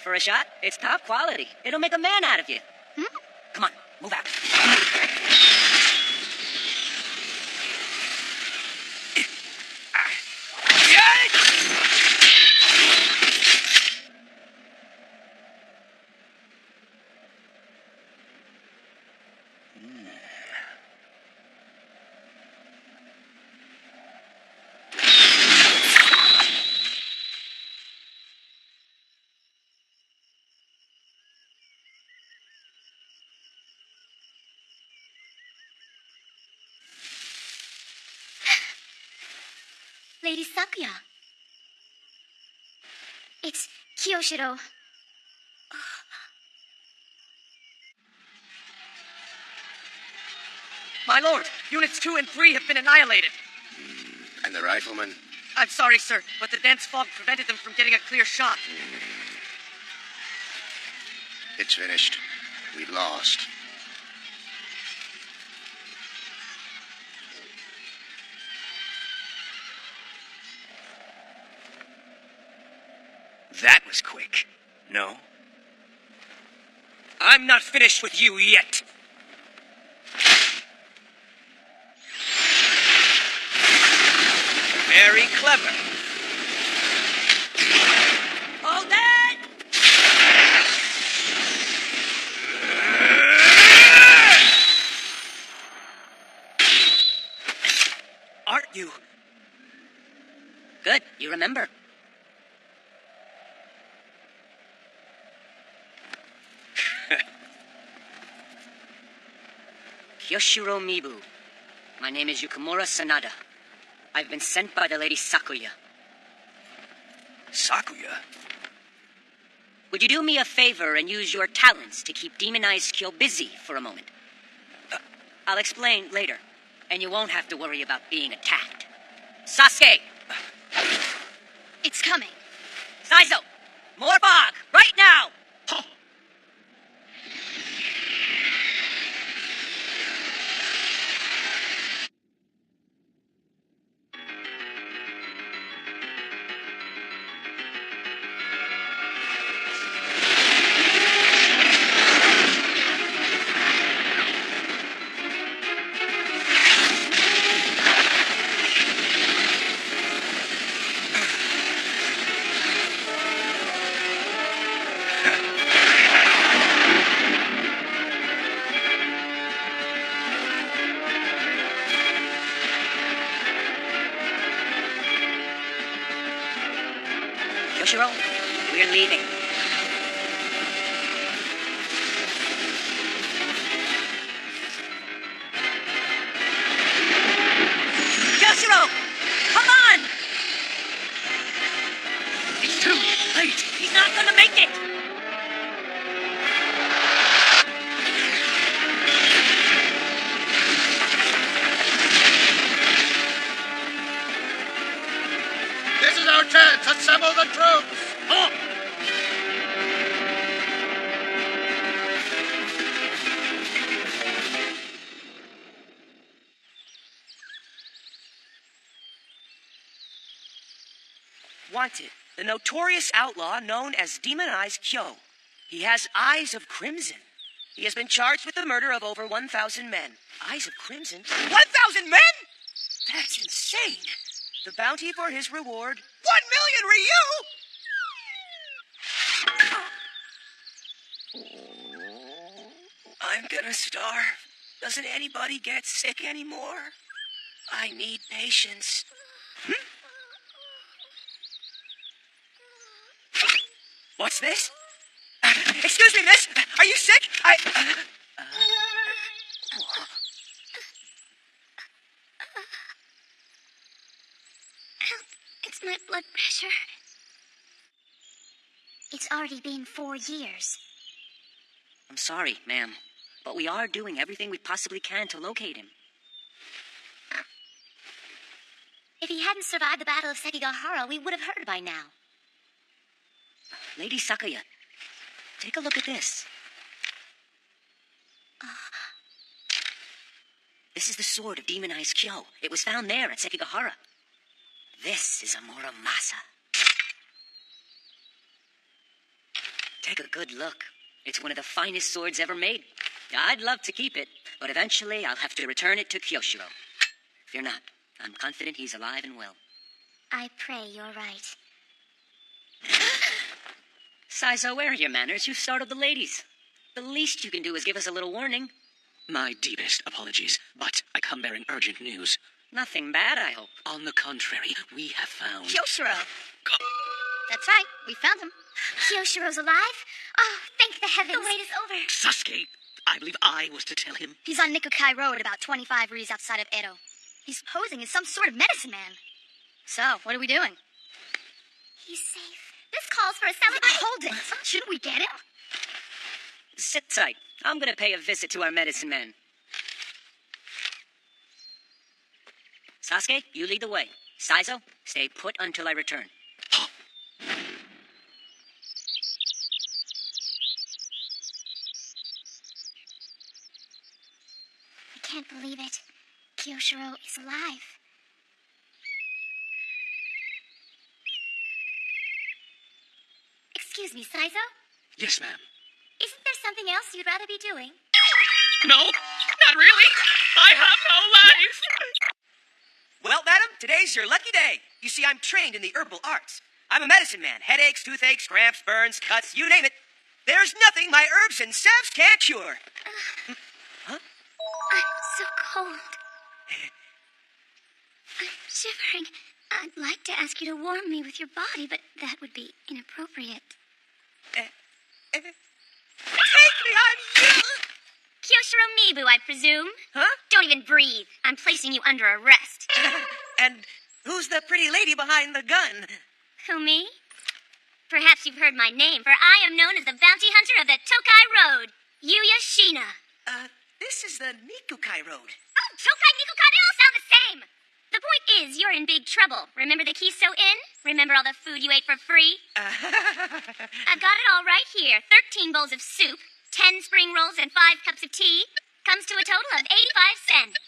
for a shot. It's top quality. It'll make a man out of you. Come on, move out. Lady Sakuya. It's Kiyoshiro. My lord, Units 2 and 3 have been annihilated. And the riflemen? I'm sorry, sir, but the dense fog prevented them from getting a clear shot. It's finished. We lost. That was quick. No? I'm not finished with you yet. Very clever. Hold it! Aren't you? Good, you remember. Kyoshiro Mibu. My name is Yukimura Sanada. I've been sent by the Lady Sakuya. Sakuya? Would you do me a favor and use your talents to keep Demonized Kyo busy for a moment? I'll explain later, and you won't have to worry about being attacked. Sasuke! It's coming. Saizo! More fog! Right now! Yoshiro, we're leaving. Yoshiro! Come on! It's too late. He's not gonna make it! This is our chance! Assemble the troops! Oh! Wanted, the notorious outlaw known as Demonized Kyo. He has eyes of crimson. He has been charged with the murder of over 1,000 men. Eyes of crimson? 1,000 men?! That's insane! The bounty for his reward... 1 million Ryu?! I'm gonna starve. Doesn't anybody get sick anymore? I need patience. What's this? Excuse me, miss. Are you sick? It's my blood pressure. It's already been 4 years. I'm sorry, ma'am, but we are doing everything we possibly can to locate him. If he hadn't survived the Battle of Sekigahara, we would have heard by now. Lady Sakuya, take a look at this. This is the sword of Demonized Kyo. It was found there at Sekigahara. This is a Muramasa. Take a good look. It's one of the finest swords ever made. I'd love to keep it, but eventually I'll have to return it to Kyoshiro. Fear not. I'm confident he's alive and well. I pray you're right. Saizo, where are your manners? You startled the ladies. The least you can do is give us a little warning. My deepest apologies, but I come bearing urgent news. Nothing bad, I hope. On the contrary, we have found... Kyoshiro. That's right. We found him. Kyoshiro's alive? Oh, thank the heavens. The wait is over. Sasuke, I believe I was to tell him. He's on Nikukai Road about 25 rees outside of Edo. He's posing as some sort of medicine man. So, what are we doing? He's safe. This calls for a celebration. Hold it. Shouldn't we get him? Sit tight. I'm gonna pay a visit to our medicine man. Sasuke, you lead the way. Saizo, stay put until I return. I can't believe it. Kyoshiro is alive. Excuse me, Saizo? Yes, ma'am. Isn't there something else you'd rather be doing? No, not really. I have no life. Well, madam, today's your lucky day. You see, I'm trained in the herbal arts. I'm a medicine man. Headaches, toothaches, cramps, burns, cuts, you name it. There's nothing my herbs and salves can't cure. Huh? I'm so cold. I'm shivering. I'd like to ask you to warm me with your body, but that would be inappropriate. Take me, I'm you! Kyoshiro Mibu, I presume? Huh? Don't even breathe. I'm placing you under arrest. And who's the pretty lady behind the gun? Who, me? Perhaps you've heard my name, for I am known as the bounty hunter of the Tokai Road, Yuya Shina. This is the Nikukai Road. Oh, Tokai, Nikukai, they all sound the same. The point is, you're in big trouble. Remember the Kiso Inn? Remember all the food you ate for free? I've got it all right here. 13 bowls of soup, 10 spring rolls, and 5 cups of tea. Comes to a total of 85 cents.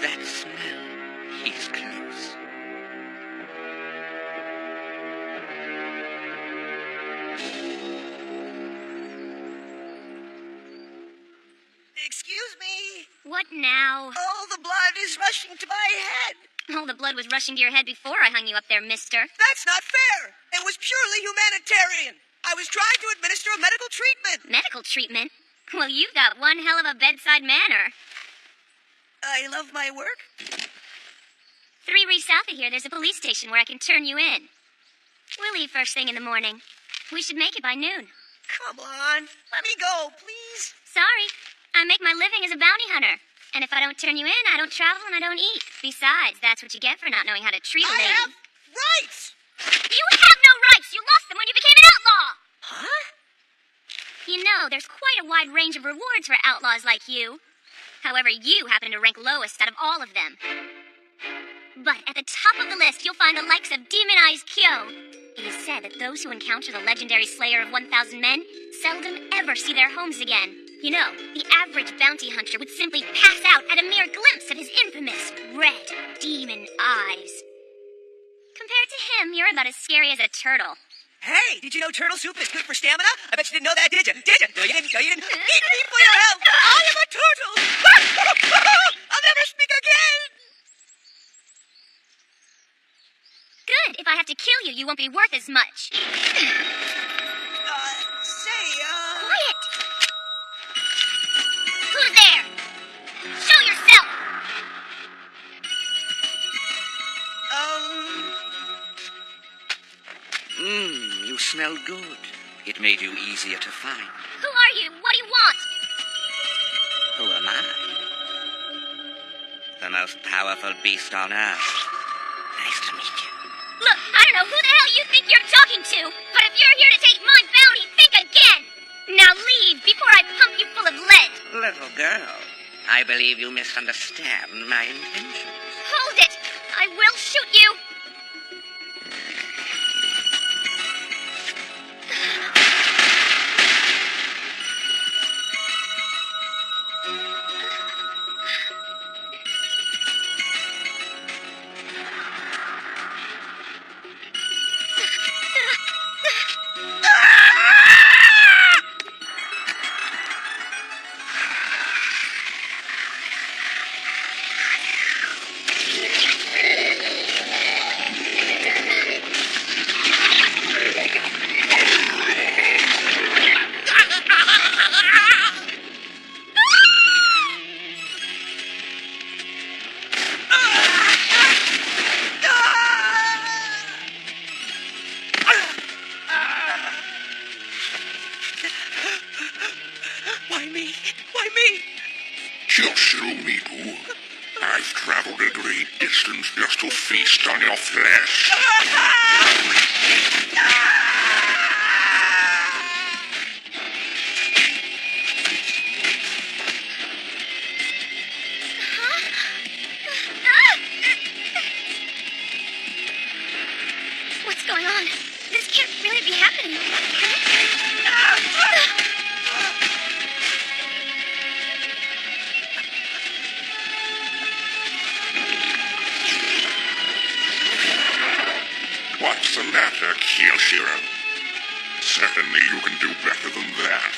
That smell, he's close. Excuse me. What now? All the blood is rushing to my head. All the blood was rushing to your head before I hung you up there, mister. That's not fair. It was purely humanitarian. I was trying to administer a medical treatment. Medical treatment? Well, you've got one hell of a bedside manner. I love my work. 3 rees south of here, there's a police station where I can turn you in. We'll leave first thing in the morning. We should make it by noon. Come on. Let me go, please. Sorry, I make my living as a bounty hunter. And if I don't turn you in, I don't travel and I don't eat. Besides, that's what you get for not knowing how to treat a I lady. have rights. You have no rights! You lost them when you became an outlaw! Huh? You know, there's quite a wide range of rewards for outlaws like you. However, you happen to rank lowest out of all of them. But at the top of the list, you'll find the likes of Demonized Kyo. It is said that those who encounter the legendary slayer of 1,000 men seldom ever see their homes again. You know, the average bounty hunter would simply pass out at a mere glimpse of his infamous red demon eyes. Compared to him, you're about as scary as a turtle. Hey, did you know turtle soup is good for stamina? I bet you didn't know that, did you? Did you? No, you didn't. No, you didn't. Eat me for your health. I am a turtle. I'll never speak again. Good. If I have to kill you, you won't be worth as much. Quiet! Who's there? Show yourself! smell good. It made you easier to find. Who are you? What do you want? Who am I? The most powerful beast on Earth. Nice to meet you. Look, I don't know who the hell you think you're talking to, but if you're here to take my bounty, think again! Now leave before I pump you full of lead! Little girl, I believe you misunderstand my intentions. Hold it! I will shoot you! Why me? Why me? Just you, Miku. I've traveled a great distance just to feast on your flesh. What's going on? This can't really be happening. What's the matter, Kyoshiro? Certainly you can do better than that.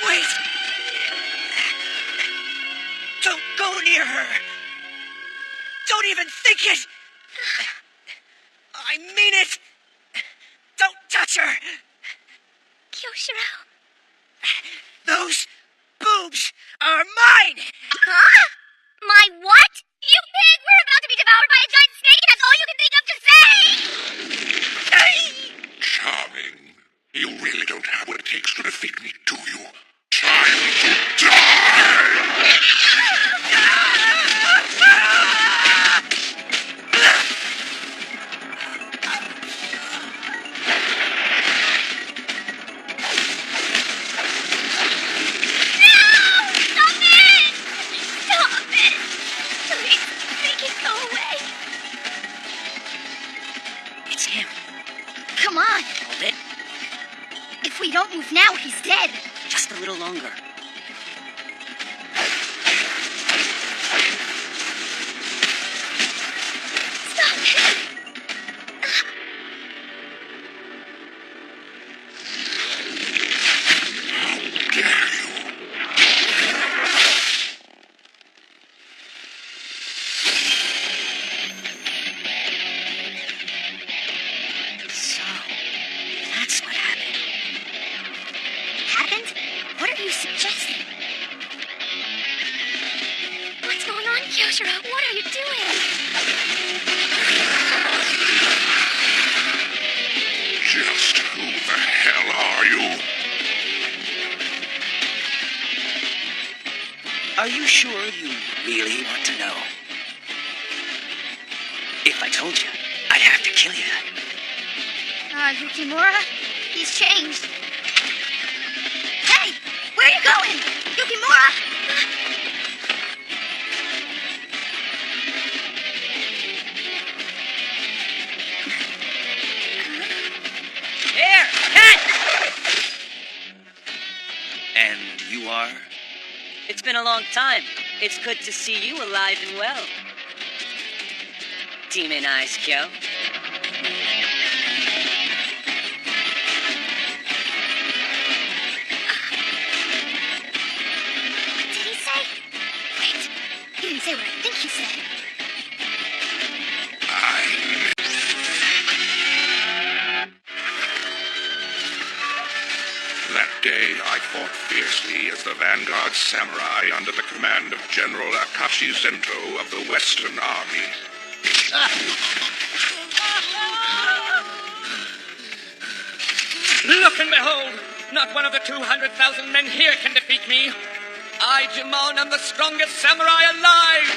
Wait! Don't go near her! Don't even think it! I mean it! Don't touch her! Kyoshiro. Those boobs are mine! Huh? My what? You pig! We're about to be devoured by a giant snake and that's all you can think of to say! Charming. You really don't have what it takes to defeat me, do you? Time to die! It's him. Come on! Hold it. If we don't move now, he's dead! Just a little longer. Stop it! How dare you? So, that's what happened. Happened? What are you suggesting? What's going on, Kyoshiro? What are you doing? Just who the hell are you? Are you sure you really want to know? If I told you, I'd have to kill you. Yukimura? He's changed. Hey! Where are you going? Yukimura! Here! Cat! And you are? It's been a long time. It's good to see you alive and well. Demon Eyes Kyo. What did he say? Wait, he didn't say what I think he said. fiercely as the vanguard samurai under the command of General Akashi Zento of the Western Army. Look and behold! Not one of the 200,000 men here can defeat me. I, Jimon, am the strongest samurai alive!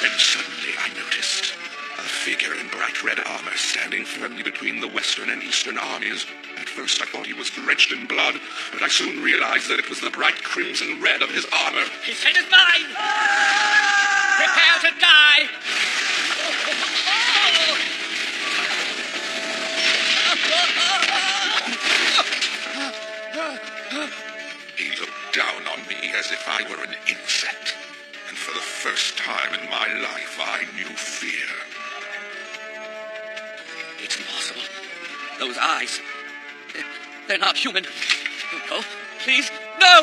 Then suddenly I noticed a figure in bright red armor standing firmly between the Western and Eastern armies. At first I thought he was drenched in blood, but I soon realized that it was the bright crimson red of his armor. His head is mine! Prepare to die! He looked down on me as if I were an insect, and for the first time in my life I knew fear. It's impossible. Those eyes. They're not human. Don't go. Please, no!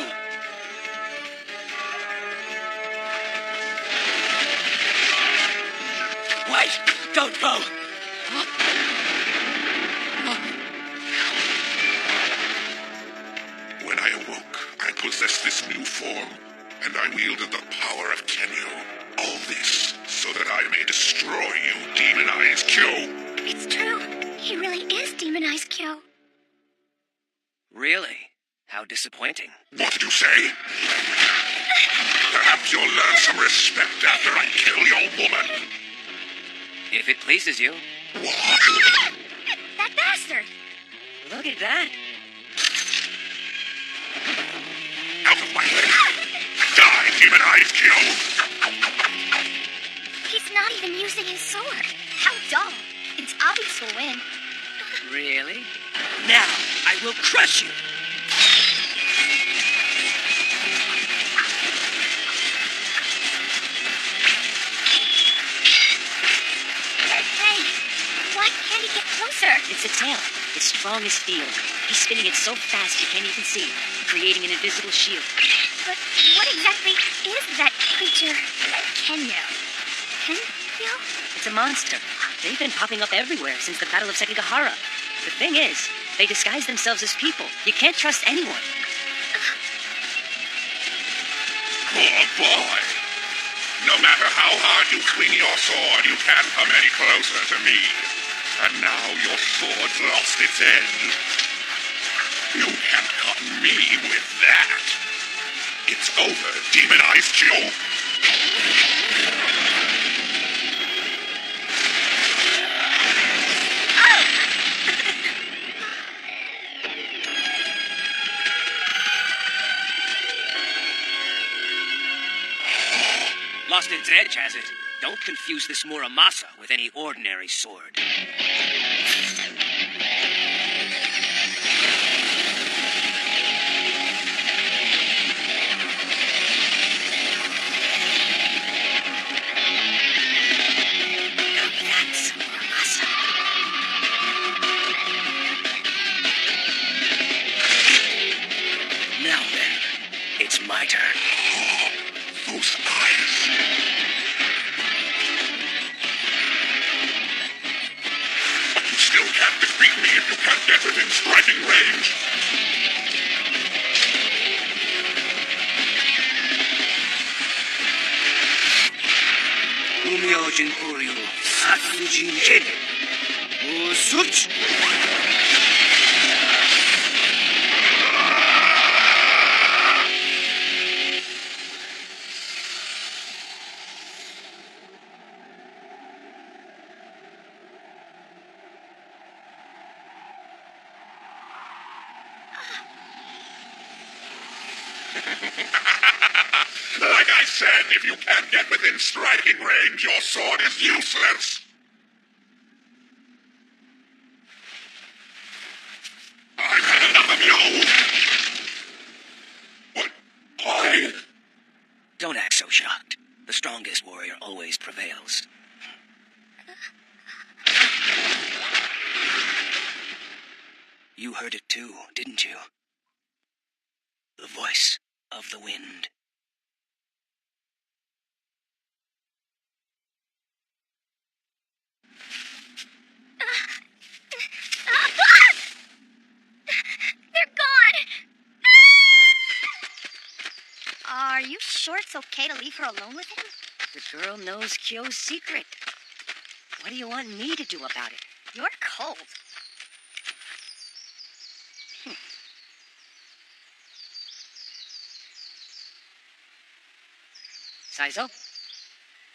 Wait! Don't go! When I awoke, I possessed this new form, and I wielded the power of Kenyo. All this so that I may destroy you, demonized Kyo. It's true. He really is Demonized Kyo. Really? How disappointing. What did you say? Perhaps you'll learn some respect after I kill your woman. If it pleases you. What? That bastard! Look at that. Out of my way! Die, demonized Kyo! He's not even using his sword. How dull. It's obvious he'll win. Really? Now, I will crush you! Hey, why can't he get closer? It's a tail. It's strong as steel. He's spinning it so fast you can't even see it, creating an invisible shield. But what exactly is that creature? Kenyo. Kenyo? It's a monster. They've been popping up everywhere since the Battle of Sekigahara. The thing is, they disguise themselves as people. You can't trust anyone. Poor boy! No matter how hard you swing your sword, you can't come any closer to me. And now your sword's lost its edge. You can't cut me with that. It's over, demonized Kyo. Lost its edge, has it? Don't confuse this Muramasa with any ordinary sword. That's Muramasa. Now then, it's my turn. Those eyes. But you still can't defeat me if you can't get within striking range. Umyojin Oryu, Satsujin Ken. Usuch! Like I said, if you can't get within striking range, your sword is useless. I've had enough of you. What? Why? Don't act so shocked. The strongest warrior always prevails. You heard it too, didn't you? The voice of the wind. They're gone! sure it's okay to leave her alone with him? The girl knows Kyo's secret. What do you want me to do about it? You're cold. Saizo?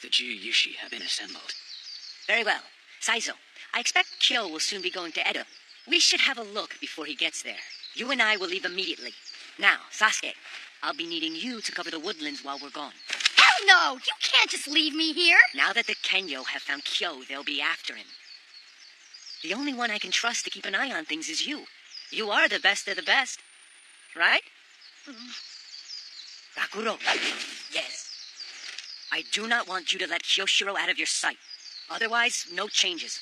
The Juyushi have been assembled. Very well. Saizo, I expect Kyo will soon be going to Edo. We should have a look before he gets there. You and I will leave immediately. Now, Sasuke, I'll be needing you to cover the woodlands while we're gone. Hell no! You can't just leave me here! Now that the Kenyo have found Kyo, they'll be after him. The only one I can trust to keep an eye on things is you. You are the best of the best. Right? Rakuro. Yes. I do not want you to let Kyoshiro out of your sight. Otherwise, no changes.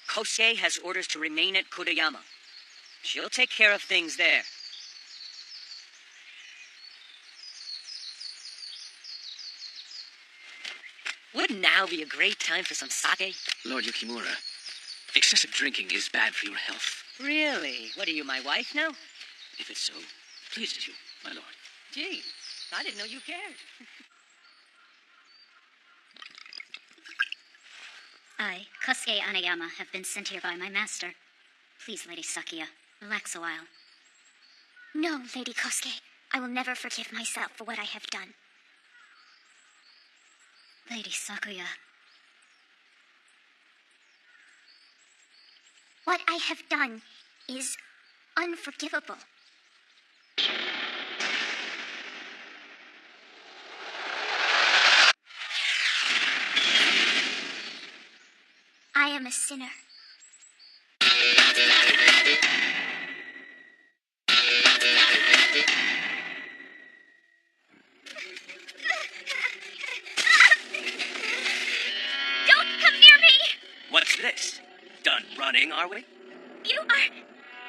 Kosuke has orders to remain at Kurayama. She'll take care of things there. Wouldn't now be a great time for some sake? Lord Yukimura, excessive drinking is bad for your health. Really? What are you, my wife now? If it so pleases you, my lord. Gee, I didn't know you cared. I, Kosuke Anayama, have been sent here by my master. Please, Lady Sakuya, relax a while. No, Lady Kosuke. I will never forgive myself for what I have done. Lady Sakuya. What I have done is unforgivable. I am a sinner. Don't come near me! What's this? Done running, are we? You are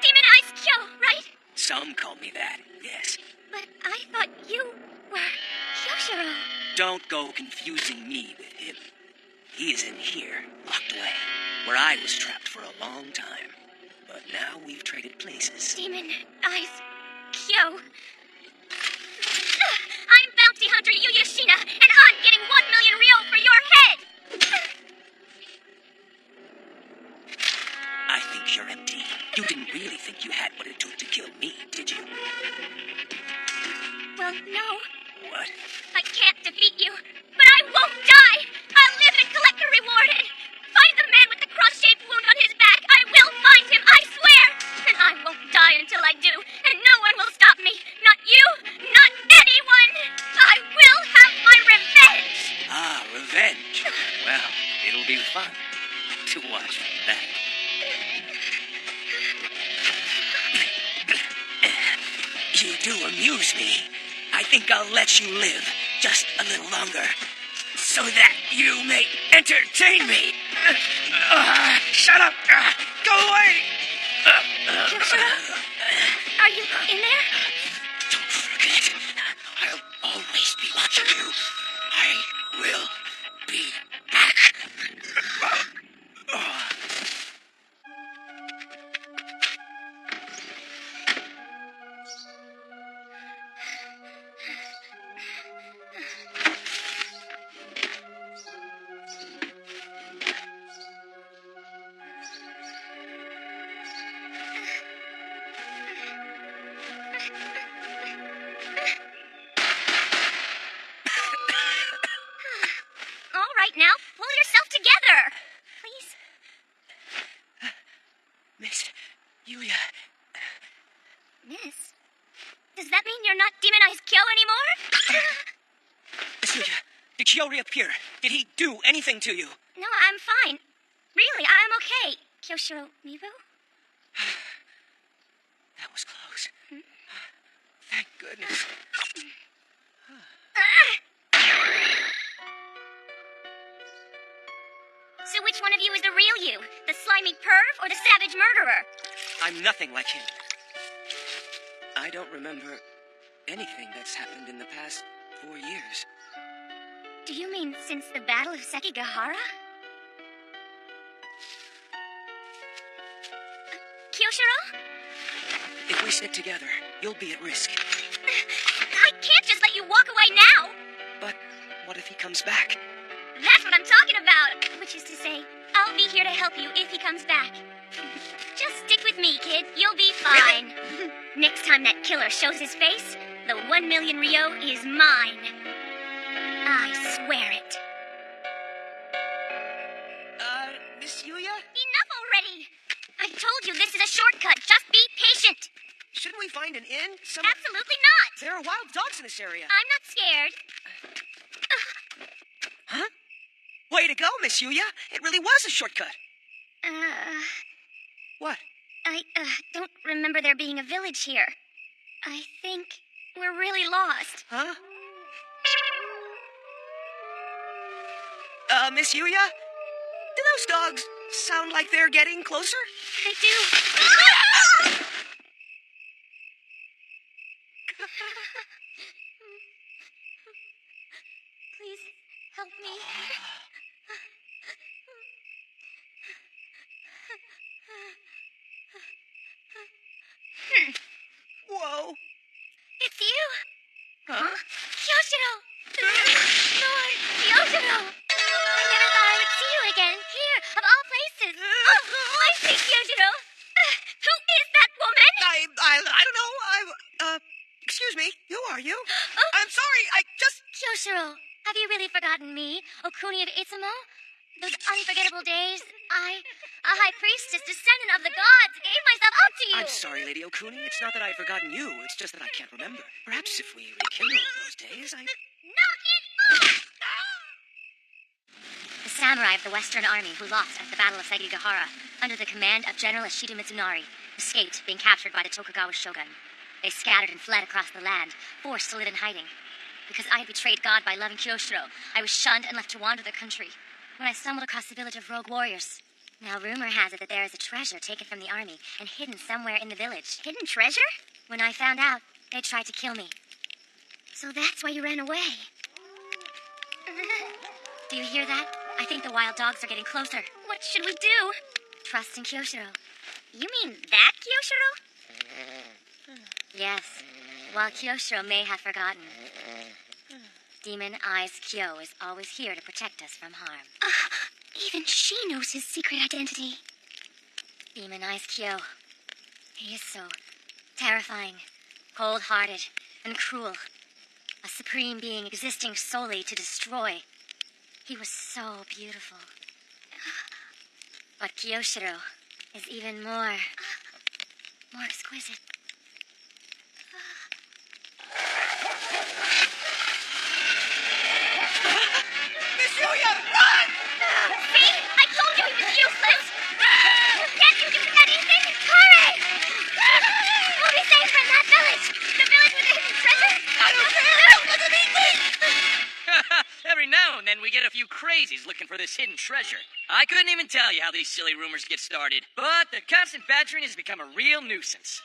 Demon Eyes Kyo, right? Some call me that, yes. But I thought you were Kyoshiro. Don't go confusing me with him. He is in here, locked away, where I was trapped for a long time. But now we've traded places. Demon Eyes Kyo. I'm Bounty Hunter Yuyashina, and I'm getting 1 million ryo for your head! I think you're empty. You didn't really think you had what it took to kill me, did you? Well, no. What? I can't defeat you, but I won't die! I'll live and collect a reward and find the man with the cross-shaped wound on his back! I will find him, I swear! And I won't die until I do, and no one will stop me! Not you, not anyone! I will have my revenge! Ah, revenge. Well, it'll be fun to watch that. You do amuse me. I think I'll let you live just a little longer, so that you may entertain me. Shut up! Go away! Kyoshiro? Are you in there? Don't forget, I'll always be watching you. I will be back. All right now, pull yourself together! Please? Miss Yuya, Miss? Does that mean you're not Demon Eyes Kyo anymore? Miss Yuya, did Kyo reappear? Did he do anything to you? No, I'm fine. Really, I'm okay. Kyoshiro Miru? That was close. Thank goodness. So which one of you is the real you? The slimy perv or the savage murderer? I'm nothing like him. I don't remember anything that's happened in the past 4 years. Do you mean since the Battle of Sekigahara? Kyoshiro? If we stick together, you'll be at risk. I can't just let you walk away right now. But what if he comes back? That's what I'm talking about. Which is to say, I'll be here to help you if he comes back. Just stick with me, kid. You'll be fine. Next time that killer shows his face, the 1 million Ryo is mine. I swear it. Miss Yuya? Enough already! I told you this is a shortcut. Just be patient. Shouldn't we find an inn? Absolutely not. There are wild dogs in this area. I'm not scared. Huh? Way to go, Miss Yuya. It really was a shortcut. What? I don't remember there being a village here. I think we're really lost. Huh? Miss Yuya? Do those dogs sound like they're getting closer? They do. Please help me. Whoa. It's you. Huh? Kyoshiro! Lord, Kyoshiro! I never thought I would see you again, here, of all places. Oh, I see Kyoshiro. Who is that woman? I don't know. Excuse me. Who are you? I'm sorry. Kyoshiro, have you really forgotten me, Okuni of Itsumo? Those unforgettable days, I, a high priestess, descendant of the gods, gave myself up to you. I'm sorry, Lady Okuni. It's not that I've forgotten you. It's just that I can't remember. Perhaps if we rekindle those days, Knock it off! The samurai of the Western Army who lost at the Battle of Sekigahara, under the command of General Ishido Mitsunari, escaped being captured by the Tokugawa shogun. They scattered and fled across the land, forced to live in hiding. Because I had betrayed God by loving Kyoshiro, I was shunned and left to wander the country, when I stumbled across the village of rogue warriors. Now rumor has it that there is a treasure taken from the army and hidden somewhere in the village. Hidden treasure? When I found out, they tried to kill me. So that's why you ran away. Do you hear that? I think the wild dogs are getting closer. What should we do? Trust in Kyoshiro. You mean that Kyoshiro? Yes, while Kyoshiro may have forgotten, Demon Eyes Kyo is always here to protect us from harm. Even she knows his secret identity. Demon Eyes Kyo. He is so terrifying, cold-hearted, and cruel. A supreme being existing solely to destroy. He was so beautiful. But Kyoshiro is even more exquisite. Miss Yuya, run! See? I told you he was useless! Can't you do anything? Hurry! We'll be safe from that village! The village with the hidden treasure! I don't care! Don't let them eat me! Every now and then we get a few crazies looking for this hidden treasure. I couldn't even tell you how these silly rumors get started, but the constant badgering has become a real nuisance.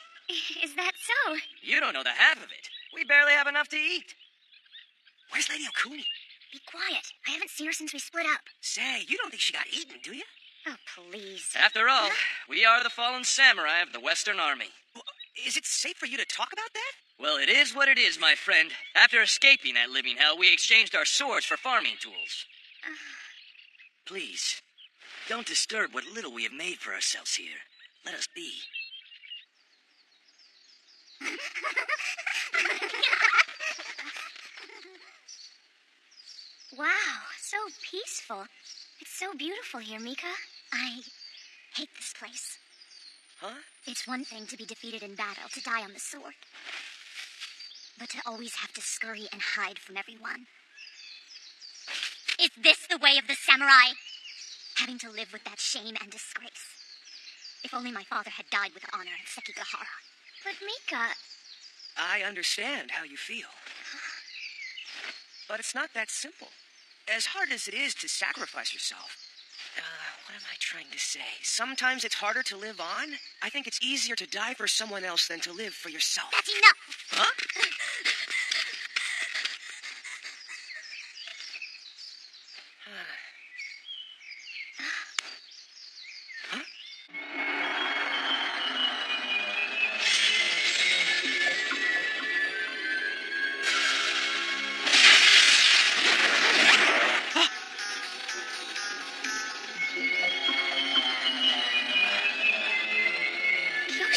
Is that so? You don't know the half of it. We barely have enough to eat. Where's Lady Okuni? Be quiet. I haven't seen her since we split up. Say, you don't think she got eaten, do you? Oh, please. After all, we are the fallen samurai of the Western Army. Well, is it safe for you to talk about that? Well, it is what it is, my friend. After escaping that living hell, we exchanged our swords for farming tools. Please, don't disturb what little we have made for ourselves here. Let us be. Wow, so peaceful. It's so beautiful here, Mika. I hate this place. Huh? It's one thing to be defeated in battle, to die on the sword. But to always have to scurry and hide from everyone. Is this the way of the samurai? Having to live with that shame and disgrace. If only my father had died with honor in Sekigahara. But Mika... I understand how you feel. But it's not that simple. As hard as it is to sacrifice yourself, what am I trying to say? Sometimes it's harder to live on. I think it's easier to die for someone else than to live for yourself. That's enough! Huh?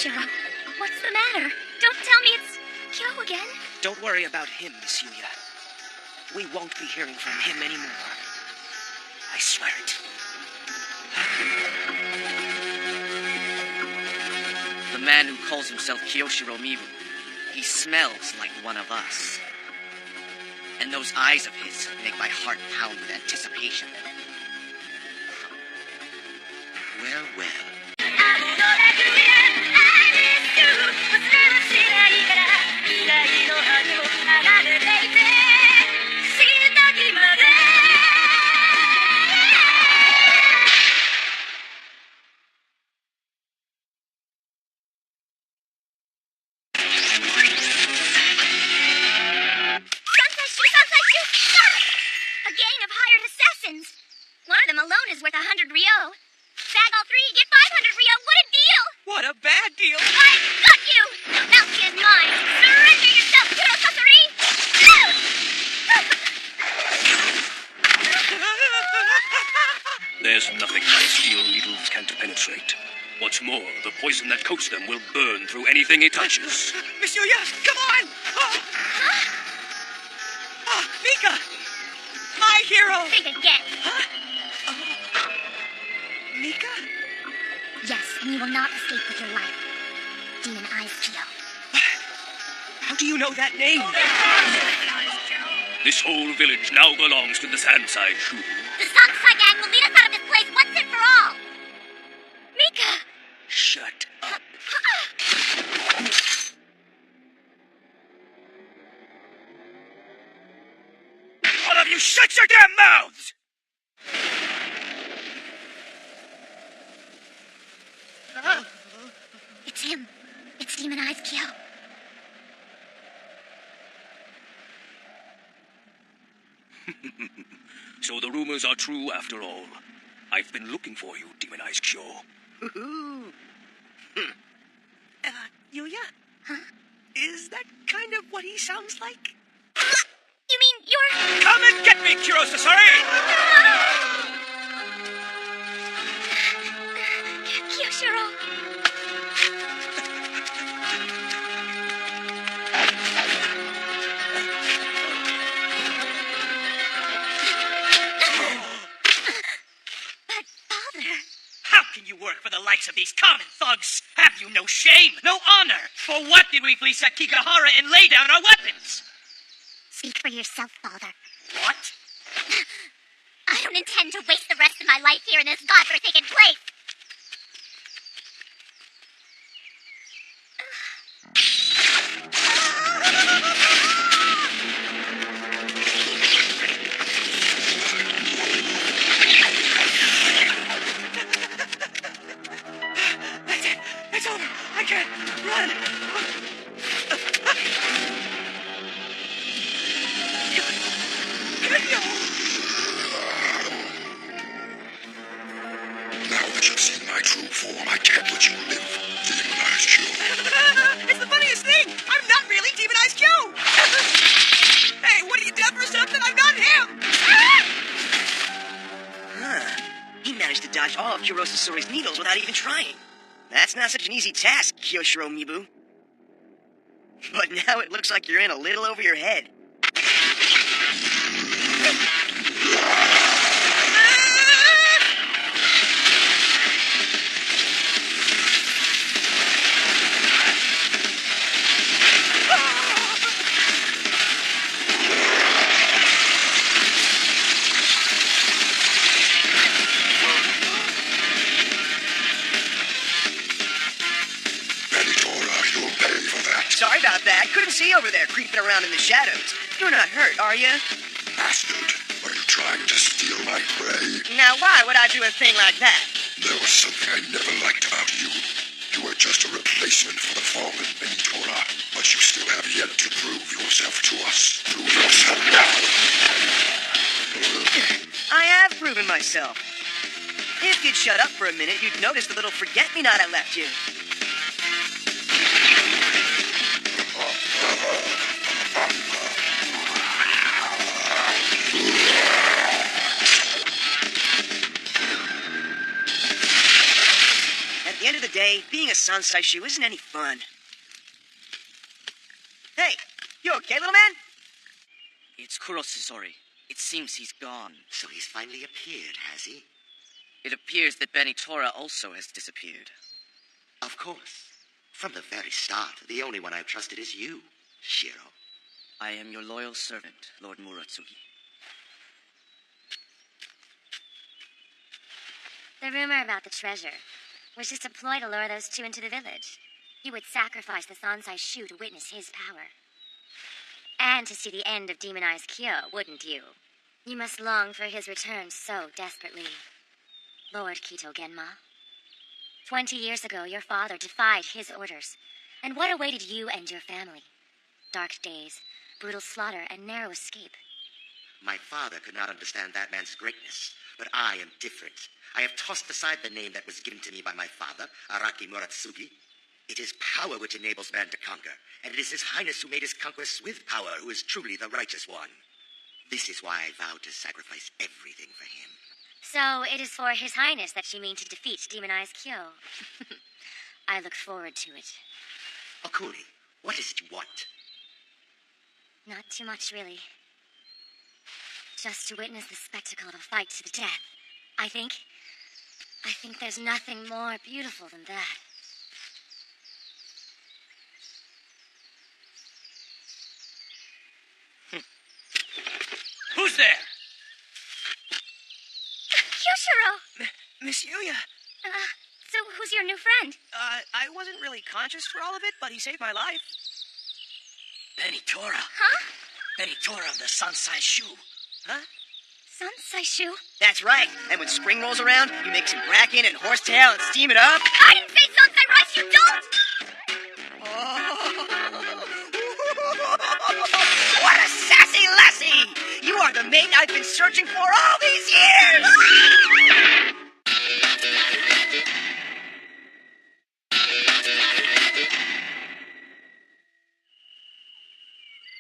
Kyoshiro, what's the matter? Don't tell me it's Kyo again. Don't worry about him, Miss Yuya. We won't be hearing from him anymore. I swear it. The man who calls himself Kyoshiro Mibu, he smells like one of us. And those eyes of his make my heart pound with anticipation. Well, well. A gang of hired assassins. One of them alone is worth 100 Ryo. Bag all three, get 500 Ryo. What a deal! What a bad deal! I got you! Bounty is mine. Surrender yourself, Kuro Sasori! There's nothing my steel needles can't penetrate. What's more, the poison that coats them will burn through anything it touches. Miss Yuya, come on! Mika! My hero! Think again. Mika? Yes, and you will not escape with your life. Demon Eyes Kyo. How do you know that name? This whole village now belongs to the Sansai Shu. The Sansai gang will lead us out of this place once and for all. Mika! Shut up. All of you, shut your damn mouths! It's him. It's Demon Eyes Kyo. So the rumors are true after all. I've been looking for you, Demon Eyes Kyo. Yuya? Huh? Is that kind of what he sounds like? You mean you're... Come and get me, Kuro Sasori! Kyoshiro. But, Father... How can you work for the likes of these common thugs? Have you no shame, no honor? For what did we flee Sekigahara and lay down our weapons? Speak for yourself, Father. What? I don't intend to waste the rest of my life here in this godforsaken place. That's it. It's over. I can't run. Now that you've seen my true form, I can't let you live, demonized Kyo. It's the funniest thing. I'm not really Demon Eyes Kyo. Hey, what are you, deaf or something? I'm not him. Huh. He managed to dodge all of Kuro Sasori's needles without even trying. That's not such an easy task, Kyoshiro Mibu. But now it looks like you're in a little over your head. You'll pay for that. Sorry about that. Couldn't see over there creeping around in the shadows. You're not hurt, are you? Bastard, are you trying to steal my prey? Now, why would I do a thing like that? There was something I never liked about you. You were just a replacement for the fallen Benitora, but you still have yet to prove yourself to us. Prove yourself now. I have proven myself. If you'd shut up for a minute, you'd notice the little forget-me-not I left you. At the end of the day, being a Sansaishu isn't any fun. Hey, you okay, little man? It's Kurosasori. It seems he's gone. So he's finally appeared, has he? It appears that Benitora also has disappeared. Of course. From the very start, the only one I've trusted is you, Shiro. I am your loyal servant, Lord Muratsugi. The rumor about the treasure was just a ploy to lure those two into the village. You would sacrifice the Sansai Shu to witness his power. And to see the end of demonized Kyo, wouldn't you? You must long for his return so desperately. Lord Kito Genma. 20 years ago, your father defied his orders. And what awaited you and your family? Dark days, brutal slaughter, and narrow escape. My father could not understand that man's greatness, but I am different. I have tossed aside the name that was given to me by my father, Araki Muratsugi. It is power which enables man to conquer, and it is His Highness who made his conquests with power who is truly the righteous one. This is why I vowed to sacrifice everything for him. So it is for His Highness that you mean to defeat demonized Kyo. I look forward to it. Okuli, what is it you want? Not too much, really. Just to witness the spectacle of a fight to the death. I think there's nothing more beautiful than that. Who's there? Kyoshiro! Miss Yuya, So who's your new friend? I wasn't really conscious for all of it, but he saved my life. Benitora. Huh? Benitora of the Sansai Shu. Huh? Sansaishu? That's right. And when spring rolls around, you make some bracken and horsetail and steam it up. I didn't say Sansai rice, you don't! What a sassy lassie! You are the mate I've been searching for all these years!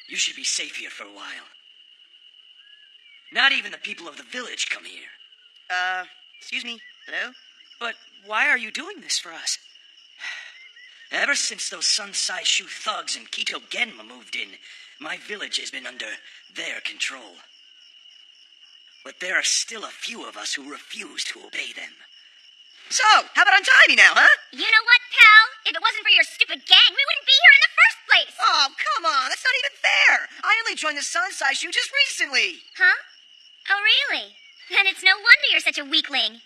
You should be safe here for a while. Not even the people of the village come here. Excuse me. Hello? But why are you doing this for us? Ever since those Sansai Shu thugs and Kito Genma moved in, my village has been under their control. But there are still a few of us who refuse to obey them. So, how about untie me now, huh? You know what, pal? If it wasn't for your stupid gang, we wouldn't be here in the first place! Oh, come on. That's not even fair. I only joined the Sansai Shu just recently. Huh? Oh, really? Then it's no wonder you're such a weakling.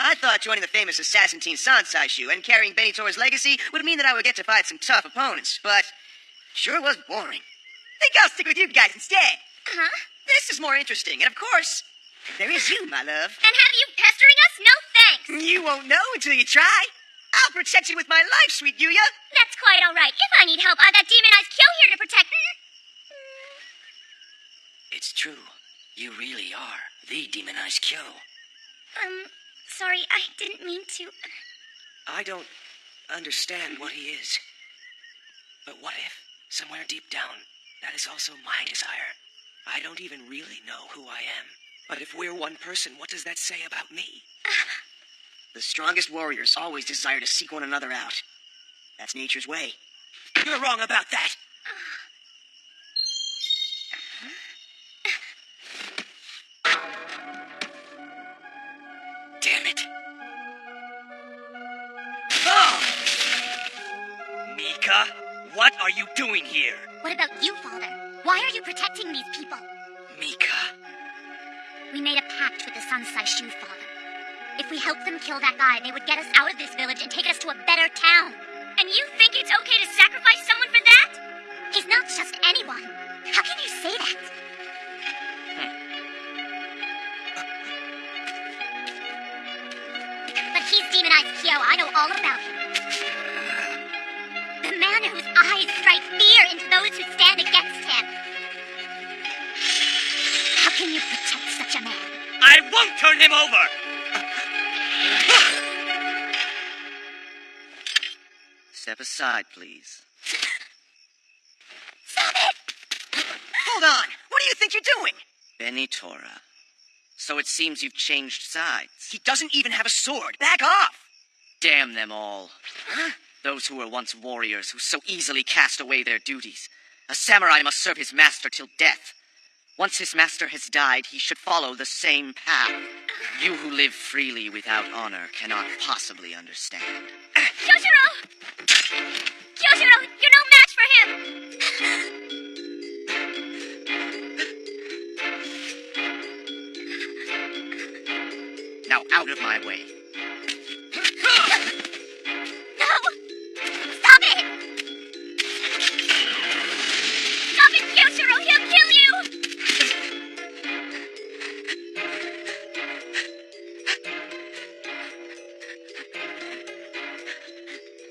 I thought joining the famous assassin team Sansai Shu and carrying Benitora's legacy would mean that I would get to fight some tough opponents, but sure was boring. Think I'll stick with you guys instead. Huh? This is more interesting, and of course, there is you, my love. And have you pestering us? No thanks! You won't know until you try. I'll protect you with my life, sweet Yuya. That's quite all right. If I need help, I've got demonized Kyo here to protect. It's true. You really are the demonized Kyo. Sorry, I didn't mean to. I don't understand what he is. But what if, somewhere deep down, that is also my desire? I don't even really know who I am. But if we're one person, what does that say about me? The strongest warriors always desire to seek one another out. That's nature's way. You're wrong about that! Damn it. Oh! Mika, what are you doing here? What about you, Father? Why are you protecting these people? Mika. We made a pact with the Sansai Shu, Father. If we helped them kill that guy, they would get us out of this village and take us to a better town. And you think it's okay to sacrifice someone for that? He's not just anyone. How can you say that? But he's demonized Kyo. I know all about him. The man whose eyes strike fear into those who stand against him. How can you protect such a man? I won't turn him over! Step aside, please. Stop it! Hold on. What do you think you're doing? Benitora. So it seems you've changed sides. He doesn't even have a sword. Back off. Damn them all. Those who were once warriors, who so easily cast away their duties. A samurai must serve his master till death. Once his master has died, he should follow the same path. You who live freely without honor cannot possibly understand. Kyoshiro! Kyoshiro, you're no match for him! Now out of my way. No! Stop it! Stop it, Kyoshiro! He'll kill you!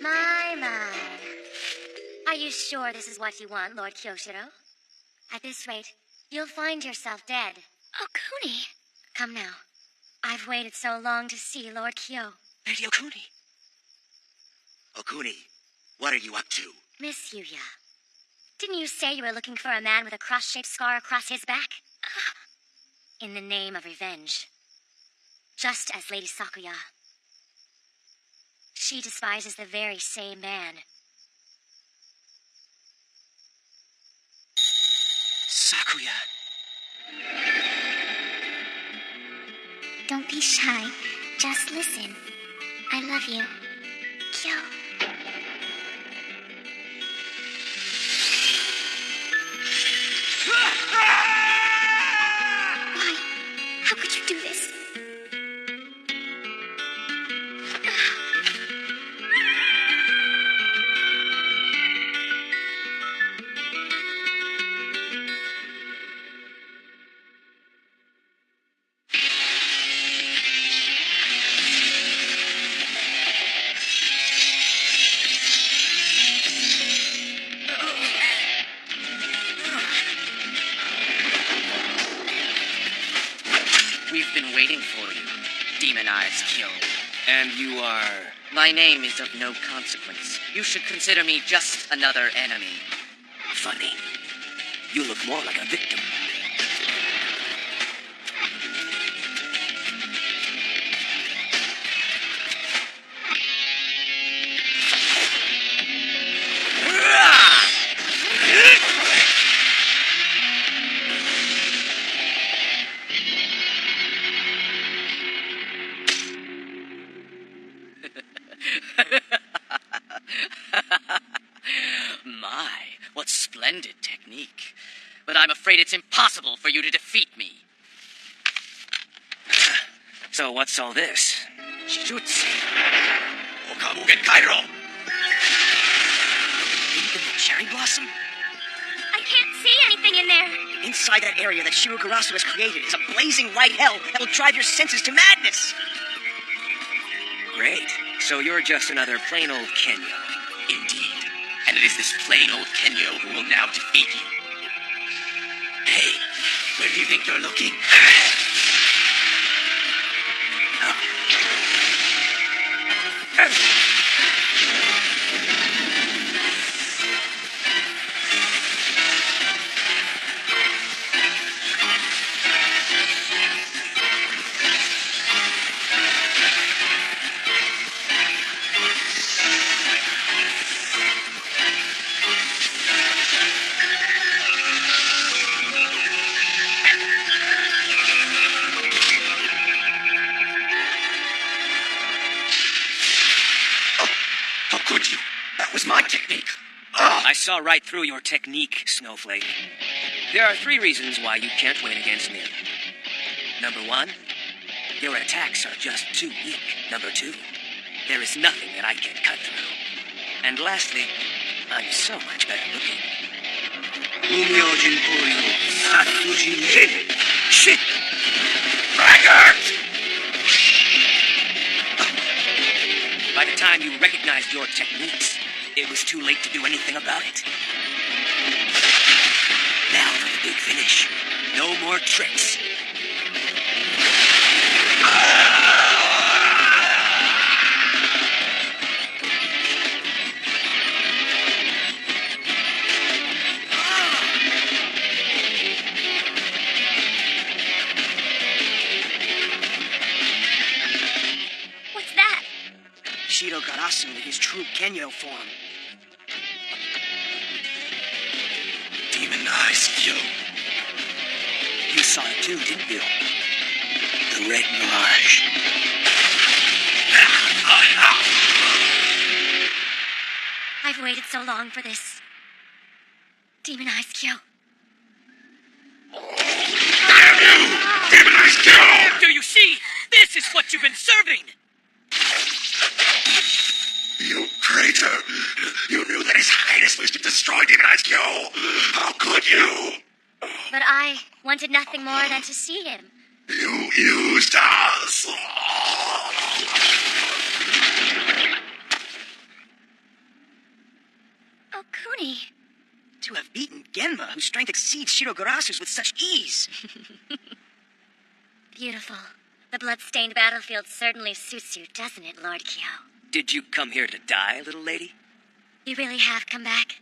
My. Are you sure this is what you want, Lord Kyoshiro? At this rate, you'll find yourself dead. Oh, Kuni. Come now. I've waited so long to see Lord Kyo. Lady Okuni. Okuni, what are you up to? Miss Yuya, didn't you say you were looking for a man with a cross-shaped scar across his back? In the name of revenge. Just as Lady Sakuya. She despises the very same man. Sakuya. Don't be shy. Just listen. I love you. Kyo. Why? How could you do this? We've been waiting for you, demonized Kyo. And you are... My name is of no consequence. You should consider me just another enemy. funny. You look more like a victim. My, what splendid technique. But I'm afraid it's impossible for you to defeat me. So what's all this? Jutsu. Okamugen Cairo! Even the cherry blossom? I can't see anything in there. Inside that area that Shirogarasu has created is a blazing white hell that will drive your senses to madness! Great. So you're just another plain old Kenyo. Indeed. And it is this plain old Kenyo who will now defeat you. Hey, where do you think you're looking? How could you? That was my technique. I saw right through your technique, Snowflake. There are 3 reasons why you can't win against me. Number 1, your attacks are just too weak. Number 2, there is nothing that I can't cut through. And lastly, I'm so much better looking. Shit! Braggart! By the time you recognized your techniques, it was too late to do anything about it. Now for the big finish. No more tricks. What's that? Shiro Garasu in his true Kenyo form. Demonized Kyo. You saw it too, didn't you? The Red Mirage. I've waited so long for this. Demonized Kyo. Damn you! Demonized Kyo! Do you see? This is what you've been serving! You traitor! You knew that His Highness wished to destroy Demonized Kyo! How could you? But I wanted nothing more than to see him. You used us! Oh, Kuni. To have beaten Genma, whose strength exceeds Shiro Garasu's with such ease. Beautiful. The blood-stained battlefield certainly suits you, doesn't it, Lord Kyo? Did you come here to die, little lady? You really have come back.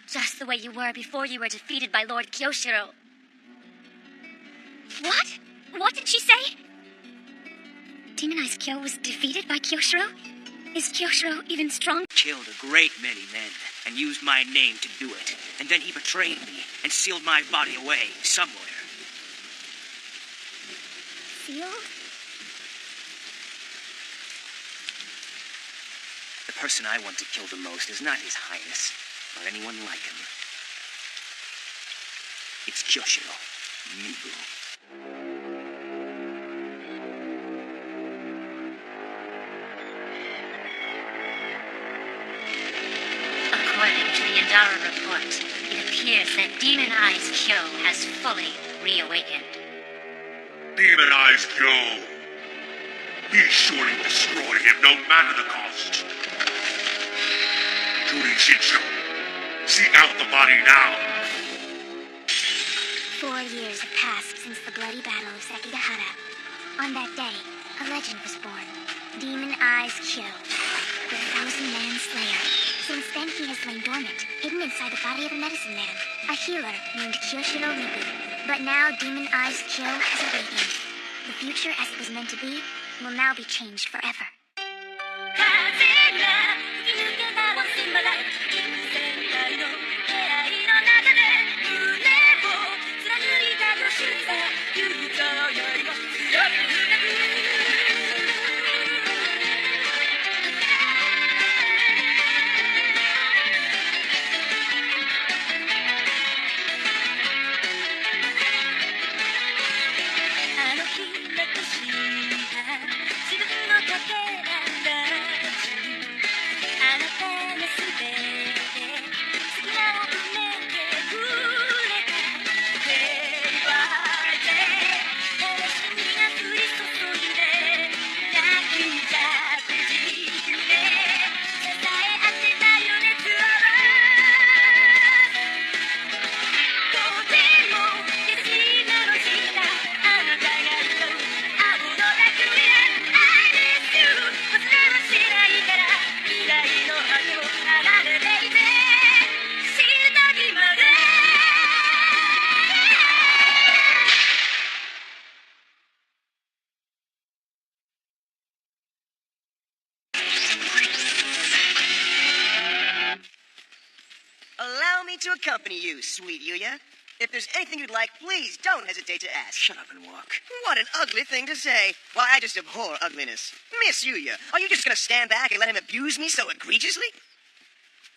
Just the way you were before you were defeated by Lord Kyoshiro. What? What did she say? Demonized Kyo was defeated by Kyoshiro? Is Kyoshiro even strong? Killed a great many men and used my name to do it. And then he betrayed me and sealed my body away somewhere. Sealed? The person I want to kill the most is not His Highness, or anyone like him. It's Kyoshiro Mibu. According to the Indara report, it appears that Demonized Kyo has fully reawakened. Demonized Kyo! Be sure you destroy him, no matter the cost. Judy Shinsho, seek out the body now. 4 years have passed since the bloody battle of Sekigahara. On that day, a legend was born. Demon-Eyes Kyo, the 1,000-man slayer. Since then, he has lain dormant, hidden inside the body of a medicine man, a healer named Kyoshiro Mibu. But now, Demon-Eyes Kyo has awakened. The future as it was meant to be will now be changed forever. Allow me to accompany you, sweet Yuya. If there's anything you'd like, please don't hesitate to ask. Shut up and walk. What an ugly thing to say. Why, I just abhor ugliness. Miss Yuya, are you just gonna stand back and let him abuse me so egregiously?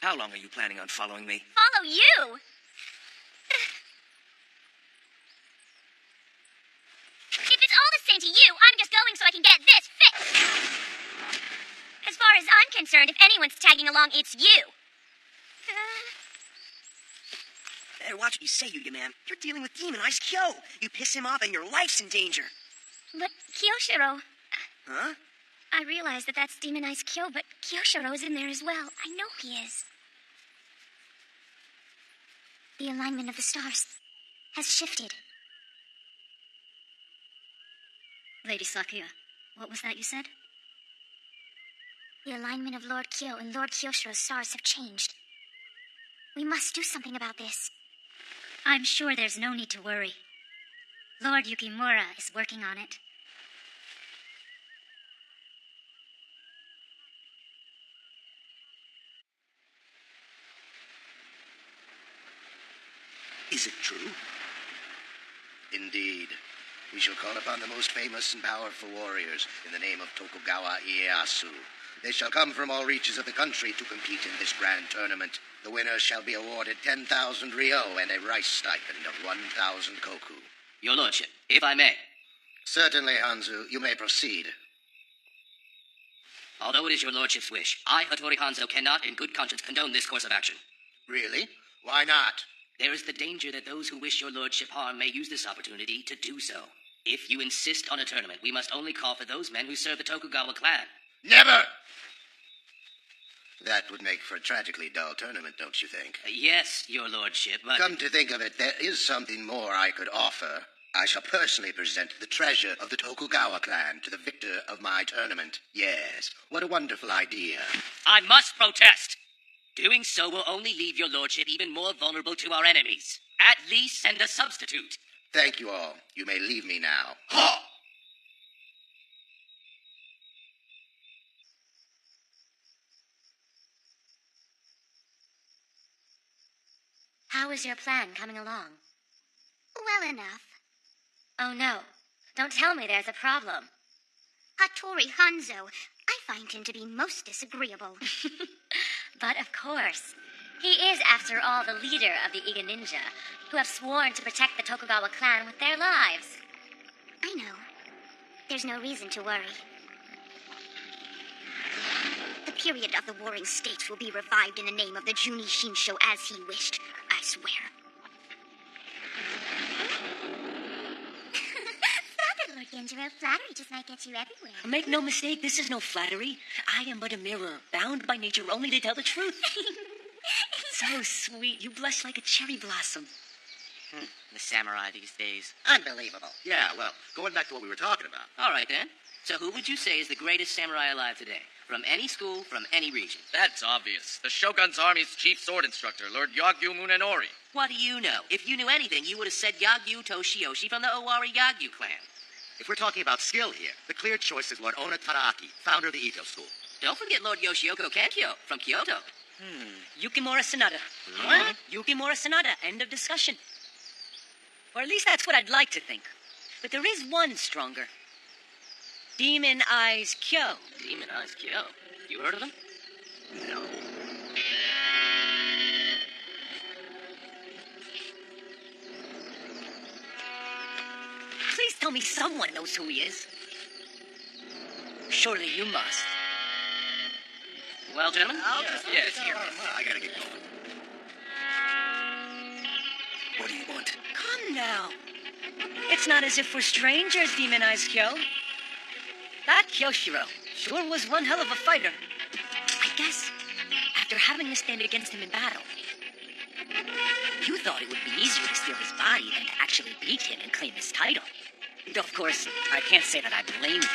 How long are you planning on following me? Follow you? If it's all the same to you, I'm just going so I can get this fixed. As far as I'm concerned, if anyone's tagging along, it's you. Better watch what you say, Yuya, man. You're dealing with Demon-Eyes Kyo. You piss him off and your life's in danger. But Kyoshiro... Huh? I realize that that's Demon-Eyes Kyo, but Kyoshiro's in there as well. I know he is. The alignment of the stars has shifted. Lady Sakuya, what was that you said? The alignment of Lord Kyo and Lord Kyoshiro's stars have changed. We must do something about this. I'm sure there's no need to worry. Lord Yukimura is working on it. Is it true? Indeed. We shall call upon the most famous and powerful warriors in the name of Tokugawa Ieyasu. They shall come from all reaches of the country to compete in this grand tournament. The winner shall be awarded 10,000 ryo and a rice stipend of 1,000 koku. Your lordship, if I may. Certainly, Hanzu. You may proceed. Although it is your lordship's wish, I, Hattori Hanzo, cannot in good conscience condone this course of action. Really? Why not? There is the danger that those who wish your lordship harm may use this opportunity to do so. If you insist on a tournament, we must only call for those men who serve the Tokugawa clan. Never! That would make for a tragically dull tournament, don't you think? Yes, your lordship, but... Come to think of it, there is something more I could offer. I shall personally present the treasure of the Tokugawa clan to the victor of my tournament. Yes, what a wonderful idea. I must protest! Doing so will only leave your lordship even more vulnerable to our enemies. At least send a substitute. Thank you all. You may leave me now. Ha! How is your plan coming along? Well enough. Oh no, don't tell me there's a problem. Hattori Hanzo, I find him to be most disagreeable. But of course, he is, after all, the leader of the Iga Ninja, who have sworn to protect the Tokugawa clan with their lives. I know. There's no reason to worry. The period of the warring states will be revived in the name of the Juni Shinsho as he wished, I swear. Stop it, Lord Genjiro. Flattery just might get you everywhere. Make no mistake, this is no flattery. I am but a mirror, bound by nature only to tell the truth. So sweet, you blush like a cherry blossom. The samurai these days. Unbelievable. Yeah, well, going back to what we were talking about. All right, then. So who would you say is the greatest samurai alive today? From any school, from any region? That's obvious. The Shogun's army's chief sword instructor, Lord Yagyu Munenori. What do you know? If you knew anything, you would have said Yagyu Toshioshi from the Owari Yagyu clan. If we're talking about skill here, the clear choice is Lord Ona Tadaaki, founder of the Ito school. Don't forget Lord Yoshioka Kankyo from Kyoto. Yukimura Sanada. What? Yukimura Sanada, end of discussion. Or at least that's what I'd like to think. But there is one stronger. Demon Eyes Kyo. Demon Eyes Kyo. You heard of him? No. Please tell me someone knows who he is. Surely you must. Well, gentlemen? Yes, here. I gotta get going. What do you want? Come now. It's not as if we're strangers, Demon Eyes Kyo. That Kyoshiro sure was one hell of a fighter. I guess after having to stand against him in battle, you thought it would be easier to steal his body than to actually beat him and claim his title. Of course, I can't say that I blame you.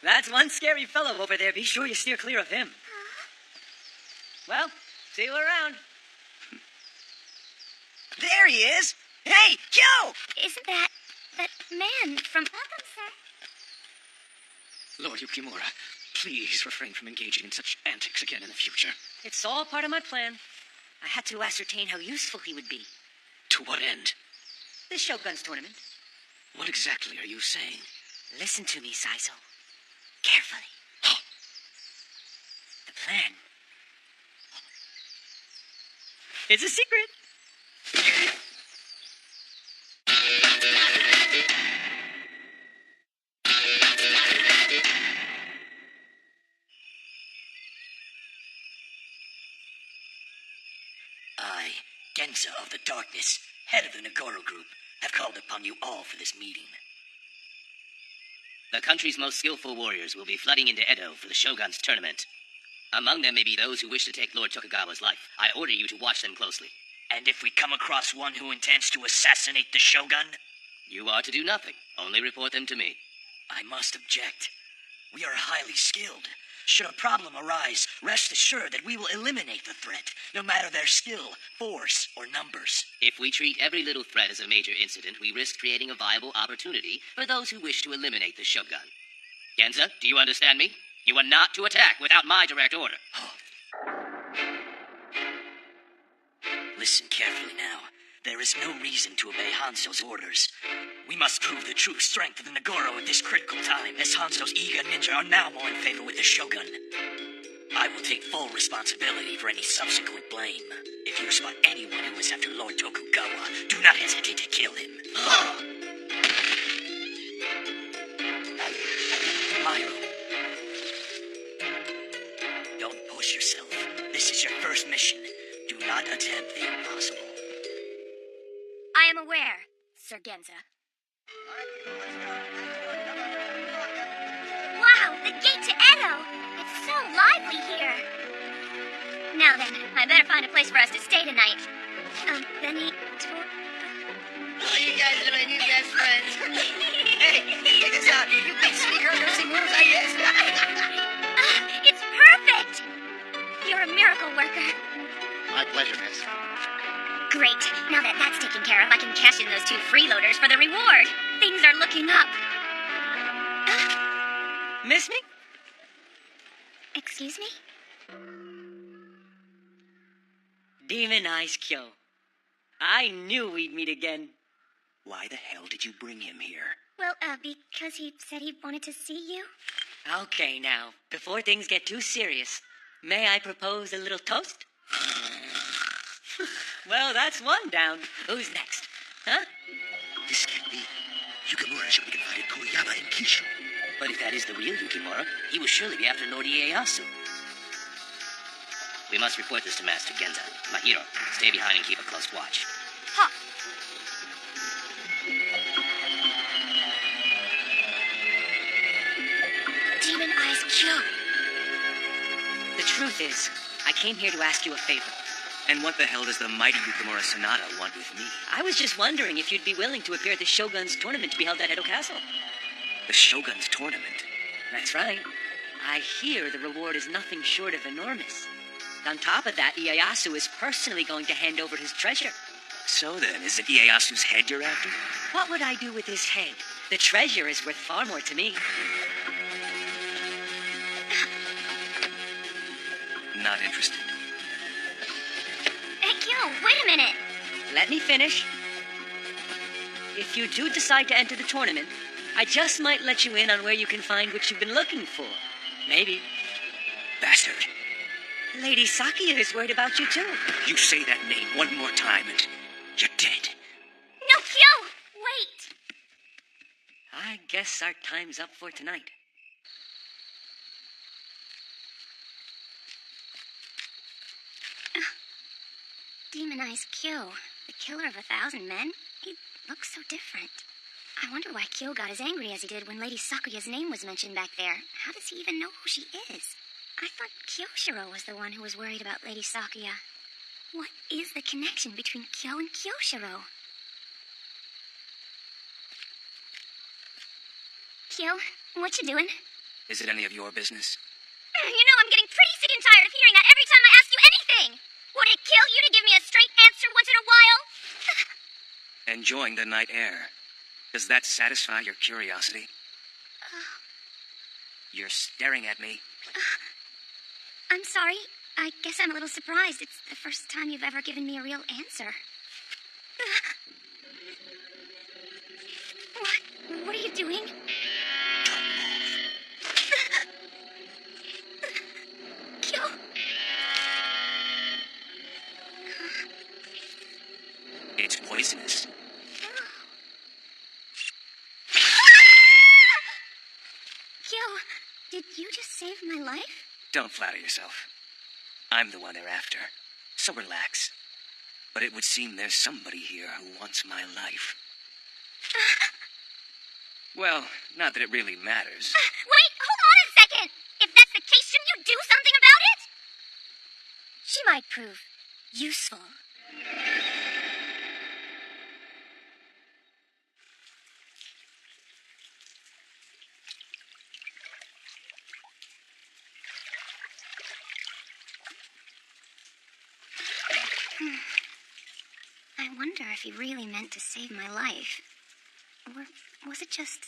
That's one scary fellow over there. Be sure you steer clear of him. Well, see you around. There he is! Hey, Kyo! Isn't that man from... Welcome, sir. Lord Yukimura, please refrain from engaging in such antics again in the future. It's all part of my plan. I had to ascertain how useful he would be. To what end? This Shogun's tournament. What exactly are you saying? Listen to me, Saizo. Carefully. The plan. It's a secret. I, Genza of the Darkness, head of the Nagoro group, have called upon you all for this meeting. The country's most skillful warriors will be flooding into Edo for the Shogun's tournament. Among them may be those who wish to take Lord Tokugawa's life. I order you to watch them closely. And if we come across one who intends to assassinate the Shogun? You are to do nothing. Only report them to me. I must object. We are highly skilled. Should a problem arise, rest assured that we will eliminate the threat, no matter their skill, force, or numbers. If we treat every little threat as a major incident, we risk creating a viable opportunity for those who wish to eliminate the Shogun. Genza, do you understand me? You are not to attack without my direct order. Listen carefully now. There is no reason to obey Hanzo's orders. We must prove the true strength of the Nagoro at this critical time, as Hanzo's Iga ninja are now more in favor with the Shogun. I will take full responsibility for any subsequent blame. If you spot anyone who is after Lord Tokugawa, do not hesitate to kill him. Myro. Don't push yourself. This is your first mission. Do not attempt the impossible. I am aware, Sir Genza. Wow, the gate to Edo! It's so lively here. Now then, I better find a place for us to stay tonight. Benny, Oh, you guys are my new best friends. Hey, check this out. You big sneaker nursing moves like this. It's perfect! You're a miracle worker. My pleasure, miss. Great. Now that that's taken care of, I can cash in those 2 freeloaders for the reward. Things are looking up. Miss me? Excuse me? Demon Eyes Kyo. I knew we'd meet again. Why the hell did you bring him here? Well, because he said he wanted to see you. Okay, now, before things get too serious, may I propose a little toast? Well, that's one down. Who's next? Huh? This can't be. Yukimura should be confined in Koyama and Kishu. But if that is the real Yukimura, he will surely be after Lord Ieyasu. We must report this to Master Genza. Mahiro, stay behind and keep a close watch. Ha! Demon Eyes Kyo. The truth is, I came here to ask you a favor. And what the hell does the mighty Yukimura Sonata want with me? I was just wondering if you'd be willing to appear at the Shogun's tournament to be held at Edo Castle. The Shogun's tournament? That's right. I hear the reward is nothing short of enormous. On top of that, Ieyasu is personally going to hand over his treasure. So then, is it Ieyasu's head you're after? What would I do with his head? The treasure is worth far more to me. Not interested. Hey, Kyo, wait a minute. Let me finish. If you do decide to enter the tournament, I just might let you in on where you can find what you've been looking for. Maybe. Bastard. Lady Sakia is worried about you, too. You say that name one more time and you're dead. No, Kyo! Wait! I guess our time's up for tonight. Demon Eyes Kyo, the killer of 1,000 men? He looks so different. I wonder why Kyo got as angry as he did when Lady Sakuya's name was mentioned back there. How does he even know who she is? I thought Kyoshiro was the one who was worried about Lady Sakuya. What is the connection between Kyo and Kyoshiro? Kyo, what you doing? Is it any of your business? You know I'm getting pretty sick and tired of hearing that every time I ask you anything! Would it kill you to give me a straight answer once in a while? Enjoying the night air. Does that satisfy your curiosity? You're staring at me. I'm sorry. I guess I'm a little surprised. It's the first time you've ever given me a real answer. What are you doing? Kyo. It's poisonous. Kyo, did you just save my life? Don't flatter yourself. I'm the one they're after. So relax. But it would seem there's somebody here who wants my life. Well, not that it really matters. Wait, hold on a second! If that's the case, shouldn't you do something about it? She might prove useful. wonder if he really meant to save my life. Or was it just...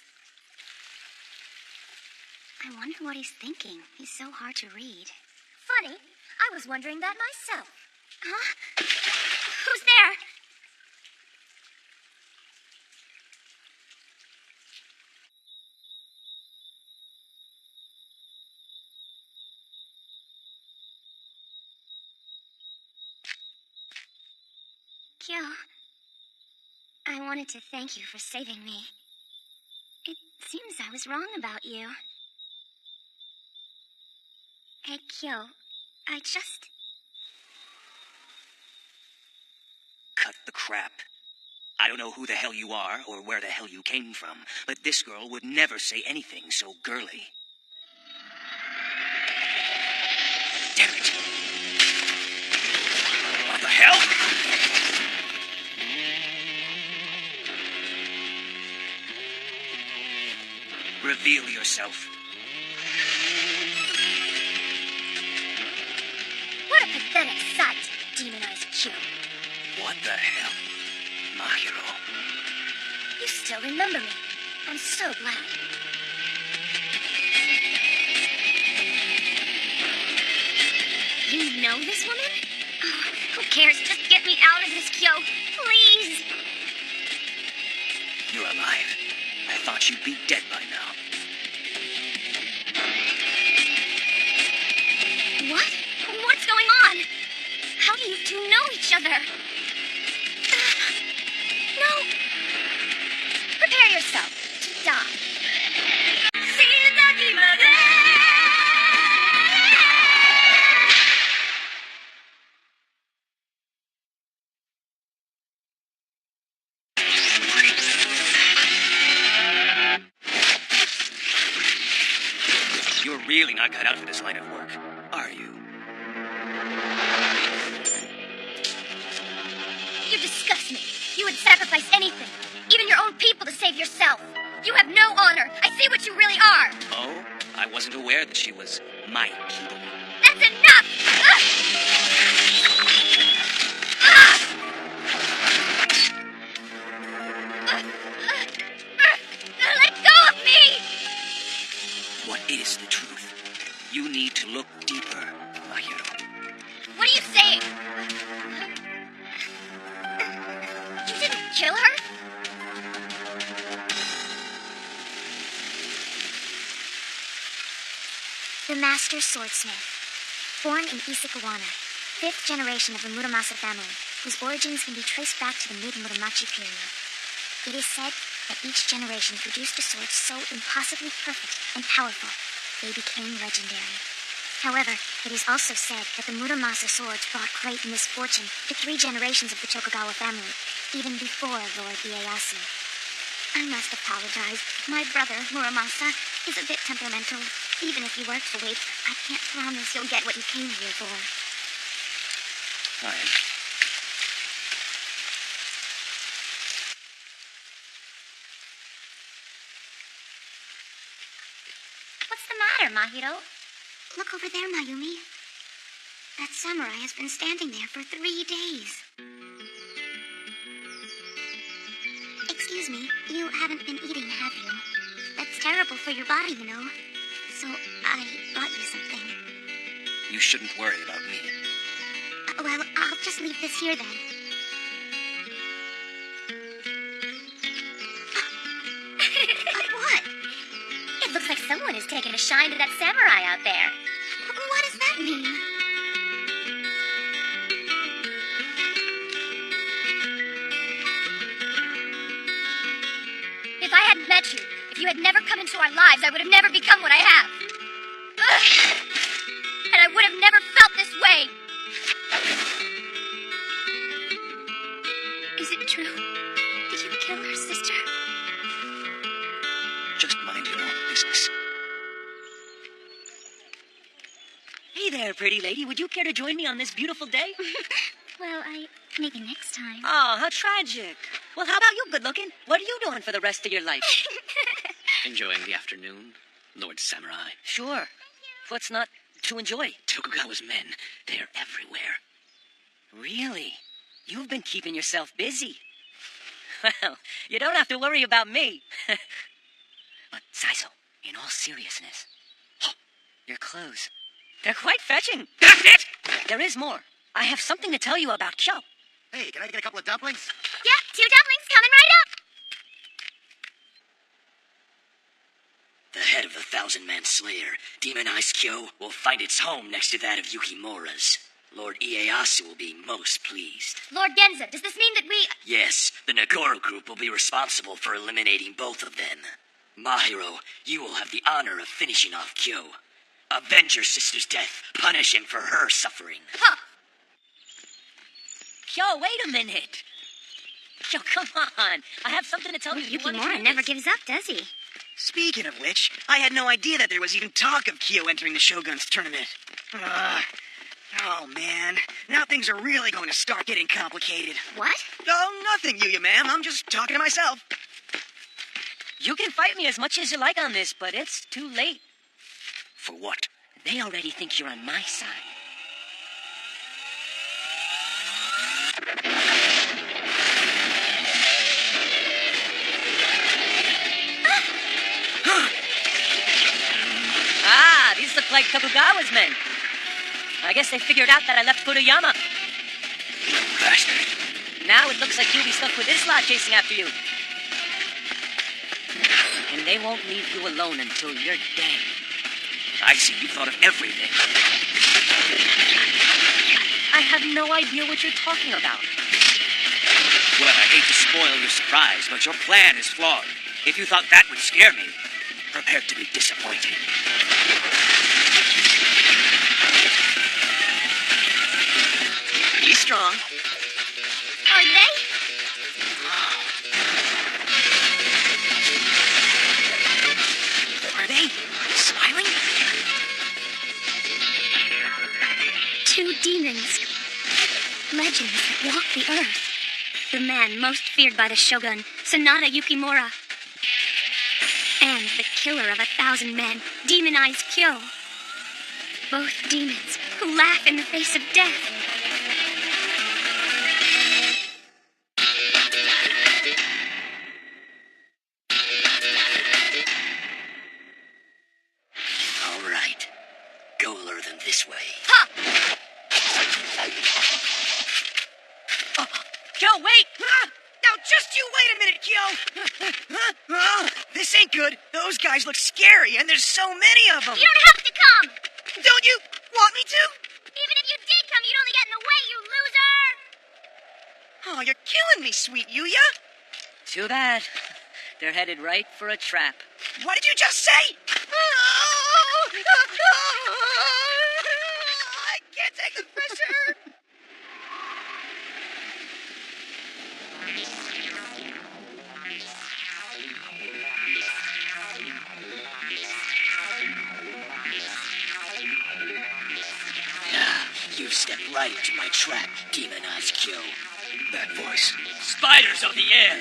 I wonder what he's thinking. He's so hard to read. Funny, I was wondering that myself. Huh? Who's there? Kyo, I wanted to thank you for saving me. It seems I was wrong about you. Hey, Kyo, I just... Cut the crap. I don't know who the hell you are or where the hell you came from, but this girl would never say anything so girly. Damn it! What the hell? Reveal yourself. What a pathetic sight, demonized Kyo. What the hell? Mahiro. You still remember me. I'm so glad. You know this woman? Oh, who cares? Just get me out of this, Kyo. Please. You're alive. I thought you'd be dead by now. What? What's going on? How do you two know each other? No. Prepare yourself to die. You're really not cut out for this line of work, are you? You disgust me. You would sacrifice anything, even your own people, to save yourself. You have no honor. I see what you really are. Oh? I wasn't aware that she was my people. That's enough! Let go of me! What is the truth? You need to look deeper, Mahiro. What are you saying? You didn't kill her? The Master Swordsmith. Born in Isakawana, 5th generation of the Muramasa family, whose origins can be traced back to the mid-Muramachi period. It is said that each generation produced a sword so impossibly perfect and powerful, they became legendary. However, it is also said that the Muramasa swords brought great misfortune to 3 generations of the Tokugawa family, even before Lord Ieyasu. I must apologize. My brother, Muramasa, is a bit temperamental. Even if you work to wait, I can't promise you'll get what you came here for. Fine. What's the matter, Mahiro? Look over there, Mayumi. That samurai has been standing there for 3 days. Excuse me, you haven't been eating, have you? That's terrible for your body, you know. So I brought you something. You shouldn't worry about me. Well, I'll just leave this here then. What? It looks like someone is taking a shine to that samurai out there. What does that mean? If I hadn't met you, if you had never come into our lives, I would have never become what I have. Ugh. And I would have never felt this way. Is it true? Did you kill her sister? Just mind your own business. Hey there, pretty lady. Would you care to join me on this beautiful day? Well, maybe next time. Oh, how tragic. Well, how about you, good looking? What are you doing for the rest of your life? Enjoying the afternoon, Lord Samurai. Sure. What's not to enjoy? Tokugawa's men, they're everywhere. Really? You've been keeping yourself busy. Well, you don't have to worry about me. But, Saizo, in all seriousness, your clothes, they're quite fetching. That's it! There is more. I have something to tell you about Kyo. Hey, can I get a couple of dumplings? Yep, 2 dumplings coming right up. The head of the 1,000-man slayer, Demonized Kyo, will find its home next to that of Yukimura's. Lord Ieyasu will be most pleased. Lord Genza, does this mean that we... Yes, the Nagoro group will be responsible for eliminating both of them. Mahiro, you will have the honor of finishing off Kyo. Avenge your sister's death. Punish him for her suffering. Huh. Kyo, wait a minute. Kyo, come on. I have something to tell you. You wanna Yukimura hear never this? gives up, does he? Speaking of which, I had no idea that there was even talk of Kyo entering the Shogun's tournament. Oh, man. Now things are really going to start getting complicated. What? Oh, nothing, Yuya, ma'am. I'm just talking to myself. You can fight me as much as you like on this, but it's too late. For what? They already think you're on my side. These look like Tokugawa's men. I guess they figured out that I left Furuyama. Bastard. Now it looks like you'll be stuck with this lot chasing after you. And they won't leave you alone until you're dead. I see you thought of everything. I have no idea what you're talking about. Well, I hate to spoil your surprise, but your plan is flawed. If you thought that would scare me, prepare to be disappointed. Be strong. Are they? Are they smiling? 2 demons. Legends that walk the earth. The man most feared by the Shogun, Sanada Yukimura. And the killer of 1,000 men, Demonized Kyo. Both demons who laugh in the face of death. All right. Go lure them this way. Kyo, wait! Now, just you wait a minute, Kyo! This ain't good. Those guys look scary, and there's so many of them. You don't have to come! Don't you want me to? Even if you did come, you'd only get in the way, you loser! Oh, you're killing me, sweet Yuya. Too bad. They're headed right for a trap. What did you just say? I can't take the pressure. You've stepped right into my trap, Demonized Kyo. That voice. Spiders of the air!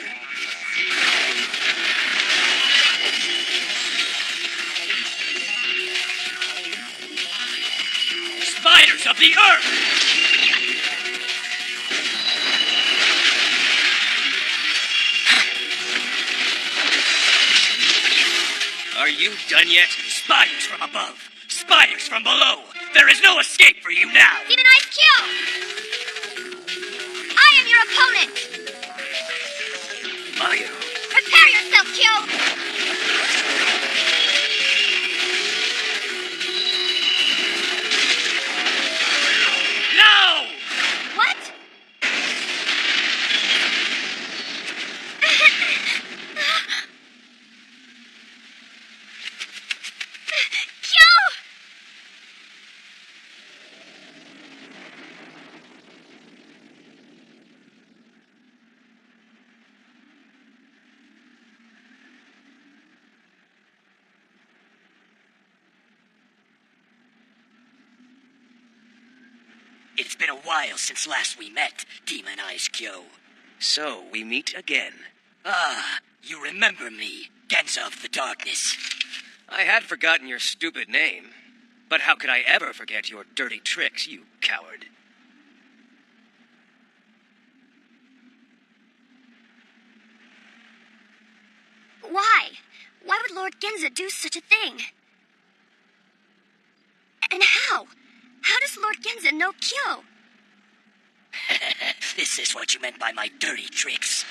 Spiders of the earth! Are you done yet? Spiders from above! Spiders from below! There is no escape for you now! Demonized Kyo! I am your opponent! Mahiro. Prepare yourself, Kyo! No! What? Kyo! It's been a while since last we met, Demonized Kyo. So, we meet again. Ah, you remember me, Genza of the Darkness. I had forgotten your stupid name. But how could I ever forget your dirty tricks, you coward? Lord Genza do such a thing? And how? How does Lord Genza know Kyo? This is what you meant by my dirty tricks.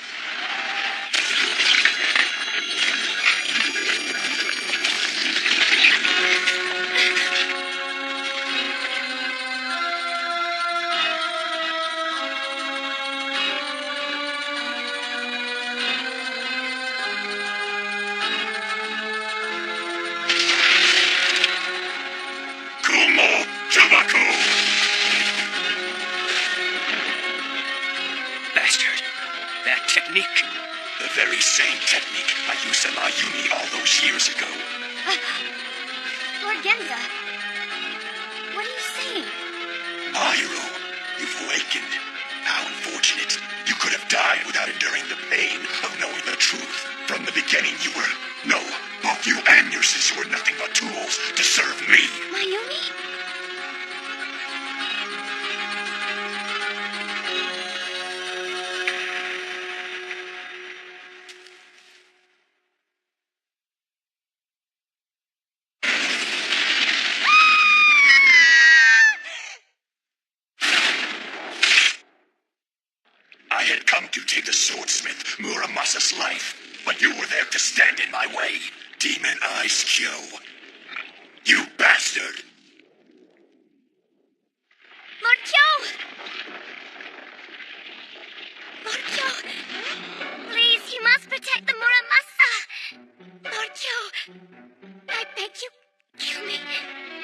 Kumo Tabaku! Bastard. That technique. The very same technique I used in Mayumi all those years ago. Lord Genza, what are you saying? Mayuro, you've awakened. How unfortunate. You could have died without enduring the pain of knowing the truth. From the beginning you were... No, both you and your sister were nothing but tools to serve me. Mayumi? I had come to take the swordsmith Muramasa's life, but you were there to stand in my way. Demon Eyes Kyo. You bastard! Lord Kyo! Lord Kyo! Please, you must protect the Muramasa! Lord Kyo! I beg you, kill me.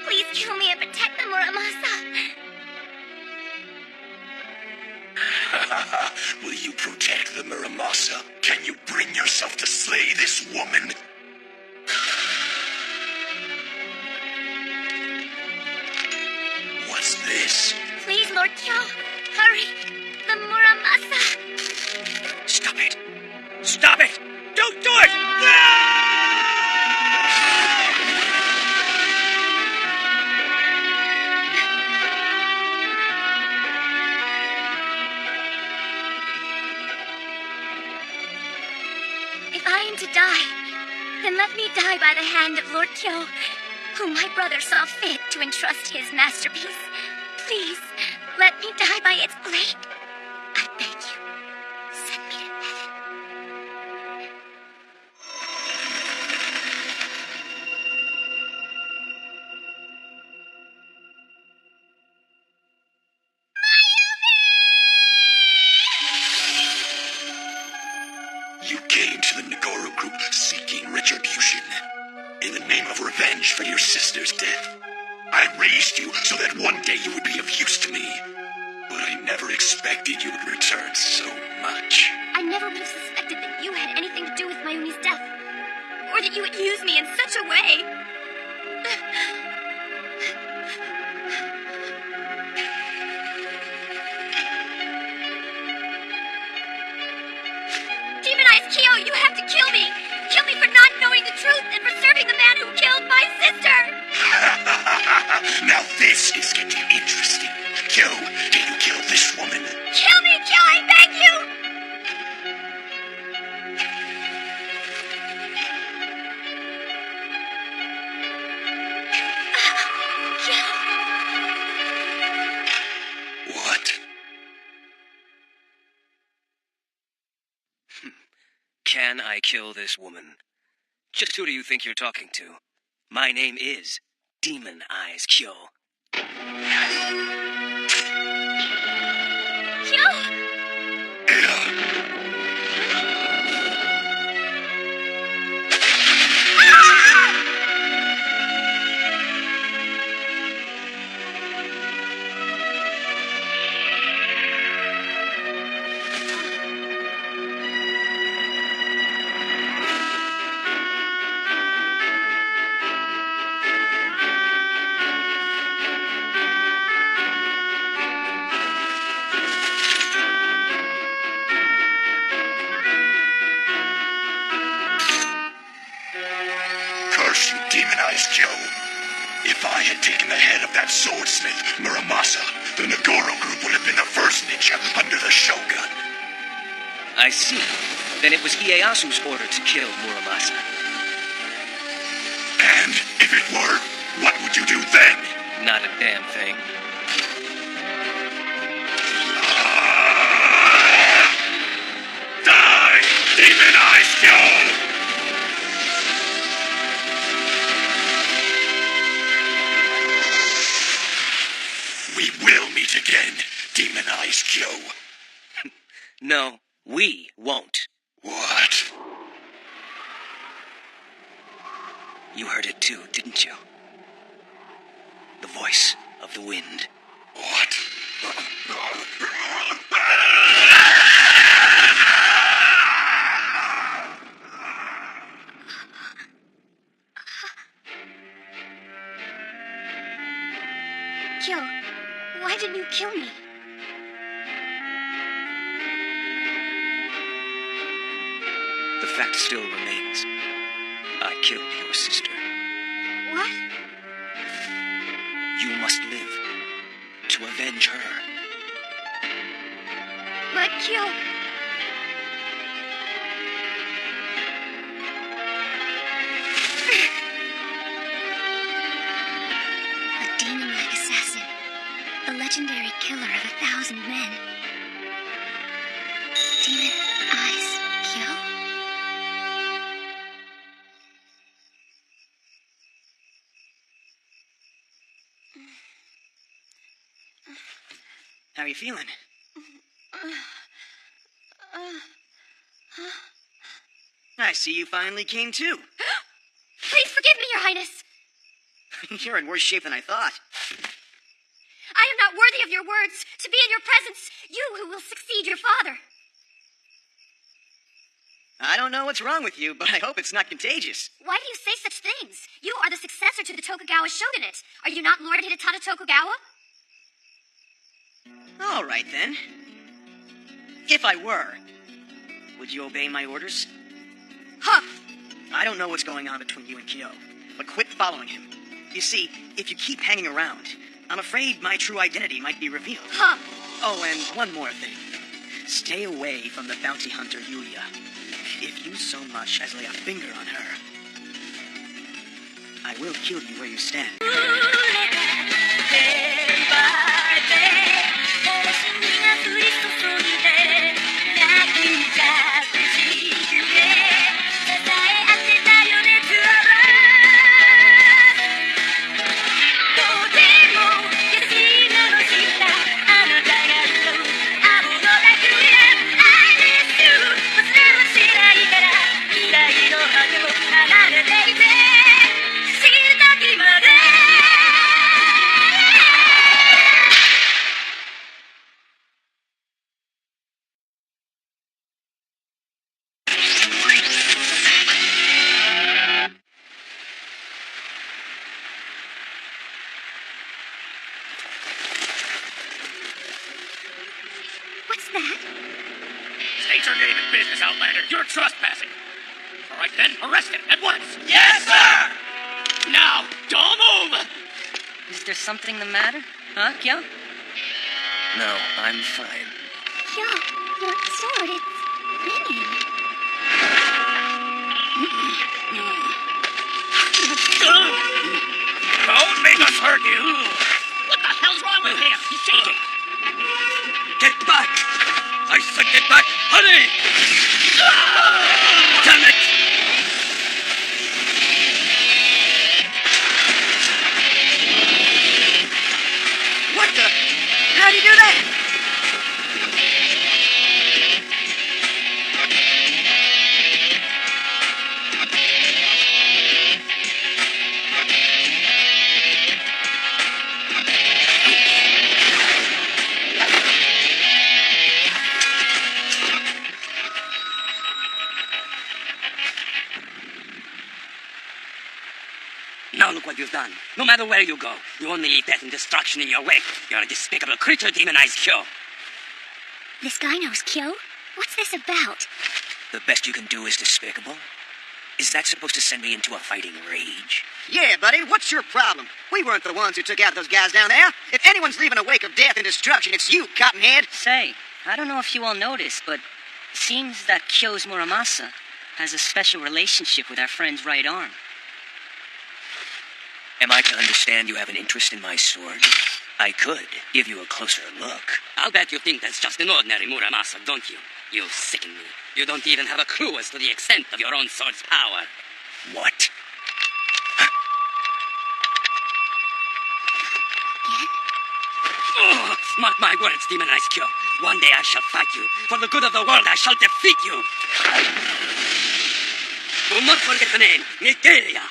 Please kill me and protect the Muramasa! Will you protect the Muramasa? Can you bring yourself to slay this woman? What's this? Please, Lord Kyo, hurry! The Muramasa! Stop it. Stop it! Don't do it! If I am to die, then let me die by the hand of Lord Kyo, whom my brother saw fit to entrust his masterpiece. Please, let me die by its blade. I beg you, send me to heaven. You came to the Nagoro group seeking retribution. In the name of revenge for your sister's death. I raised you so that one day you would be of use to me. But I never expected you would return so much. I never would have suspected that you had anything to do with Mayumi's death, or that you would use me in such a way. Demonize Kyo, you have to kill me! Kill me for not knowing the truth and for serving the man who killed my sister! Now this is getting interesting. Kyo, can you kill this woman? Kill me, Kyo, I beg you! What? Can I kill this woman? Just who do you think you're talking to? My name is Demon Eyes Kyo. Kyo! Curse you, demonized Kyo. If I had taken the head of that swordsmith, Muramasa, the Nagoro group would have been the first ninja under the Shogun. I see. Then it was Ieyasu's order to kill Muramasa. And if it were, what would you do then? Not a damn thing. Die, demonized Kyo! We will meet again, demonized Kyo. No, we won't. What? You heard it too, didn't you? The voice of the wind. What? Kyo, why didn't you kill me? The fact still remains. I killed your sister. What? You must live to avenge her. But Kyo... A demon-like assassin. The legendary killer of 1,000 men. Demon Eyes Kyo? How are you feeling? I see you finally came to. Please forgive me, Your Highness. You're in worse shape than I thought. I am not worthy of your words. To be in your presence, you who will succeed your father. I don't know what's wrong with you, but I hope it's not contagious. Why do you say such things? You are the successor to the Tokugawa shogunate. Are you not Lord Hidetada Tokugawa? All right, then. If I were, would you obey my orders? Huh! I don't know what's going on between you and Kyo, but quit following him. You see, if you keep hanging around, I'm afraid my true identity might be revealed. Huh! Oh, and one more thing. Stay away from the bounty hunter Yuya. If you so much as lay a finger on her, I will kill you where you stand. What's that? State your name and business, Outlander. You're trespassing. All right, then, arrest him at once. Yes, sir! Now, don't move! Is there something the matter? Huh, Kyo? No, I'm fine. Kyo, your sword, it's ringing. Don't make us hurt you! What the hell's wrong with him? He's shaking! Get back! I said get back! Hurry! Damn it! What the? How'd you do that? Now look what you've done. No matter where you go, you only leave death and destruction in your wake. You're a despicable creature, demonized Kyo. This guy knows Kyo? What's this about? The best you can do is despicable? Is that supposed to send me into a fighting rage? Yeah, buddy, what's your problem? We weren't the ones who took out those guys down there. If anyone's leaving a wake of death and destruction, it's you, Cottonhead. Say, I don't know if you all noticed, but it seems that Kyo's Muramasa has a special relationship with our friend's right arm. Am I to understand you have an interest in my sword? I could give you a closer look. I'll bet you think that's just an ordinary Muramasa, don't you? You sicken me. You don't even have a clue as to the extent of your own sword's power. What? Oh, mark my words, Demonized Kyo. One day I shall fight you. For the good of the world, I shall defeat you. Do not forget the name, Nigeria.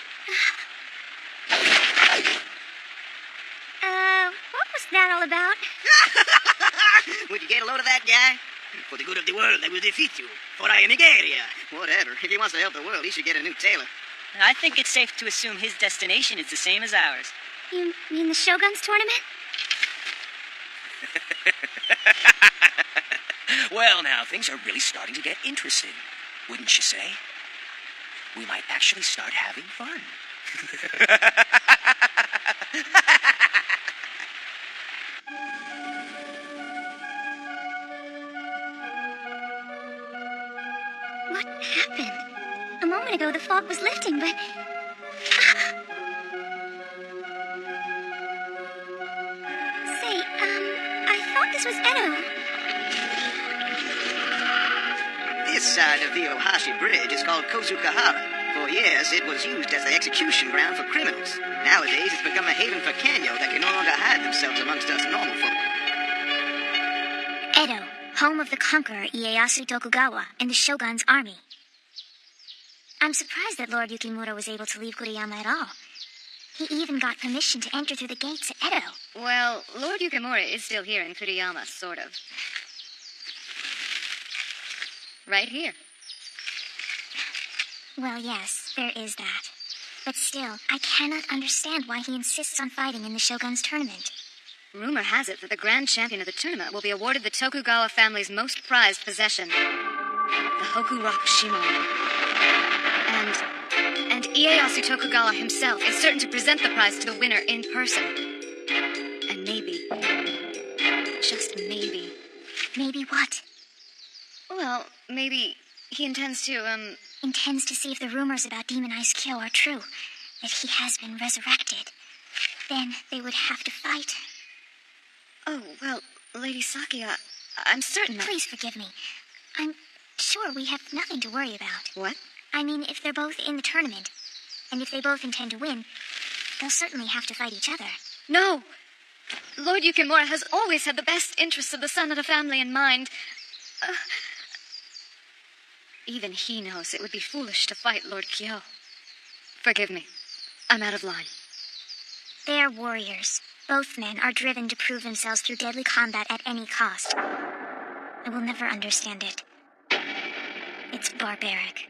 What was that all about? Would you get a load of that, guy? For the good of the world, I will defeat you. For I am Nigeria. Whatever. If he wants to help the world, he should get a new tailor. I think it's safe to assume his destination is the same as ours. You mean the Shogun's tournament? Well, now, things are really starting to get interesting, wouldn't you say? We might actually start having fun. What happened? A moment ago, the fog was lifting, but... Say, I thought this was Edo. This side of the Ohashi Bridge is called Kozukahara. For years, it was used as the execution ground for criminals. Nowadays, it's become a haven for Kenyo that can no longer hide themselves amongst us normal folk. Edo, home of the conqueror Ieyasu Tokugawa and the Shogun's army. I'm surprised that Lord Yukimura was able to leave Kuriyama at all. He even got permission to enter through the gates at Edo. Well, Lord Yukimura is still here in Kuriyama, sort of. Right here. Well, yes, there is that. But still, I cannot understand why he insists on fighting in the Shogun's tournament. Rumor has it that the grand champion of the tournament will be awarded the Tokugawa family's most prized possession, the Hoku Rock Shimon. And Ieyasu Tokugawa himself is certain to present the prize to the winner in person. And maybe, just maybe... Maybe what? Well, maybe he intends to, Intends to see if the rumors about Demonized Kyo are true, that he has been resurrected. Then they would have to fight. Oh, well, Lady Sakia, I'm certain that... Please forgive me. I'm sure we have nothing to worry about. What? I mean, if they're both in the tournament, and if they both intend to win, they'll certainly have to fight each other. No! Lord Yukimura has always had the best interests of the son of the family in mind. Even he knows it would be foolish to fight Lord Kyo. Forgive me. I'm out of line. They're warriors. Both men are driven to prove themselves through deadly combat at any cost. I will never understand it. It's barbaric.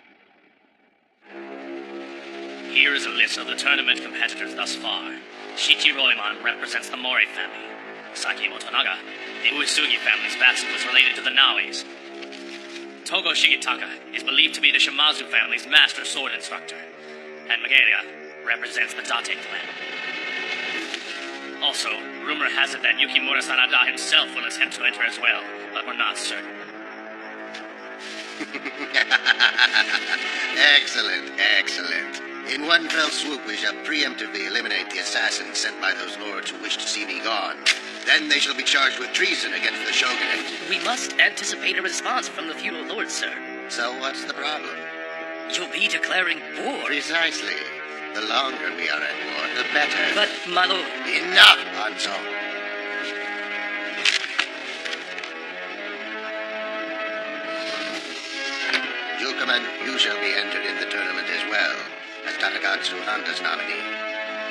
Here is a list of the tournament competitors thus far. Shichi Roimon represents the Mori family. Saki Motonaga, the Uesugi family's vassal, was related to the Nawis. Togo Shigitaka is believed to be the Shimazu family's master sword instructor. And Mageria represents the Date clan. Also, rumor has it that Yukimura Sanada himself will attempt to enter as well, but we're not certain. Excellent, excellent. In one fell swoop, we shall preemptively eliminate the assassins sent by those lords who wish to see me gone. Then they shall be charged with treason against the shogunate. We must anticipate a response from the feudal lords, sir. So what's the problem? You'll be declaring war. Precisely. The longer we are at war, the better. But, my lord... Enough, Hanzo. Yukaman, you shall be entered in the tournament as well, as Takagatsu Handa's nominee.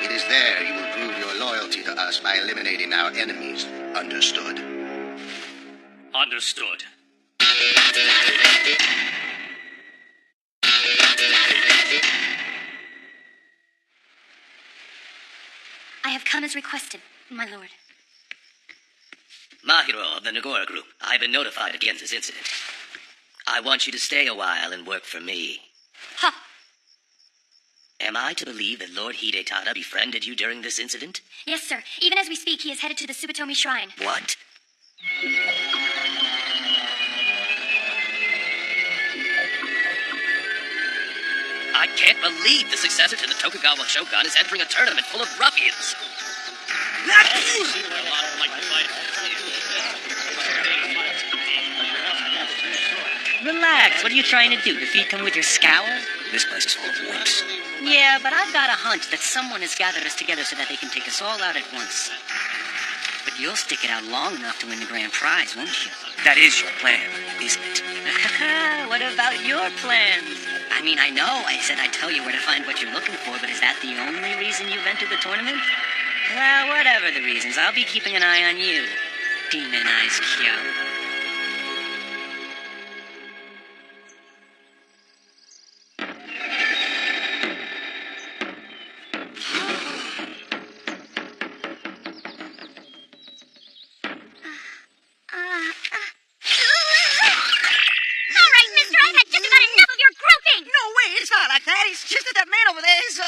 It is there you will prove your loyalty to us by eliminating our enemies. Understood? Understood. I have come as requested, my lord. Mahiro of the Nagora group, I've been notified against this incident. I want you to stay a while and work for me. Ha! Am I to believe that Lord Hidetada befriended you during this incident? Yes, sir. Even as we speak, he is headed to the Subatomi Shrine. What? I can't believe the successor to the Tokugawa Shogun is entering a tournament full of ruffians. Relax. What are you trying to do? Defeat them with your scowl? This place is full of wimps. Yeah, but I've got a hunch that someone has gathered us together so that they can take us all out at once. But you'll stick it out long enough to win the grand prize, won't you? That is your plan, isn't it? What about your plans? I mean, I know I said I'd tell you where to find what you're looking for, but is that the only reason you've entered the tournament? Well, whatever the reasons, I'll be keeping an eye on you, Demon Eyes Kyo. All right, mister, I've had just about enough of your groping. No way, it's not like that. It's just that man over there is,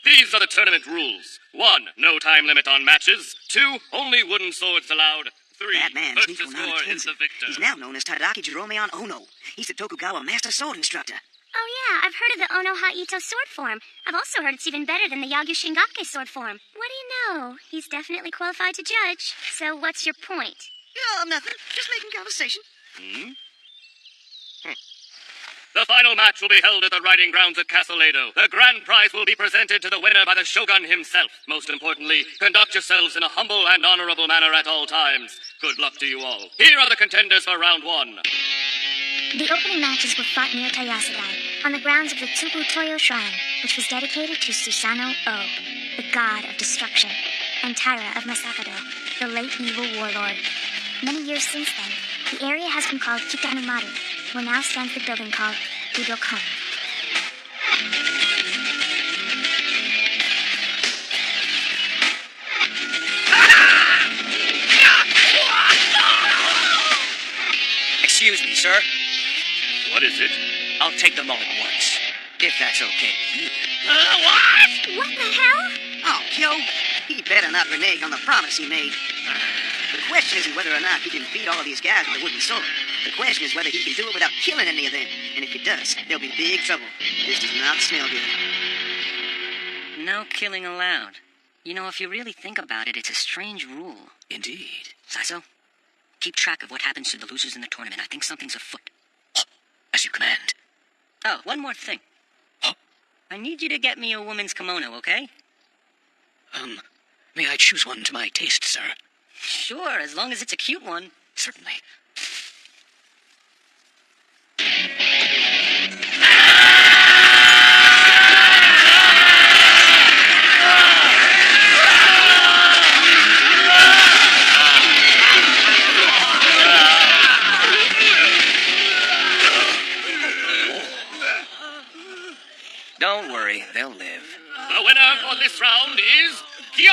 These are the tournament rules. 1, no time limit on matches. 2, only wooden swords allowed. 3, That man, first to Sneako score Nana is the Tenzin. victor. He's now known as Tadaki Jiromeon Ono. He's the Tokugawa Master Sword Instructor. Oh yeah, I've heard of the Ono Ha-Ito sword form. I've also heard it's even better than the Yagyu Shingake sword form. What do you know? He's definitely qualified to judge. So what's your point? Yeah, nothing. Just making conversation. The final match will be held at the riding grounds at Castle Edo. The grand prize will be presented to the winner by the Shogun himself. Most importantly, conduct yourselves in a humble and honorable manner at all times. Good luck to you all. Here are the contenders for round 1. The opening matches were fought near Tayasadai, on the grounds of the Tsubu Toyo Shrine, which was dedicated to Susanoo O, the god of destruction, and Taira of Masakado, the late evil warlord. Many years since then, the area has been called Kitanumaru, where now stands the building called Budokan. Excuse me, sir. What is it? I'll take them all at once, if that's okay with you. What the hell? Oh, Kyo, he better not renege on the promise he made. The question isn't whether or not he can beat all these guys with a wooden sword. The question is whether he can do it without killing any of them. And if he does, there'll be big trouble. This does not smell good. No killing allowed. You know, if you really think about it, it's a strange rule. Indeed. Saizo, keep track of what happens to the losers in the tournament. I think something's afoot. As you command. Oh, one more thing. I need you to get me a woman's kimono, okay? May I choose one to my taste, sir? Sure, as long as it's a cute one. Certainly. Don't worry, they'll live. The winner for this round is Kyo!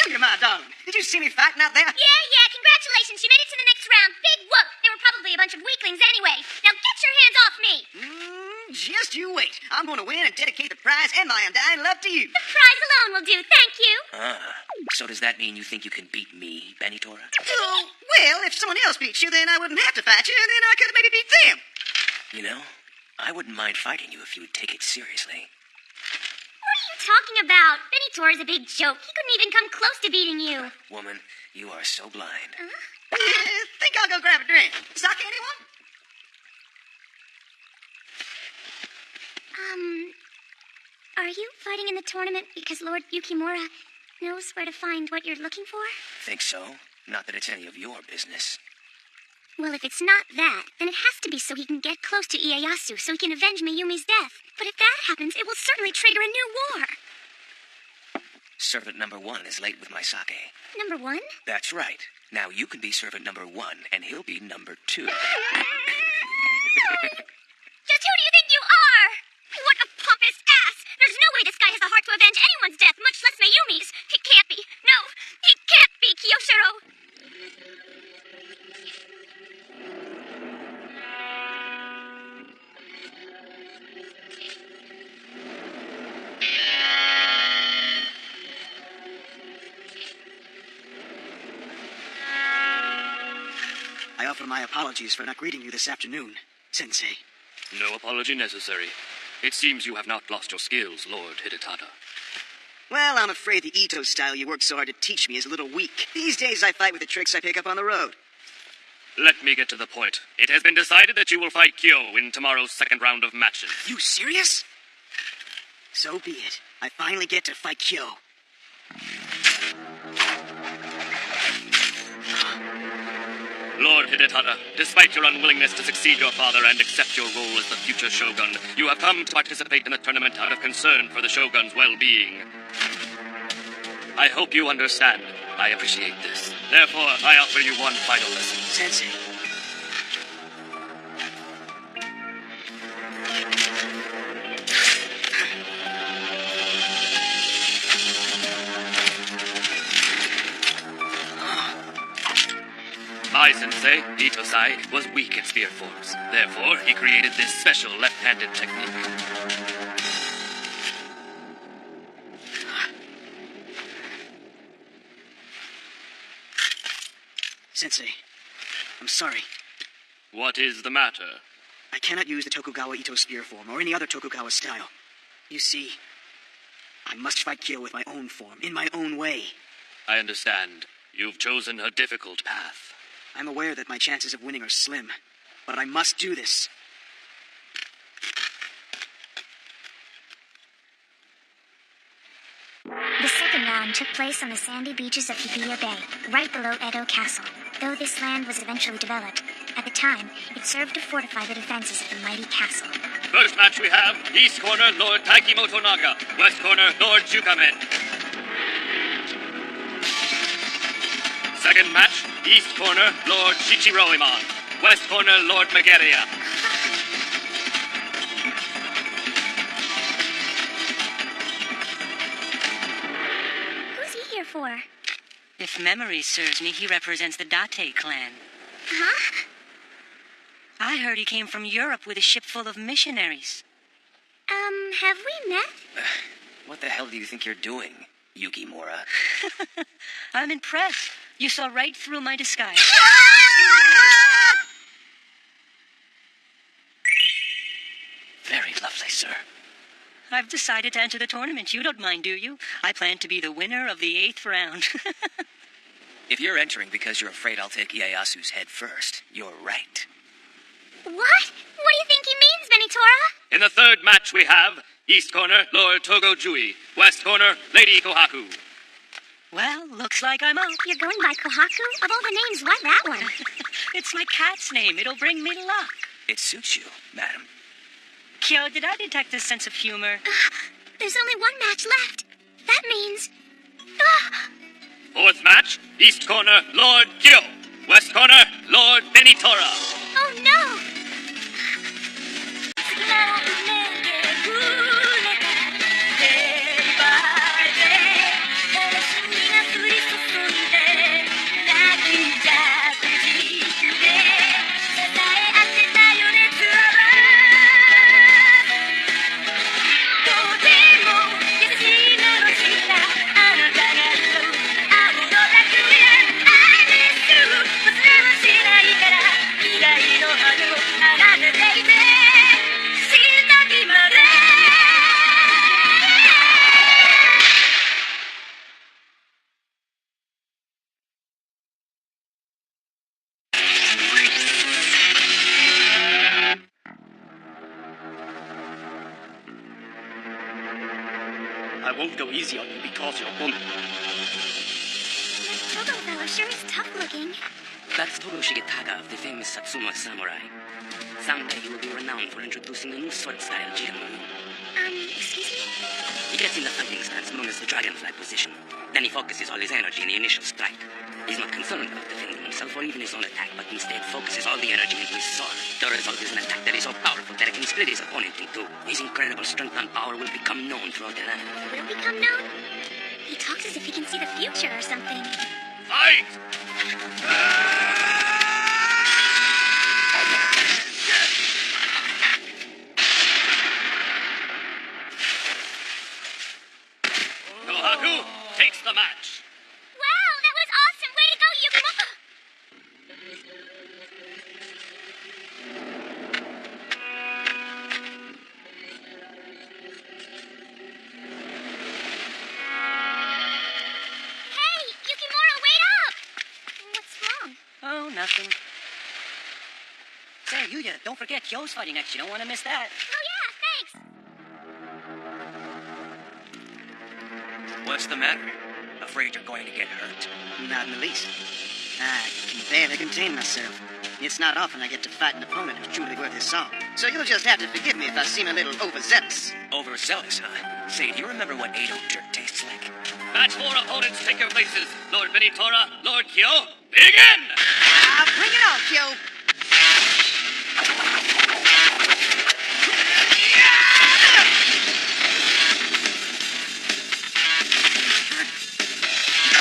You, my darling. Did you see me fighting out there? Yeah, congratulations. You made it to the next round. Big whoop. They were probably a bunch of weaklings anyway. Now get your hands off me. Just you wait. I'm going to win and dedicate the prize and my undying love to you. The prize alone will do, thank you. So does that mean you think you can beat me, Benitora? Oh, well, if someone else beats you, then I wouldn't have to fight you, and then I could maybe beat them. You know, I wouldn't mind fighting you if you would take it seriously. What are you talking about? Benitor is a big joke. He couldn't even come close to beating you. Woman, you are so blind. Think I'll go grab a drink. Sake, anyone? Are you fighting in the tournament because Lord Yukimura knows where to find what you're looking for? Think so? Not that it's any of your business. Well, if it's not that, then it has to be so he can get close to Ieyasu so he can avenge Mayumi's death. But if that happens, it will certainly trigger a new war. Servant number 1 is late with my sake. Number 1? That's right. Now you can be servant number 1, and he'll be number 2. Just who do you think you are? What a pompous ass! There's no way this guy has the heart to avenge anyone's death, much less Mayumi's. He can't be. No, he can't be, Kiyoshiro. offer my apologies for not greeting you this afternoon, Sensei. No apology necessary. It seems you have not lost your skills, Lord Hidetada. Well, I'm afraid the Ito style you worked so hard to teach me is a little weak. These days I fight with the tricks I pick up on the road. Let me get to the point. It has been decided that you will fight Kyo in tomorrow's second round of matches. You serious? So be it. I finally get to fight Kyo. Lord Hidetada, despite your unwillingness to succeed your father and accept your role as the future shogun, you have come to participate in the tournament out of concern for the shogun's well-being. I hope you understand. I appreciate this. Therefore, I offer you one final lesson. Sensei. My sensei, Itosai, was weak in spear forms. Therefore, he created this special left-handed technique. Sensei, I'm sorry. What is the matter? I cannot use the Tokugawa Ito spear form or any other Tokugawa style. You see, I must fight Kyo with my own form, in my own way. I understand. You've chosen a difficult path. I'm aware that my chances of winning are slim, but I must do this. The second round took place on the sandy beaches of Hibiya Bay, right below Edo Castle. Though this land was eventually developed, at the time, it served to fortify the defenses of the mighty castle. First match we have, East Corner, Lord Taikimoto Naga. West Corner, Lord Jukamen. Second match, East Corner, Lord Shichiroimon. West Corner, Lord Megaria. Who's he here for? If memory serves me, he represents the Date clan. Huh? I heard he came from Europe with a ship full of missionaries. Have we met? What the hell do you think you're doing, Yukimura? I'm impressed. You saw right through my disguise. Very lovely, sir. I've decided to enter the tournament. You don't mind, do you? I plan to be the winner of the 8th round. If you're entering because you're afraid I'll take Ieyasu's head first, you're right. What? What do you think he means, Benitora? In the third match we have, East Corner, Lord Togo Jui. West Corner, Lady Kohaku. Well, looks like I'm up. You're going by Kohaku? Of all the names, why that one? It's my cat's name. It'll bring me luck. It suits you, madam. Kyo, did I detect a sense of humor? There's only one match left. That means... Fourth match, East Corner, Lord Kyo. West Corner, Lord Benitora. Oh, no! I won't go easy on you because you're a woman. That Togo fellow sure is tough looking. That's Togo Shigetaga of the famous Satsuma samurai. Someday he will be renowned for introducing a new sword style, Jigenmu. Excuse me? He gets in the fighting stance known as the dragonfly position. Then he focuses all his energy in the initial strike. He's not concerned about defending himself or even his own attack, but instead focuses all the energy into his sword. The result is an attack that is so powerful that it can split his opponent in two. His incredible strength and power will become known throughout the land. Will become known? He talks as if he can see the future or something. Fight! Kohaku takes the match. Wow, that was awesome! Way to go, Yukimo! Oh, nothing. Say, Yuya, don't forget Kyo's fighting next. You don't want to miss that. Oh, yeah, thanks. What's the matter? Afraid you're going to get hurt? Not in the least. I can barely contain myself. It's not often I get to fight an opponent who's truly worth his salt. So you'll just have to forgive me if I seem a little overzealous. Overzealous, huh? Say, do you remember what Edo dirt tastes like? Match 4 opponents, take your places. Lord Benitora, Lord Kyo, begin! Bring it on, Kyo!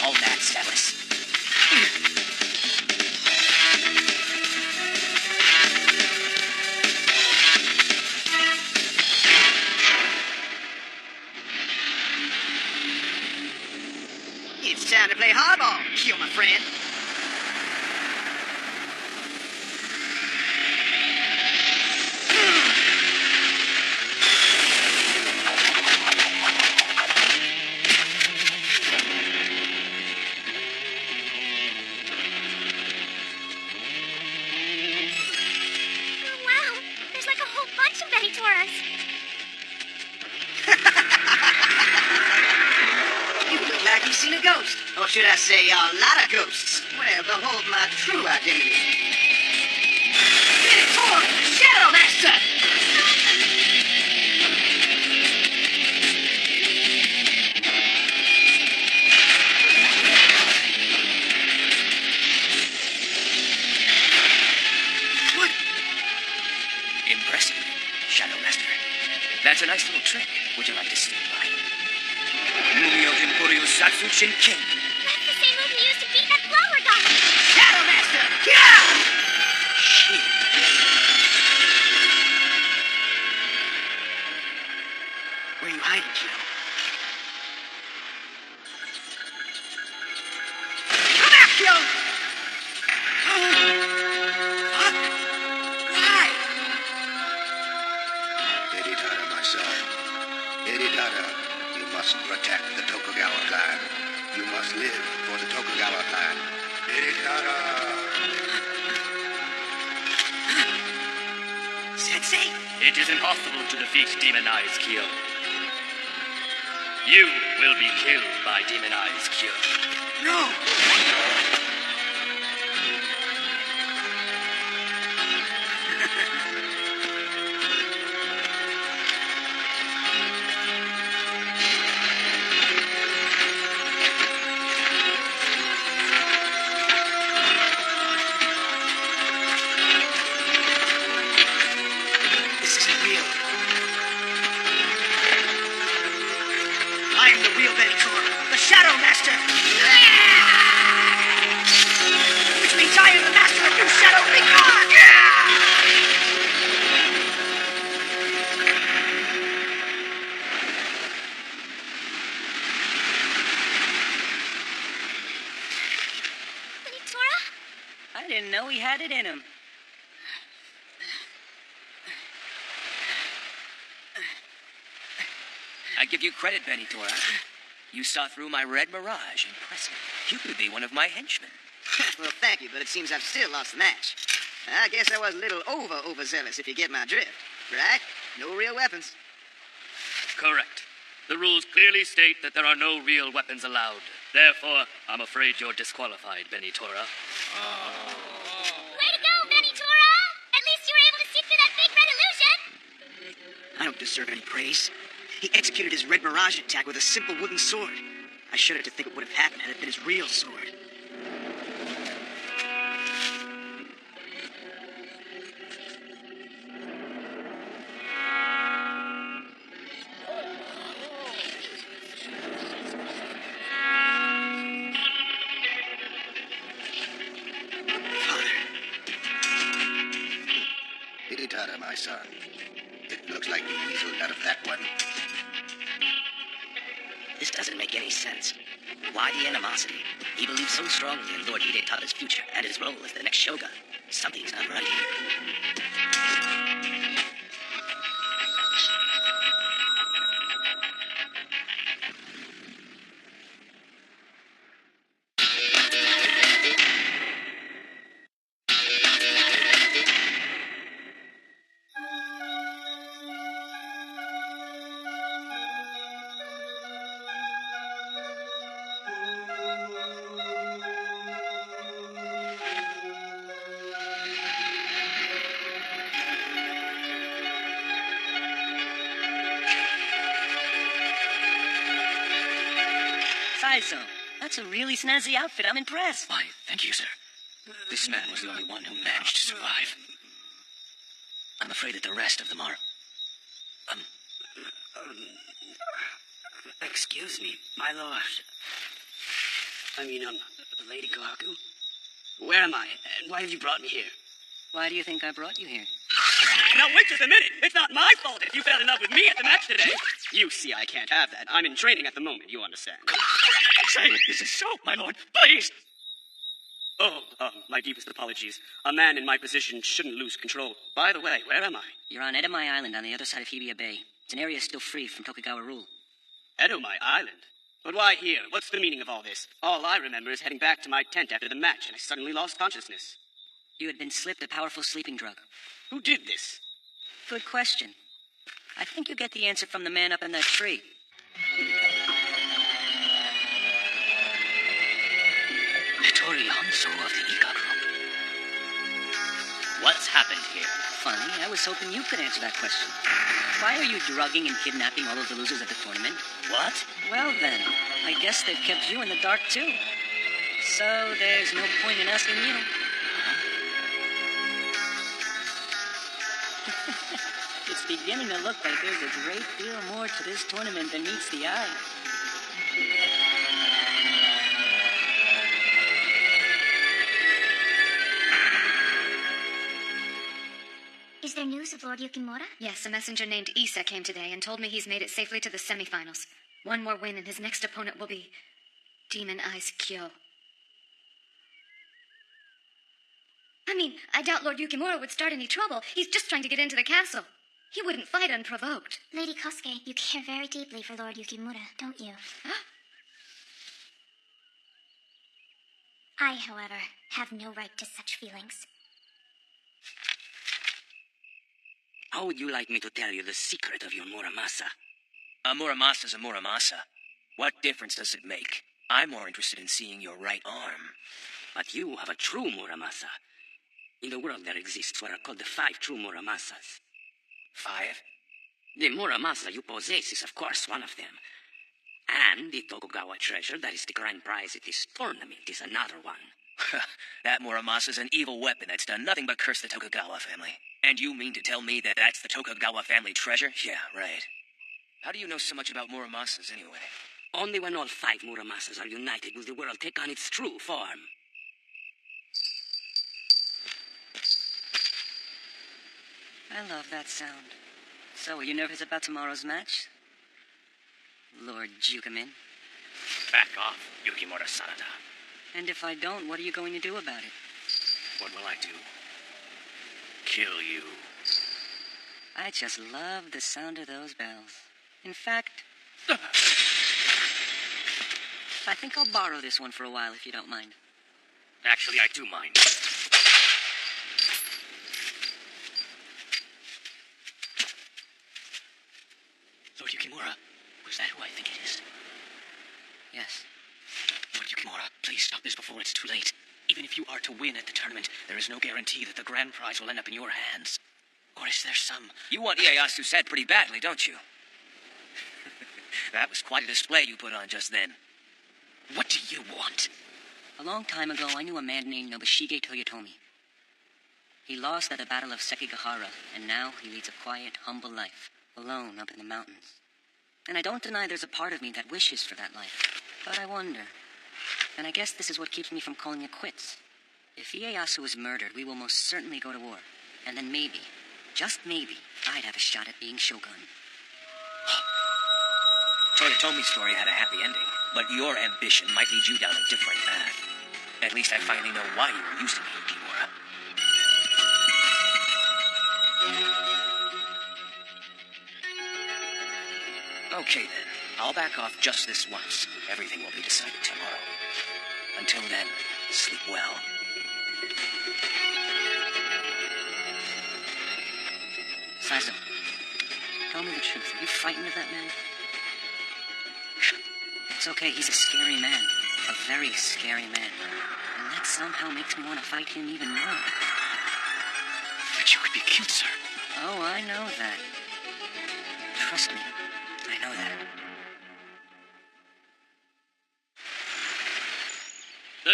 All that, Zealous. It's time to play hardball, Kyo, my friend. Oh, wow. There's like a whole bunch of Benitoras. You look like you've seen a ghost. Or should I say, a lot of ghosts. Well, behold my true identity. Minotaur, Shadow Master! What? Impressive, Shadow Master. That's a nice little trick. Would you like to see mine? Mumio Jinporyu Satsu Shinken. That's the same move you used to beat that flower god. Shadow Master! Yeah! Shit. Where are you hiding, Kyo? Come back, Kyo! Why? Hidetada, my son. Hidetada, you must protect the Tokugawa clan. You must live for the Tokugawa clan. Hidetada! Sensei? It is impossible to defeat Demon Eyes Kyo. You will be killed by Demon Eyes Kyo. No! This isn't real. I am the real Benitora, the Shadow Master! Which means I am the master of New Shadow Recon! Benitora? I didn't know he had it in him. I give you credit, Benitora. You saw through my red mirage. Impressive. You could be one of my henchmen. Well, thank you, but it seems I've still lost the match. I guess I was a little overzealous, if you get my drift. Right? No real weapons. Correct. The rules clearly state that there are no real weapons allowed. Therefore, I'm afraid you're disqualified, Benitora. Way to go, Benitora! At least you were able to see through that big red illusion. I don't deserve any praise. He executed his red mirage attack with a simple wooden sword. I shudder to think what would have happened had it been his real sword. Hidetada, my son. It looks like you weaseled out of that one. This doesn't make any sense. Why the animosity? He believes so strongly in Lord Hidetada's future and his role as the next shogun. Something's not right here. Saizo. That's a really snazzy outfit. I'm impressed. Why, thank you, sir. This man was the only one who managed to survive. I'm afraid that the rest of them are... Excuse me, my lord. Lady Kohaku? Where am I, and why have you brought me here? Why do you think I brought you here? Now wait just a minute! It's not my fault if you fell in love with me at the match today! You see, I can't have that. I'm in training at the moment, you understand. Say this is so, my lord, please! My deepest apologies. A man in my position shouldn't lose control. By the way, where am I? You're on Edamai Island on the other side of Hibiya Bay. It's an area still free from Tokugawa rule. Edomai Island? But why here? What's the meaning of all this? All I remember is heading back to my tent after the match, and I suddenly lost consciousness. You had been slipped a powerful sleeping drug. Who did this? Good question. I think you get the answer from the man up in that tree. Hitori Hanzo of the Ika group. What's happened here? Funny, I was hoping you could answer that question. Why are you drugging and kidnapping all of the losers of the tournament? What? Well then, I guess they've kept you in the dark too. So there's no point in asking you. It's beginning to look like there's a great deal more to this tournament than meets the eye. Is there news of Lord Yukimura? Yes, a messenger named Issa came today and told me he's made it safely to the semifinals. One more win and his next opponent will be Demon Eyes Kyo. I doubt Lord Yukimura would start any trouble. He's just trying to get into the castle. He wouldn't fight unprovoked. Lady Kosuke, you care very deeply for Lord Yukimura, don't you? I, however, have no right to such feelings. How would you like me to tell you the secret of your Muramasa? A Muramasa's a Muramasa. What difference does it make? I'm more interested in seeing your right arm. But you have a true Muramasa. In the world there exists what are called the 5 true Muramasas. 5? The Muramasa you possess is of course one of them. And the Tokugawa treasure that is the grand prize at this tournament is another one. That Muramasa's an evil weapon that's done nothing but curse the Tokugawa family. And you mean to tell me that that's the Tokugawa family treasure? Yeah, right. How do you know so much about Muramasas anyway? Only when all 5 Muramasas are united will the world take on its true form. I love that sound. So, are you nervous about tomorrow's match? Lord Jukamin? Back off, Yukimura Sanada. And if I don't, what are you going to do about it? What will I do? Kill you. I just love the sound of those bells. In fact, I think I'll borrow this one for a while if you don't mind. Actually, I do mind. Lord Yukimura, was that who I think it is? Yes. Lord Yukimura, please stop this before it's too late. Even if you are to win at the tournament, there is no guarantee that the grand prize will end up in your hands. Or is there some... You want Ieyasu's head pretty badly, don't you? That was quite a display you put on just then. What do you want? A long time ago, I knew a man named Nobushige Toyotomi. He lost at the Battle of Sekigahara, and now he leads a quiet, humble life, alone up in the mountains. And I don't deny there's a part of me that wishes for that life. But I wonder. And I guess this is what keeps me from calling it quits. If Ieyasu is murdered, we will most certainly go to war. And then maybe, just maybe, I'd have a shot at being shogun. Toyotomi's story had a happy ending, but your ambition might lead you down a different path. At least I finally know why you were using Yukimura. Okay then, I'll back off just this once. Everything will be decided tomorrow. Until then, sleep well. Saizo, tell me the truth. Are you frightened of that man? It's okay, he's a scary man. A very scary man. And that somehow makes me want to fight him even more. But you could be killed, sir. Oh, I know that. Trust me, I know that.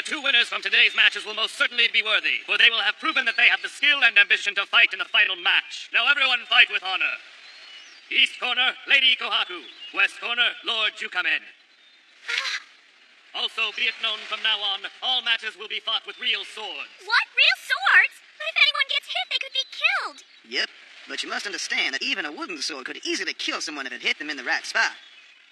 two winners from today's matches will most certainly be worthy, for they will have proven that they have the skill and ambition to fight in the final match. Now everyone fight with honor. East corner, Lady Kohaku. West corner, Lord Jukamen. Also, be it known from now on, all matches will be fought with real swords. What? Real swords? But if anyone gets hit, they could be killed. Yep, but you must understand that even a wooden sword could easily kill someone if it hit them in the right spot.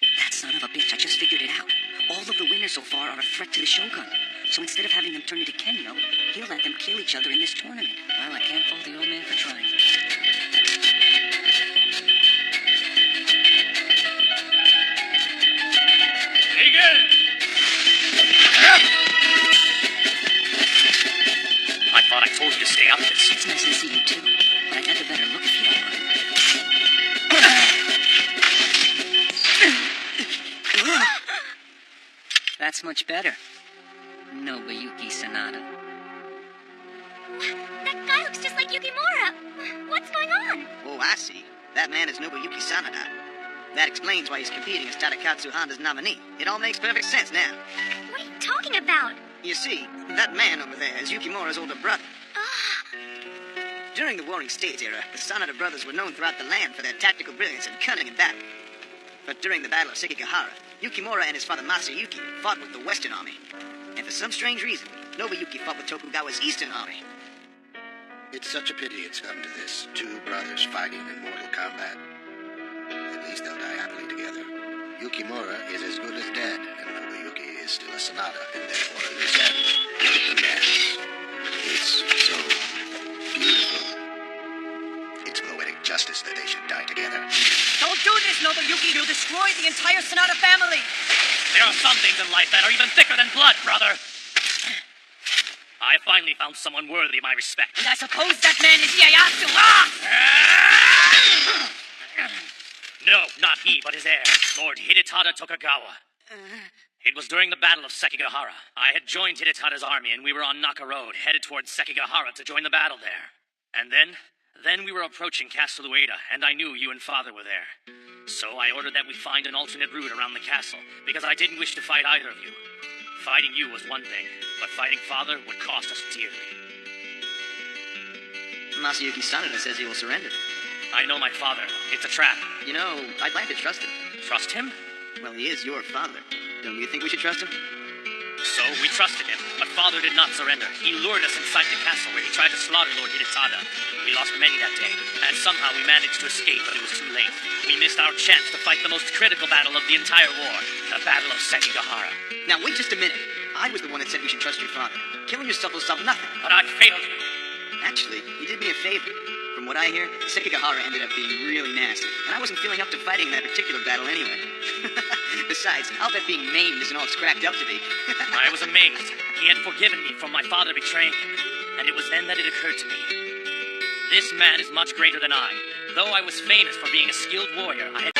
That son of a bitch, I just figured it out. All of the winners so far are a threat to the Shogun. So instead of having them turn into Kenyo, he'll let them kill each other in this tournament. Well, I can't fault the old man for trying. Begin! I thought I told you to stay up this. It's nice to see you too, but I'd have a better look if you don't mind. That's much better. Nobuyuki Sanada. That guy looks just like Yukimura. What's going on? Oh, I see. That man is Nobuyuki Sanada. That explains why he's competing as Tadakatsu Honda's nominee. It all makes perfect sense now. What are you talking about? You see, that man over there is Yukimura's older brother. During the Warring States era, the Sanada brothers were known throughout the land for their tactical brilliance and cunning in battle. But during the Battle of Sekigahara, Yukimura and his father Masayuki fought with the Western Army. And for some strange reason, Nobuyuki fought with Tokugawa's Eastern Army. It's such a pity it's come to this. Two brothers fighting in mortal combat. At least they'll die happily together. Yukimura is as good as dead, and Nobuyuki is still a Sanada, and therefore a loose end. Look at the dance. It's so beautiful. It's poetic justice that they should die together. Don't do this, Nobuyuki. You'll destroy the entire Sanada family. There are some things in life that are even thicker than blood, brother. I finally found someone worthy of my respect. And I suppose that man is Ieyasu. No, not he, but his heir, Lord Hidetada Tokugawa. It was during the Battle of Sekigahara. I had joined Hidetada's army, and we were on Naka Road, headed towards Sekigahara to join the battle there. And then we were approaching Castle Ueda, and I knew you and Father were there. So I ordered that we find an alternate route around the castle, because I didn't wish to fight either of you. Fighting you was one thing, but fighting Father would cost us dearly. Masayuki Sanada says he will surrender. I know my father. It's a trap. You know, I'd like to trust him. Trust him? Well, he is your father. Don't you think we should trust him? So we trusted him, but Father did not surrender. He lured us inside the castle where he tried to slaughter Lord Hidetada. We lost many that day, and somehow we managed to escape, but it was too late. We missed our chance to fight the most critical battle of the entire war, the Battle of Sekigahara. Now, wait just a minute. I was the one that said we should trust your father. Killing yourself will solve nothing. But I failed you. Actually, you did me a favor. From what I hear, Sekigahara ended up being really nasty, and I wasn't feeling up to fighting in that particular battle anyway. Besides, I'll bet being maimed isn't all it's cracked up to be. I was amazed. He had forgiven me for my father betraying him, and it was then that it occurred to me. This man is much greater than I. Though I was famous for being a skilled warrior, I had...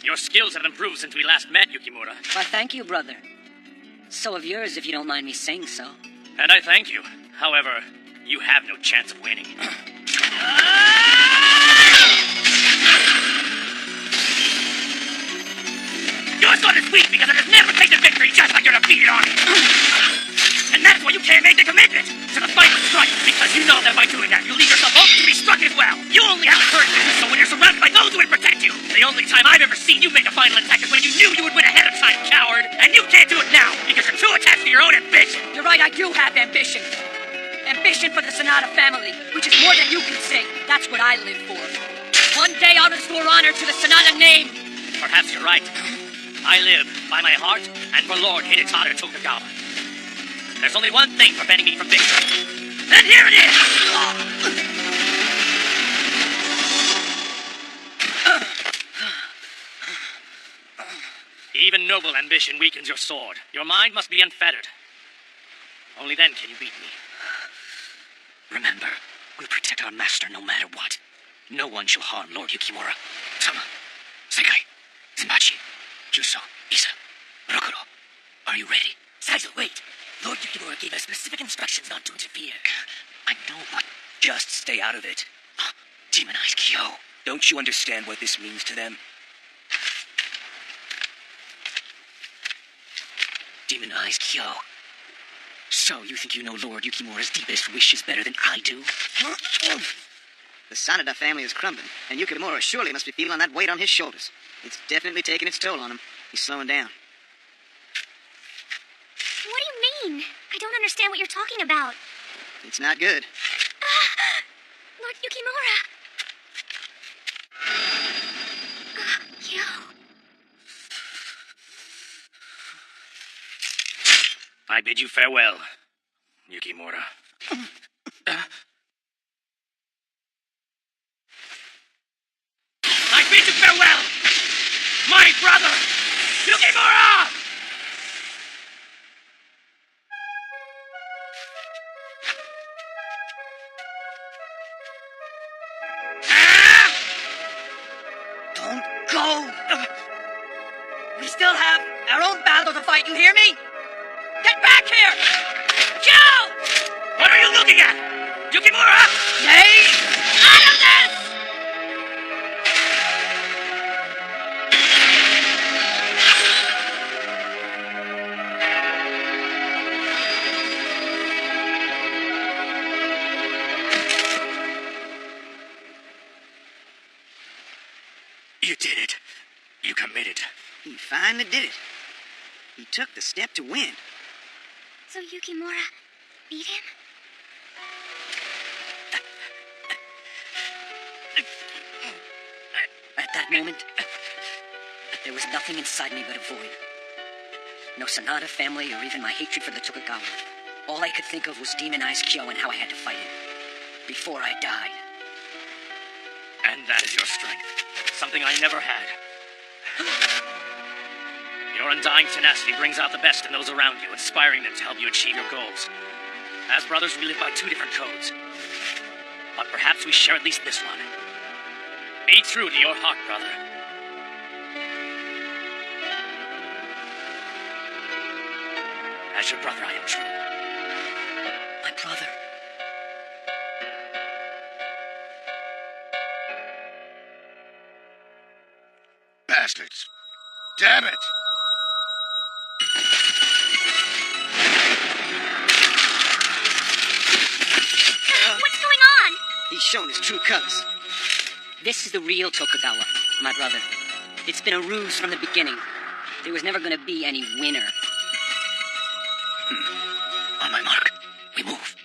Your skills have improved since we last met, Yukimura. Why, thank you, brother. So have yours, if you don't mind me saying so. And I thank you. However, you have no chance of winning. Your son is weak because it has never taken victory just like you're defeated on it. And that's why you can't make the commitment to the final strike, because you know that by doing that, you leave yourself open to be struck as well. You only have the courage to do so when you're surrounded by those who would protect you. The only time I've ever seen you make a final attack is when you knew you would win ahead of time, coward. And you can't do it now, because you're too attached to your own ambition. You're right, I do have ambition. Ambition for the Sonata family, which is more than you can say. That's what I live for. One day I'll restore honor to the Sonata name. Perhaps you're right. I live by my heart and for Lord Hidetada Tokugawa. There's only one thing preventing me from victory. And here it is! Even noble ambition weakens your sword. Your mind must be unfettered. Only then can you beat me. Remember, we'll protect our master no matter what. No one shall harm Lord Yukimura. Sama, Sekai, Zenbachi, Juso, Isa, Rokuro. Are you ready? Saizo, wait. Lord Yukimura gave us specific instructions not to interfere. I know, but just stay out of it. Demonized Kyo. Don't you understand what this means to them? Demonized Kyo. So you think you know Lord Yukimura's deepest wishes better than I do? The Sanada family is crumbling, and Yukimura surely must be feeling that weight on his shoulders. It's definitely taking its toll on him. He's slowing down. What do you mean? I don't understand what you're talking about. It's not good. Lord Yukimura. Kyo. I bid you farewell, Yukimura. I bid you farewell, my brother, Yukimura! Don't go! We still have our own battle to fight, you hear me? Get back here! Joe! What are you looking at? Yukimura! Stay out of this! You did it. You committed. He finally did it. He took the step to win. So Yukimura beat him? At that moment, there was nothing inside me but a void. No Sonata family or even my hatred for the Tokugawa. All I could think of was demonized Kyo and how I had to fight it. Before I died. And that is your strength. Something I never had. Your undying tenacity brings out the best in those around you, inspiring them to help you achieve your goals. As brothers, we live by two different codes. But perhaps we share at least this one. Be true to your heart, brother. As your brother, I am true. My brother. Bastards. Damn it! What's going on? He's shown his true colors. This is the real Tokugawa, my brother. It's been a ruse from the beginning. There was never going to be any winner. On my mark, we move.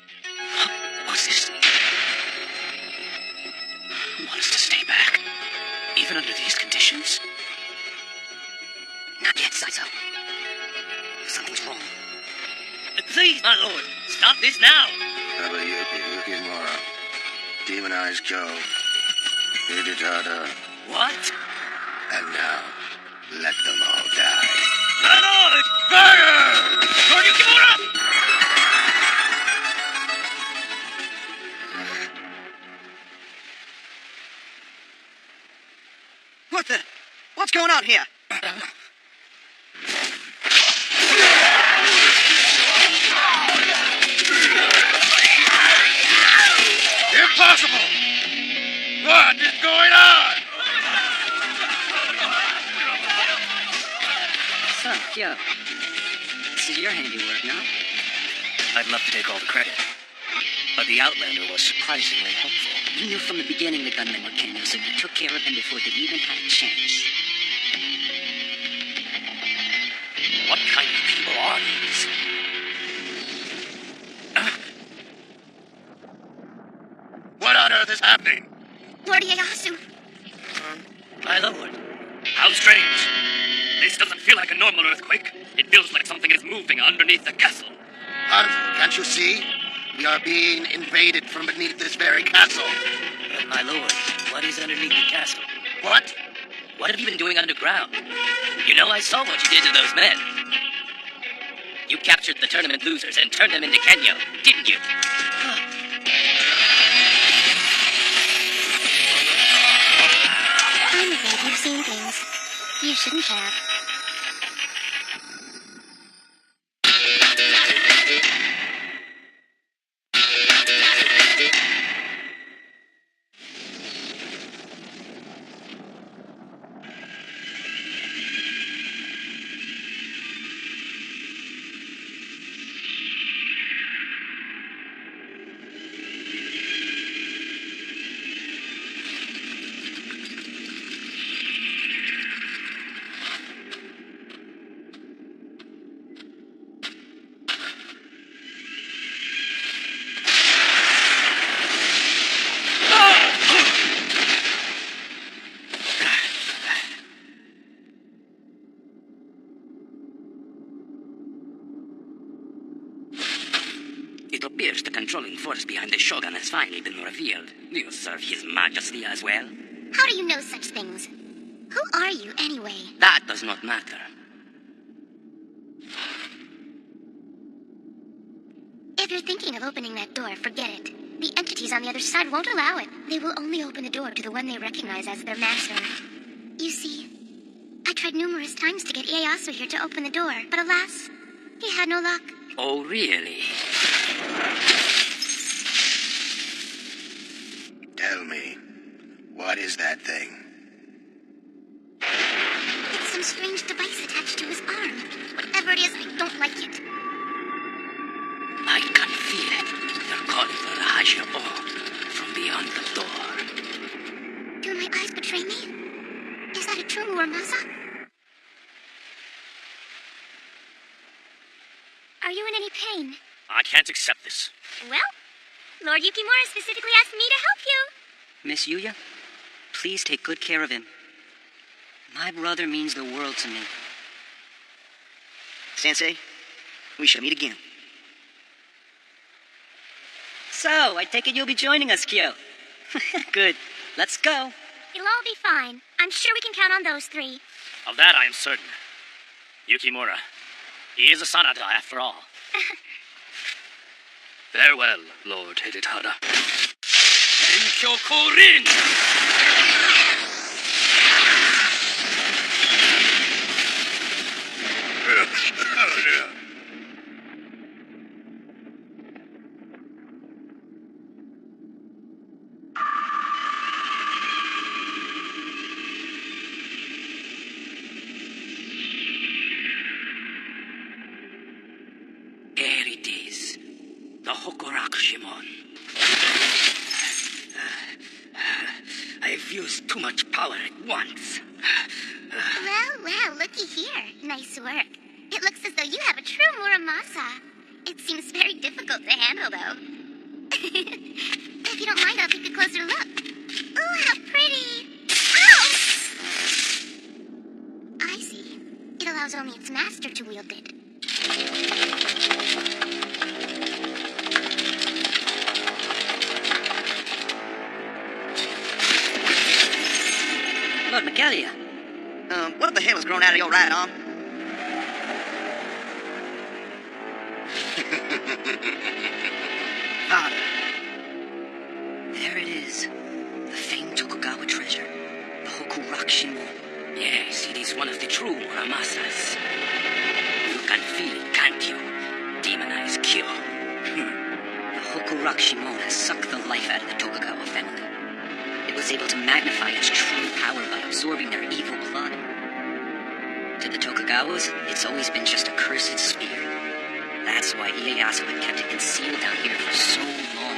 What's this? You want us to stay back? Even under these conditions? Not yet, Saizo. Something's wrong. Please, my lord, stop this now. Yukimura. Demonized Kyo. Hidetada. What? And now, let them all die. My lord! Fire! Lord Yukimura! What's going on here? Impossible! What is going on? So, Kyo, this is your handiwork, no? I'd love to take all the credit. But the Outlander was surprisingly helpful. You knew from the beginning the gunmen were Kenyo's, and you took care of them before they even had a chance. What kind of people are these? What on earth is happening? Lord Ieyasu, My lord. How strange. This doesn't feel like a normal earthquake. It feels like something is moving underneath the castle. Hanzo, can't you see? We are being invaded from beneath this very castle. My lord, what is underneath the castle? What? What have you been doing underground? You know, I saw what you did to those men. You captured the tournament losers and turned them into Kenyo, didn't you? I'm afraid you've seen things you shouldn't have. It appears the controlling force behind the Shogun has finally been revealed. Do you serve His Majesty as well? How do you know such things? Who are you, anyway? That does not matter. If you're thinking of opening that door, forget it. The entities on the other side won't allow it. They will only open the door to the one they recognize as their master. You see, I tried numerous times to get Ieyasu here to open the door, but alas, he had no luck. Oh, really? Tell me, what is that thing? It's some strange device attached to his arm. Whatever it is, I don't like it. I can feel it. They're calling for the Hashirabo from beyond the door. Do my eyes betray me? Is that a true Muramasa? Are you in any pain? I can't accept this. Well, Lord Yukimura specifically asked me to help you. Miss Yuya, please take good care of him. My brother means the world to me. Sensei, we shall meet again. So, I take it you'll be joining us, Kyo. Good. Let's go. It'll all be fine. I'm sure we can count on those three. Of that I am certain. Yukimura. He is a Sanada after all. Farewell, Lord Hidetara. Enkyo Korin! There it is. The Hokorakushimon. I've used too much power at once. Well, looky here. Nice work. It looks as though you have a true Muramasa. It seems very difficult to handle, though. If you don't mind, I'll take a closer look. Ooh, how pretty! Ow! I see. It allows only its master to wield it. Lord Megalia. What the hell has grown out of your right arm? Father. There it is. The famed Tokugawa treasure. The Hokurakshimon. Yes, it is one of the true Muramasas. You can feel it, can't you? Demonized Kyo. The Hokurakshimon has sucked the life out of the Tokugawa family. It was able to magnify its true power by absorbing their evil blood. To the Tokugawas, it's always been just a cursed spear. That's why Ieyasu had kept it concealed down here for so long.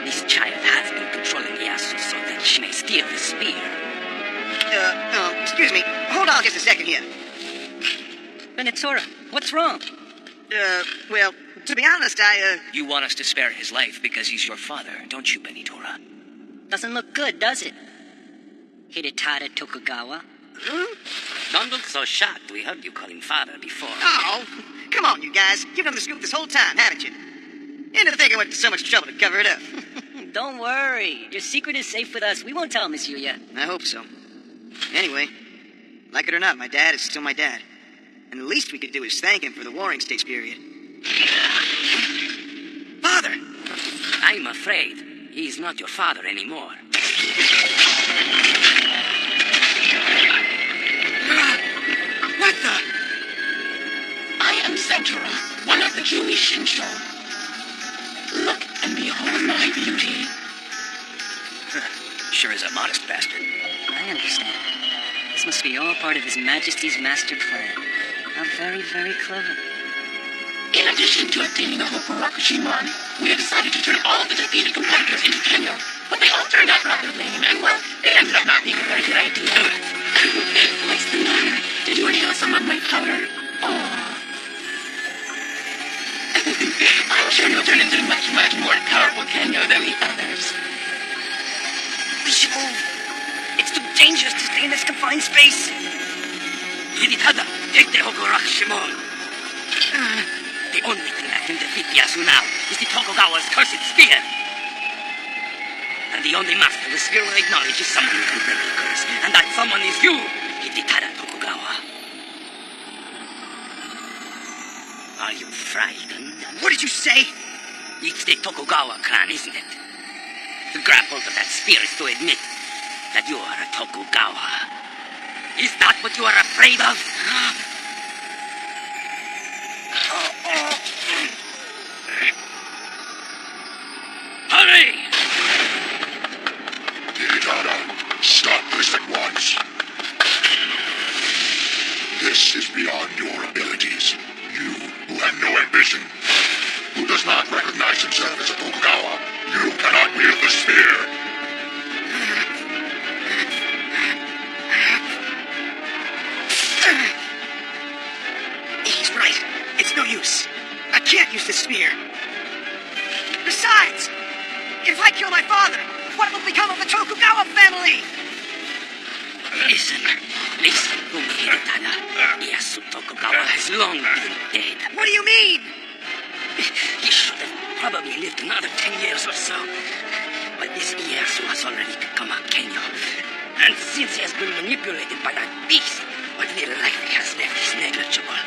This child has been controlling Ieyasu so that she may steal the spear. Excuse me. Hold on just a second here. Venetora, what's wrong? Well, to be honest, You want us to spare his life because he's your father, don't you, Benitora? Doesn't look good, does it? Hidetada Tokugawa. Don't look so shocked. We heard you call him father before. Oh, come on, you guys. You've known the scoop this whole time, haven't you? You didn't think I went to so much trouble to cover it up. Don't worry. Your secret is safe with us. We won't tell Miss Yuya. I hope so. Anyway, like it or not, my dad is still my dad. And the least we could do is thank him for the warring stage period. Father! I'm afraid he's not your father anymore. What the? I am Centura, one of the Jewish Shincho. Look and behold my beauty. Sure is a modest bastard. I understand. This must be all part of His Majesty's master plan. How very, very clever. In addition to obtaining the Hokurakushiman, we have decided to turn all the defeated competitors into Kenyo. But they all turned out rather lame, and well, it ended up not being a very good idea. What's the matter? Did you inhale some of my powder? Oh. I'm sure you'll turn into a much, much more powerful Kenyo than the others. We should move. It's too dangerous to stay in this confined space. Hidetada, take the Hokurakushimon. The only thing that can defeat Yasu now is the Tokugawa's cursed spear. And the only master the spear will acknowledge is someone who can break the curse. And that someone is you, Hidetada Tokugawa. Are you frightened? What did you say? It's the Tokugawa clan, isn't it? To grab hold of that spear is to admit that you are a Tokugawa. Is that what you are afraid of? Hurry! Hidetada, stop this at once. This is beyond your abilities. You, who have no ambition, who does not recognize himself as a Tokugawa, you cannot wield the spear. He's right. It's no use. I can't use the spear. Besides, if I kill my father, what will become of the Tokugawa family? Listen to me, Hidetada. Ieyasu Tokugawa has long been dead. What do you mean? He should have probably lived another 10 years or so. But this Ieyasu has already become a Kenyo. And since he has been manipulated by that beast, what little life he has left is negligible.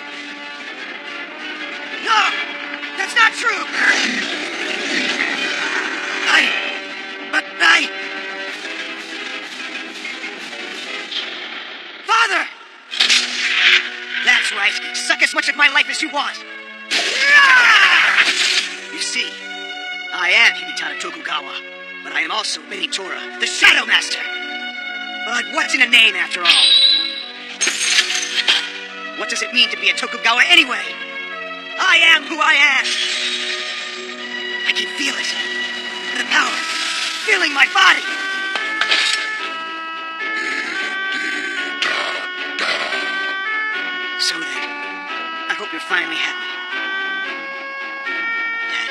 No! That's not true! Father! That's right. Suck as much of my life as you want. You see, I am Hidetada Tokugawa, but I am also Benitora, the Shadow Master. But what's in a name, after all? What does it mean to be a Tokugawa anyway? I am who I am. I can feel it. The power filling my body. So then, I hope you're finally happy. Dad,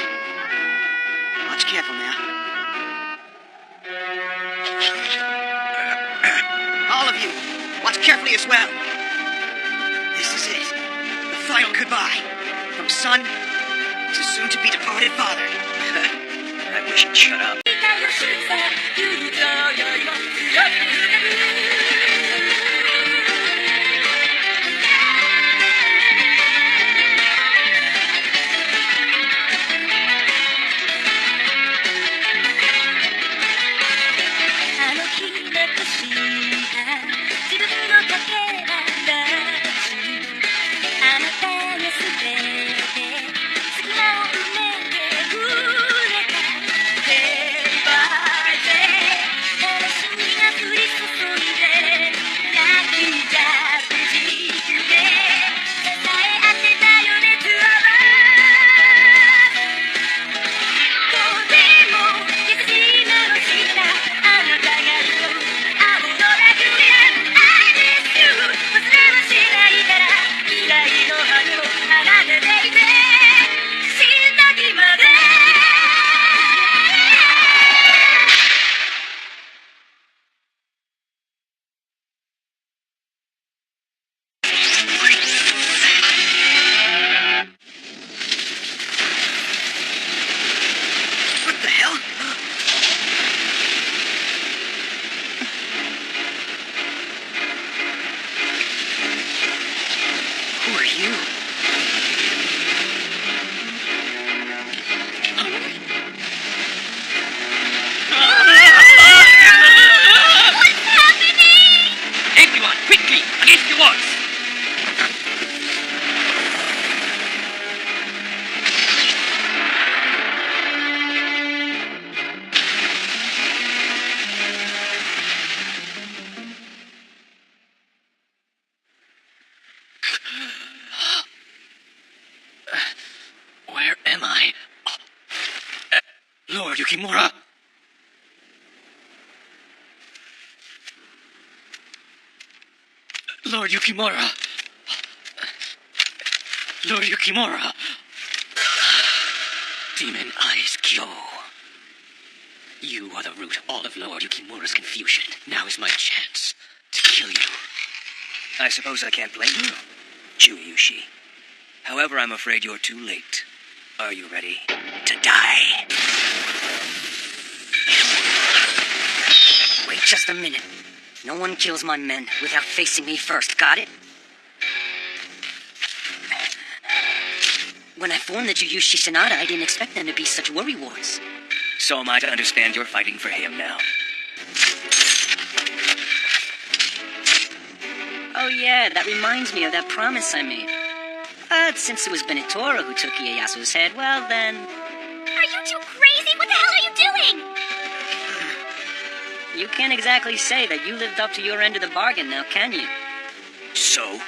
watch careful now. All of you, watch carefully as well. This is it. The final goodbye. From son to soon-to-be departed father. I wish you'd shut up. you. What's happening? Everyone, quickly, against the walls! Where am I? Lord Yukimura! Lord Yukimura! Lord Yukimura! Demon Eyes Kyo. You are the root of all of Lord Yukimura's confusion. Now is my chance to kill you. I suppose I can't blame you, Chuyushi. However, I'm afraid you're too late. Are you ready to die? Wait just a minute. No one kills my men without facing me first, got it? When I formed the Juyushi Sonata, I didn't expect them to be such worrywarts. So am I to understand you're fighting for him now? Oh yeah, that reminds me of that promise I made. Since it was Benetora who took Ieyasu's head, well then... Are you two crazy? What the hell are you doing? You can't exactly say that you lived up to your end of the bargain now, can you? So?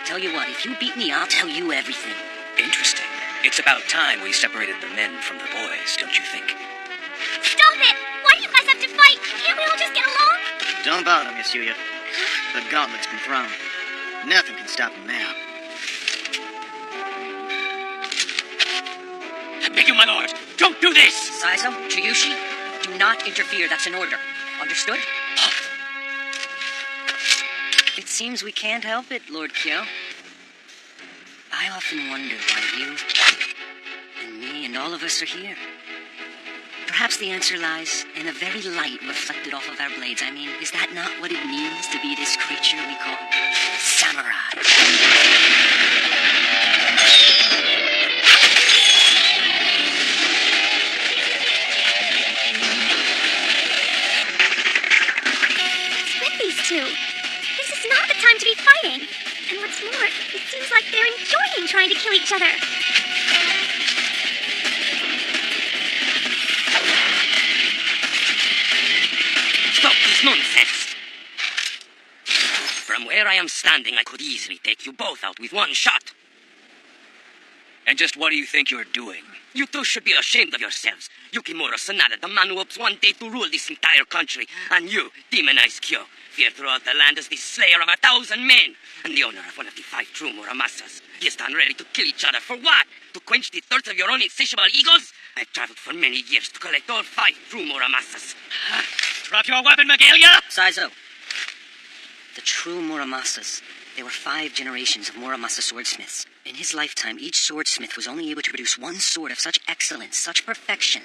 Tell you what, if you beat me, I'll tell you everything. Interesting. It's about time we separated the men from the boys, don't you think? Stop it! Why do you guys have to fight? Can't we all just get along? Don't bother, Miss Yuya. The gauntlet's been thrown. Nothing can stop him now. I beg you, my lord, don't do this! Saizo, Chuyushi, do not interfere. That's an order. Understood? It seems we can't help it, Lord Kyo. I often wonder why you and me and all of us are here. Perhaps the answer lies in the very light reflected off of our blades. I mean, is that not what it means to be this creature we call samurai? Two. This is not the time to be fighting. And what's more, it seems like they're enjoying trying to kill each other. Stop this nonsense! From where I am standing, I could easily take you both out with one shot. And just what do you think you're doing? You two should be ashamed of yourselves. Yukimura Sanada, the man who hopes one day to rule this entire country. And you, Demon Eyes Kyo, feared throughout the land as the slayer of 1,000 men. And the owner of one of the 5 true Muramasas. You stand ready to kill each other for what? To quench the thirst of your own insatiable egos? I've traveled for many years to collect all 5 true Muramasas. Drop your weapon, Magalia! Saizo. The true Muramasas. There were 5 generations of Muramasa swordsmiths. In his lifetime, each swordsmith was only able to produce one sword of such excellence, such perfection.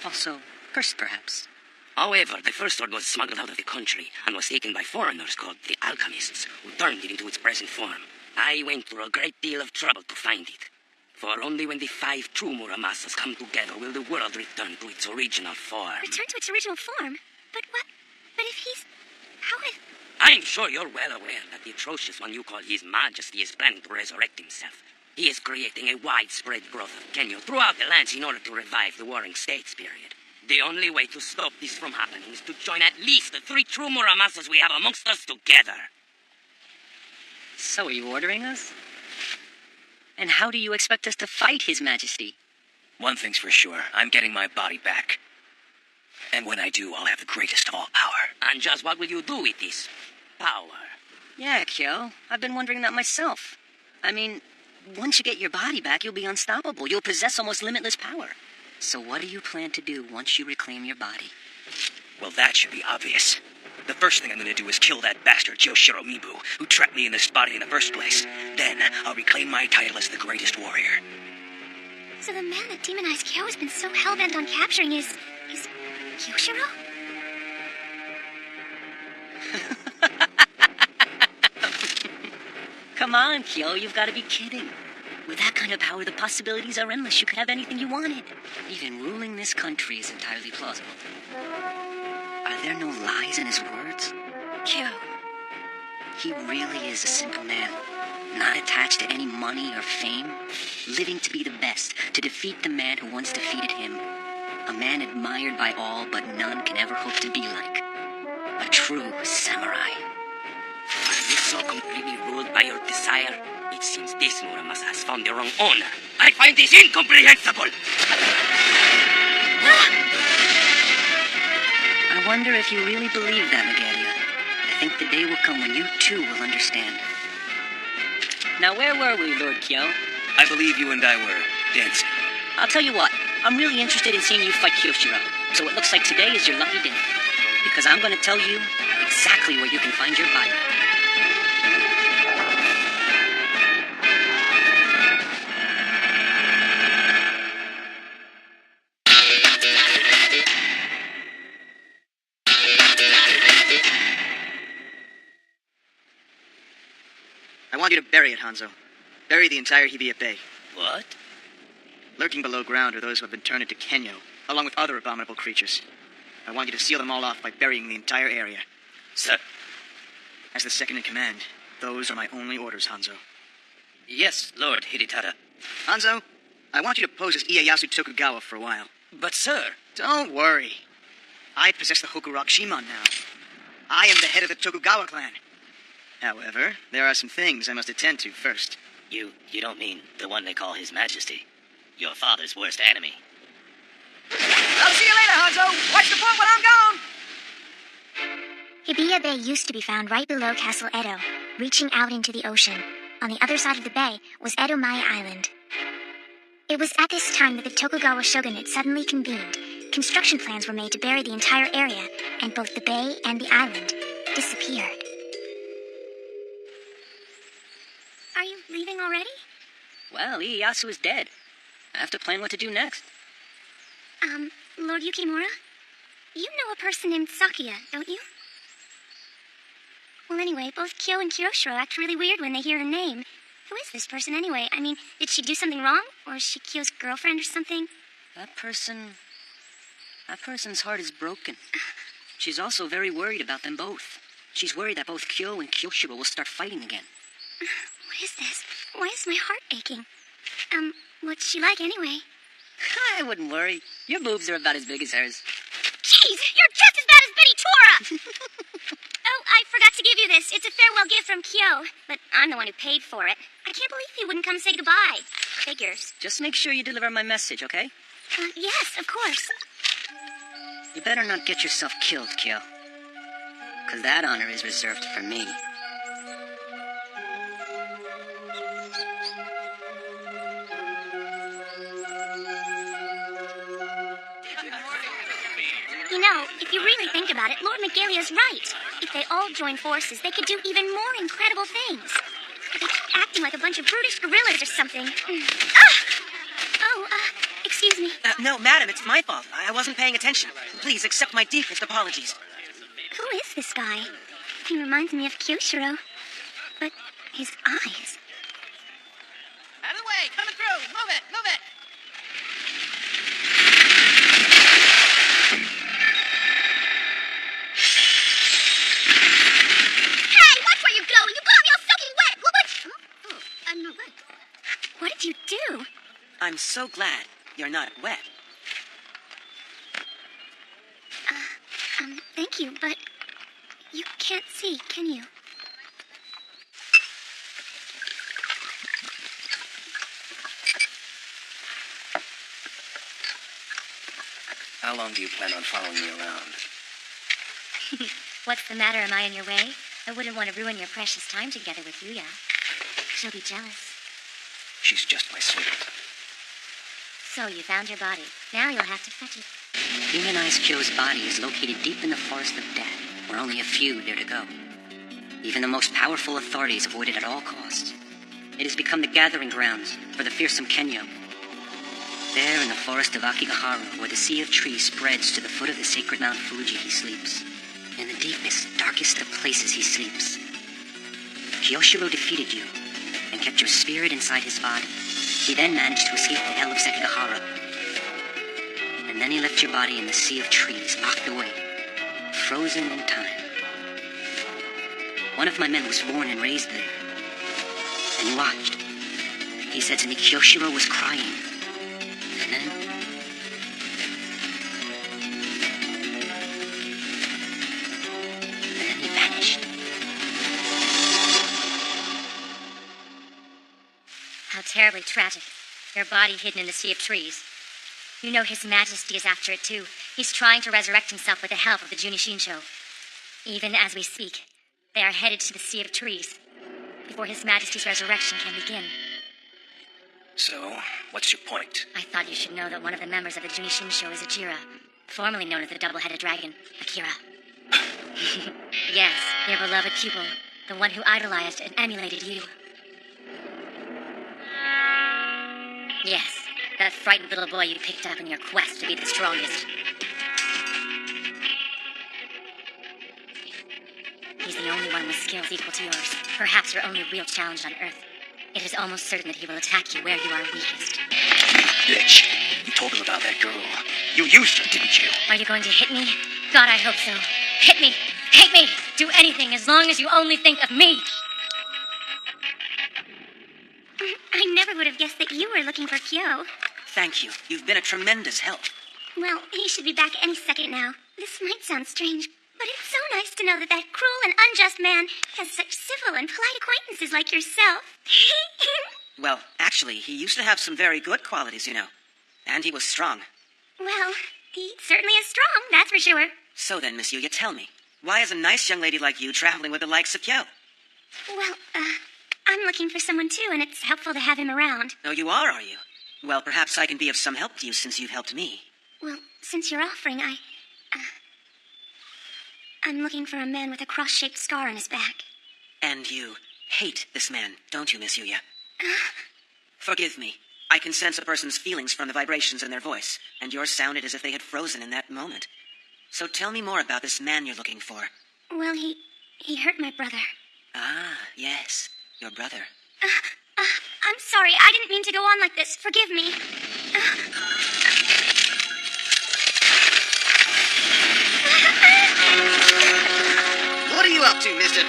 Also, cursed perhaps. However, the first sword was smuggled out of the country and was taken by foreigners called the alchemists, who turned it into its present form. I went through a great deal of trouble to find it. For only when the 5 true Muramasas come together will the world return to its original form. Return to its original form? But what? But if he's... How if... I'm sure you're well aware that the atrocious one you call His Majesty is planning to resurrect himself. He is creating a widespread growth of Kenyo throughout the lands in order to revive the Warring States period. The only way to stop this from happening is to join at least the 3 true Muramasas we have amongst us together. So are you ordering us? And how do you expect us to fight His Majesty? One thing's for sure, I'm getting my body back. And when I do, I'll have the greatest of all power. And just what will you do with this power? Yeah, Kyo. I've been wondering that myself. I mean, once you get your body back, you'll be unstoppable. You'll possess almost limitless power. So what do you plan to do once you reclaim your body? Well, that should be obvious. The first thing I'm going to do is kill that bastard Joshiro Mibu, who trapped me in this body in the first place. Then, I'll reclaim my title as the greatest warrior. So the man that Demon Eyes Kyo has been so hell-bent on capturing is Yoshiro? Come on, Kyo, you've got to be kidding. With that kind of power, the possibilities are endless. You could have anything you wanted. Even ruling this country is entirely plausible. Are there no lies in his words? Kyo. He really is a simple man. Not attached to any money or fame. Living to be the best, to defeat the man who once defeated him. A man admired by all, but none can ever hope to be like. A true samurai. Are you so completely ruled by your desire? It seems this Muramasa has found the wrong owner. I find this incomprehensible! I wonder if you really believe that, Megalia. I think the day will come when you too will understand. Now, where were we, Lord Kyo? I believe you and I were dancing. I'll tell you what, I'm really interested in seeing you fight Kyoshiro. So it looks like today is your lucky day. Because I'm going to tell you exactly where you can find your body. I want you to bury it, Hanzo. Bury the entire Hibiya Bay. What? Lurking below ground are those who have been turned into Kenyo, along with other abominable creatures. I want you to seal them all off by burying the entire area. Sir. As the second in command, those are my only orders, Hanzo. Yes, Lord Hidetada. Hanzo, I want you to pose as Ieyasu Tokugawa for a while. But, sir... Don't worry. I possess the Hokuroku Shimon now. I am the head of the Tokugawa clan. However, there are some things I must attend to first. You don't mean the one they call His Majesty? Your father's worst enemy? I'll see you later, Hanzo! Watch the point when I'm gone! Hibiya Bay used to be found right below Castle Edo, reaching out into the ocean. On the other side of the bay was Edomae Island. It was at this time that the Tokugawa shogunate suddenly convened. Construction plans were made to bury the entire area, and both the bay and the island disappeared. Are you leaving already? Well, Ieyasu is dead. I have to plan what to do next. Lord Yukimura? You know a person named Sakuya, don't you? Well, anyway, both Kyo and Kyoshiro act really weird when they hear her name. Who is this person anyway? I mean, did she do something wrong? Or is she Kyo's girlfriend or something? That person's heart is broken. She's also very worried about them both. She's worried that both Kyo and Kyoshiro will start fighting again. What is this? Why is my heart aching? What's she like anyway? I wouldn't worry. Your boobs are about as big as hers. Jeez, you're just as bad as Betty Tora! Oh, I forgot to give you this. It's a farewell gift from Kyo, but I'm the one who paid for it. I can't believe he wouldn't come say goodbye. Figures. Just make sure you deliver my message, okay? Yes, of course. You better not get yourself killed, Kyo. 'Cause that honor is reserved for me. You know, if you really think about it, Lord Megalia's right. If they all join forces, they could do even more incredible things. But they keep acting like a bunch of brutish gorillas or something. Excuse me. No, madam, it's my fault. I wasn't paying attention. Please accept my deepest apologies. Who is this guy? He reminds me of Kyoshiro. But his eyes... Out of the way! Coming through! Move it! Move it! Hey! Watch where you're going! You got me all soaking wet! I'm not wet. What did you do? I'm so glad you're not wet. Thank you, but... You can't see, can you? How long do you plan on following me around? What's the matter? Am I in your way? I wouldn't want to ruin your precious time together with Yuya. She'll be jealous. She's just my servant. So you found your body. Now you'll have to fetch it. Demonized Kyo's body is located deep in the forest of death, where only a few dare to go. Even the most powerful authorities avoid it at all costs. It has become the gathering grounds for the fearsome Kenyo. There in the forest of Akigahara, where the sea of trees spreads to the foot of the sacred Mount Fuji, he sleeps. In the deepest, darkest of places he sleeps. Kyoshiro defeated you, and kept your spirit inside his body. He then managed to escape the hell of Sekigahara. And then he left your body in the sea of trees, locked away, frozen in time. One of my men was born and raised there, and watched. He said to me Kyoshiro was crying. And then he vanished. How terribly tragic. Your body hidden in the sea of trees. You know His Majesty is after it too. He's trying to resurrect himself with the help of the Junishinsho. Even as we speak, they are headed to the sea of trees, before His Majesty's resurrection can begin. So, what's your point? I thought you should know that one of the members of the Junishinsho is Ajira, formerly known as the double-headed dragon, Akira. Yes, your beloved pupil, the one who idolized and emulated you. Yes, that frightened little boy you picked up in your quest to be the strongest. He's the only one with skills equal to yours. Perhaps your only real challenge on Earth. It is almost certain that he will attack you where you are weakest. Bitch, you told him about that girl. You used her, didn't you? Are you going to hit me? God, I hope so. Hit me! Hate me! Do anything as long as you only think of me! I never would have guessed that you were looking for Kyo. Thank you. You've been a tremendous help. Well, he should be back any second now. This might sound strange, but it's so nice to know that that cruel and unjust man has such civil and polite acquaintances like yourself. Well, actually, he used to have some very good qualities, you know. And he was strong. Well, he certainly is strong, that's for sure. So then, Miss Yuya, tell me, why is a nice young lady like you traveling with the likes of Kyo? Well, I'm looking for someone too, and it's helpful to have him around. Oh, you are you? Well, perhaps I can be of some help to you since you've helped me. Well, since you're offering, I'm looking for a man with a cross-shaped scar on his back. And you hate this man, don't you, Miss Yuya? Forgive me. I can sense a person's feelings from the vibrations in their voice, and yours sounded as if they had frozen in that moment. So tell me more about this man you're looking for. Well, he hurt my brother. Ah, yes, your brother. I'm sorry, I didn't mean to go on like this. Forgive me. What are you up to, mister?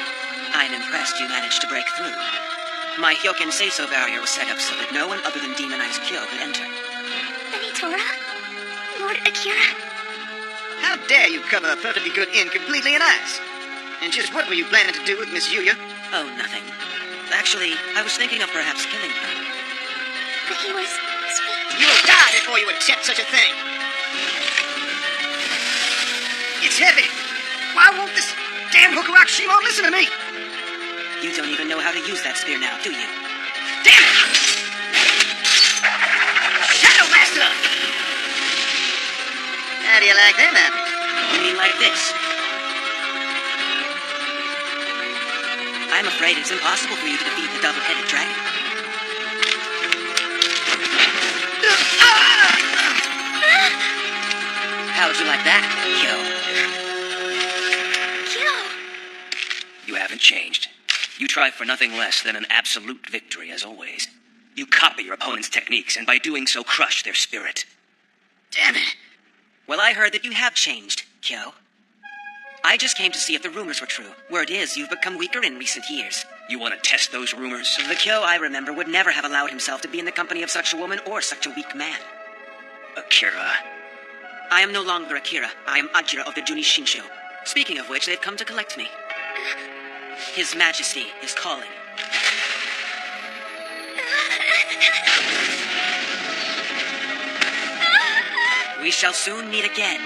I'm impressed you managed to break through. My Hyoken Seiso barrier was set up so that no one other than demonized Kyo could enter. Tora? Lord Akira? How dare you cover a perfectly good inn completely in ice? And just what were you planning to do with Miss Yuya? Oh, nothing. Actually, I was thinking of perhaps killing her. But he was sweet. You will die before you attempt such a thing. It's heavy. Why won't this damn Hokurashima listen to me? You don't even know how to use that spear now, do you? Damn it! Shadow Master! How do you like them apples? You mean like this? I'm afraid it's impossible for you to defeat the double-headed dragon. How would you like that, Kyo? Kyo! You haven't changed. You try for nothing less than an absolute victory, as always. You copy your opponent's techniques, and by doing so, crush their spirit. Damn it. Well, I heard that you have changed, Kyo. I just came to see if the rumors were true. Word is, you've become weaker in recent years. You want to test those rumors? The Kyo I remember would never have allowed himself to be in the company of such a woman or such a weak man. Akira. I am no longer Akira. I am Ajira of the Junishinsho. Speaking of which, they've come to collect me. His Majesty is calling. We shall soon meet again.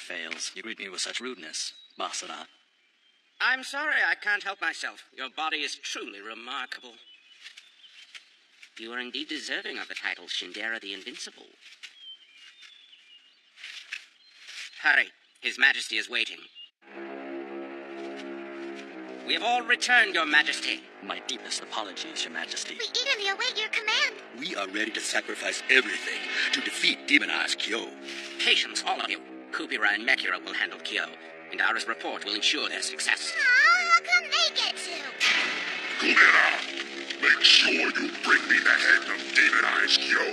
fails. You greet me with such rudeness, Basara. I'm sorry, I can't help myself. Your body is truly remarkable. You are indeed deserving of the title Shindera the Invincible. Hurry, His Majesty is waiting. We have all returned, Your Majesty. My deepest apologies, Your Majesty. We eagerly await your command. We are ready to sacrifice everything to defeat demonized Kyo. Patience, all of you. Kubira and Mekira will handle Kyo, and Ara's report will ensure their success. How come they get to? Kubera, make sure you bring me the head of demonized Kyo.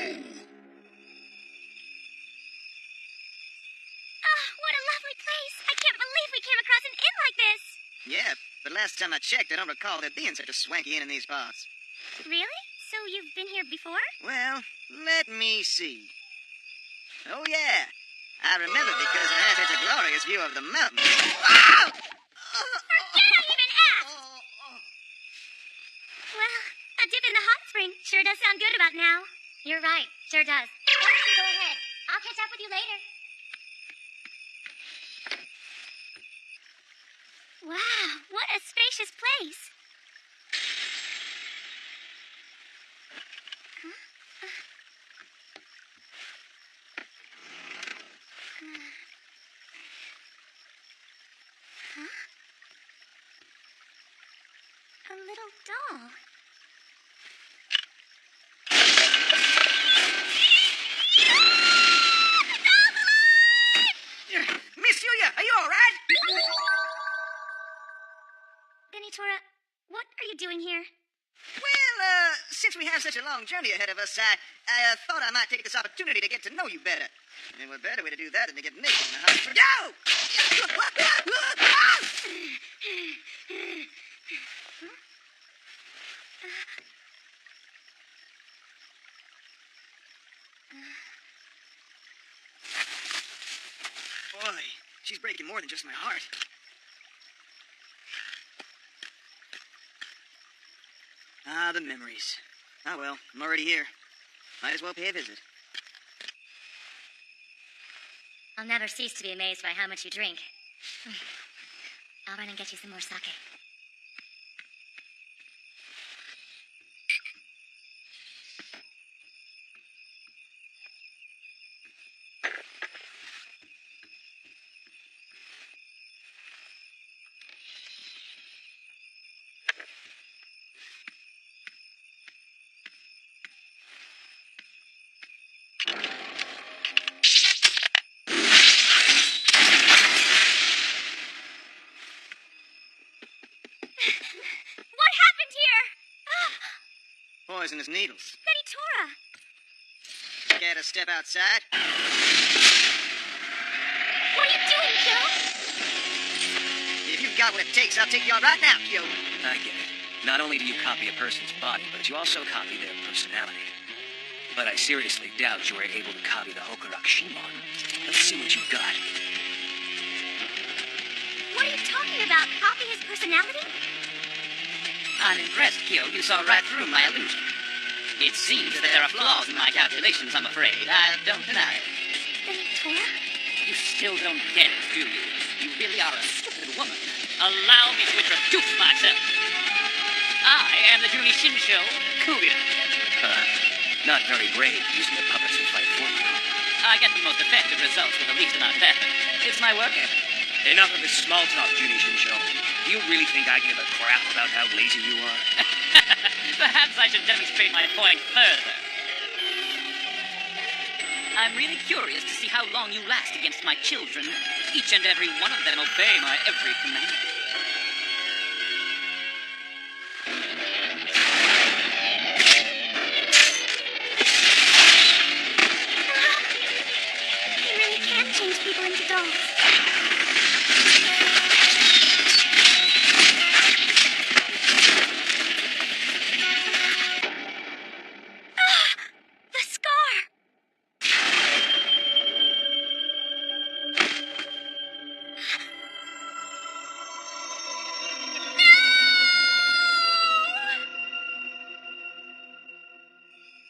Oh, what a lovely place. I can't believe we came across an inn like this. Yeah, but last time I checked, I don't recall there being such a swanky inn in these parts. Really? So you've been here before? Well, let me see. Oh, yeah. I remember because it has such a glorious view of the mountains. Wow! Forget I even asked! Well, a dip in the hot spring sure does sound good about now. You're right, sure does. Why don't you go ahead? I'll catch up with you later. Wow, what a spacious place. A little doll. Miss Yuya, are you all right? Benitora, what are you doing here? Well, since we have such a long journey ahead of us, I thought I might take this opportunity to get to know you better. And what better way to do that than to get naked in the hot spring? Yo! Boy, she's breaking more than just my heart. Ah, the memories. Ah, well, I'm already here. Might as well pay a visit. I'll never cease to be amazed by how much you drink. I'll run and get you some more sake. What happened here? Poisonous needles. Benitora! Care to step outside? What are you doing, Kyo? If you've got what it takes, I'll take you on right now, Kyo. I get it. Not only do you copy a person's body, but you also copy their personality. But I seriously doubt you were able to copy the Hokurakushimon. Let's see what you've got. What are you talking about? Copy his personality? I'm impressed, Kyo. You saw right through my illusion. It seems that there are flaws in my calculations, I'm afraid. I don't deny it. Benitora? You still don't get it, do you? You really are a stupid woman. Allow me to introduce myself. I am the Juni Shinsho, Kubira. Not very brave using the puppets to fight for you. I get the most effective results with the least amount of effort. It's my work ethic. Enough of this small talk, Juni Shinsho. Do you really think I give a crap about how lazy you are? Perhaps I should demonstrate my point further. I'm really curious to see how long you last against my children. Each and every one of them obey my every command. He really can change people into dolls. The scar!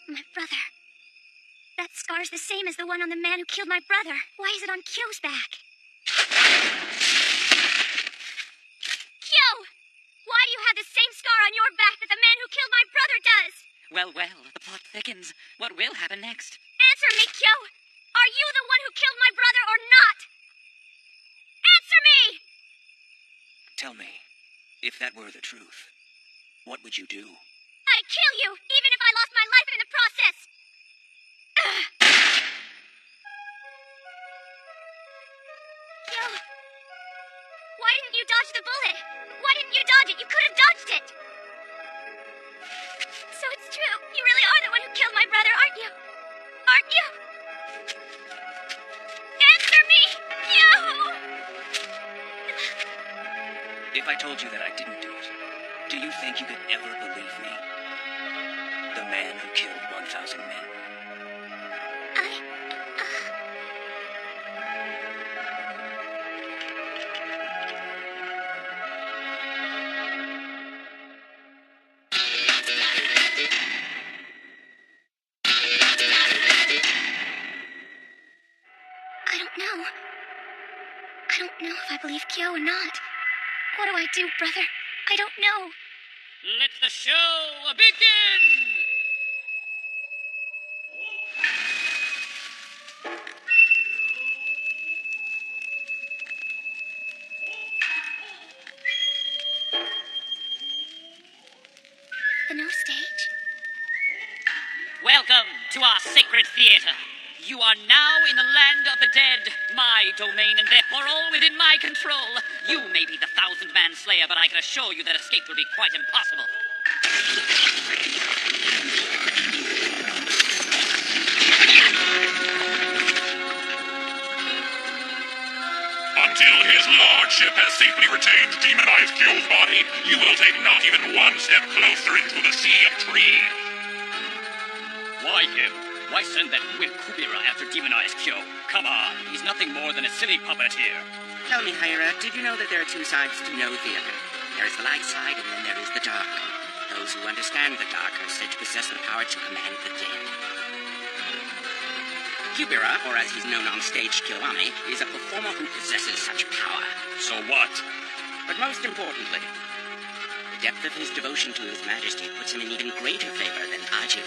My brother. That scar's the same as the one on the man who killed my brother. Why is it on Kyo's back? Well, the plot thickens. What will happen next? Answer me, Kyo! Are you the one who killed my brother or not? Answer me! Tell me, if that were the truth, what would you do? I'd kill you, even if I lost my life in the process! Kyo, why didn't you dodge the bullet? Why didn't you dodge it? You could have dodged it! So it's true. You really are the one who killed my brother, aren't you? Aren't you? Answer me! Kyo! If I told you that I didn't do it, do you think you could ever believe me? The man who killed 1,000 men. I don't know if I believe Kyo or not. What do I do, brother? I don't know. Let the show begin! The no stage? Welcome to our sacred theater. You are now in the land of the dead, my domain, and therefore all within my control. You may be the 1,000-man slayer, but I can assure you that escape will be quite impossible. Until his lordship has safely retained demonized Kyo's body, you will take not even one step closer into the sea of tree. Why him? Why send that wimp Kubira after demonized Kyo? Come on, he's nothing more than a silly puppeteer. Tell me, Hira, did you know that there are two sides to no theater? There is the light side, and then there is the dark. Those who understand the dark are said to possess the power to command the dead. Kubira, or as he's known on stage, Kiwami, is a performer who possesses such power. So what? But most importantly, the depth of his devotion to His Majesty puts him in even greater favor than Ajira.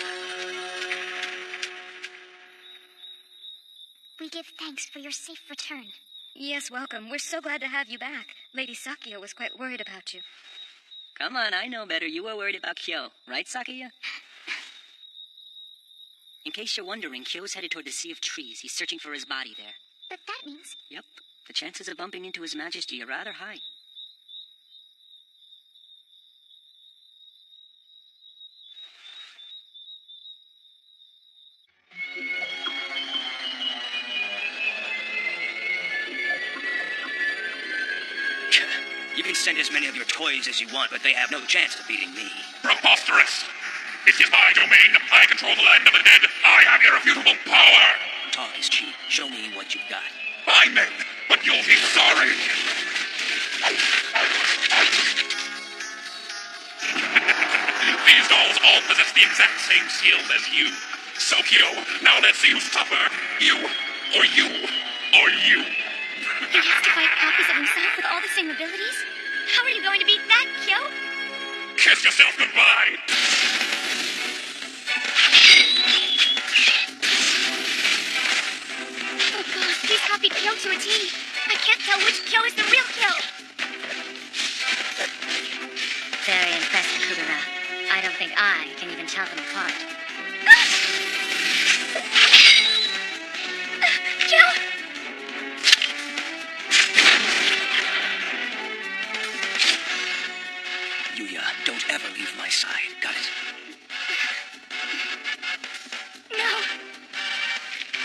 We give thanks for your safe return. Yes, welcome. We're so glad to have you back. Lady Sakia was quite worried about you. Come on, I know better. You were worried about Kyo, right, Sakia? In case you're wondering, Kyo's headed toward the Sea of Trees. He's searching for his body there. But that means... Yep. The chances of bumping into His Majesty are rather high. You can send as many of your toys as you want, but they have no chance of beating me. Preposterous! It is my domain. I control the land of the dead. I have irrefutable power. Talk is cheap. Show me what you've got. I may, but you'll be sorry. These dolls all possess the exact same skills as you. So, Kyo, now let's see who's tougher. You, or you, or you. He has to fight copies of himself with all the same abilities? How are you going to beat that, Kyo? Kiss yourself goodbye. Oh god, he's copied Kyo to a T. I can't tell which Kyo is the real Kyo. Very impressive, Kubira. I don't think I can even tell them apart. Kyo! Yuya, don't ever leave my side. Got it? No.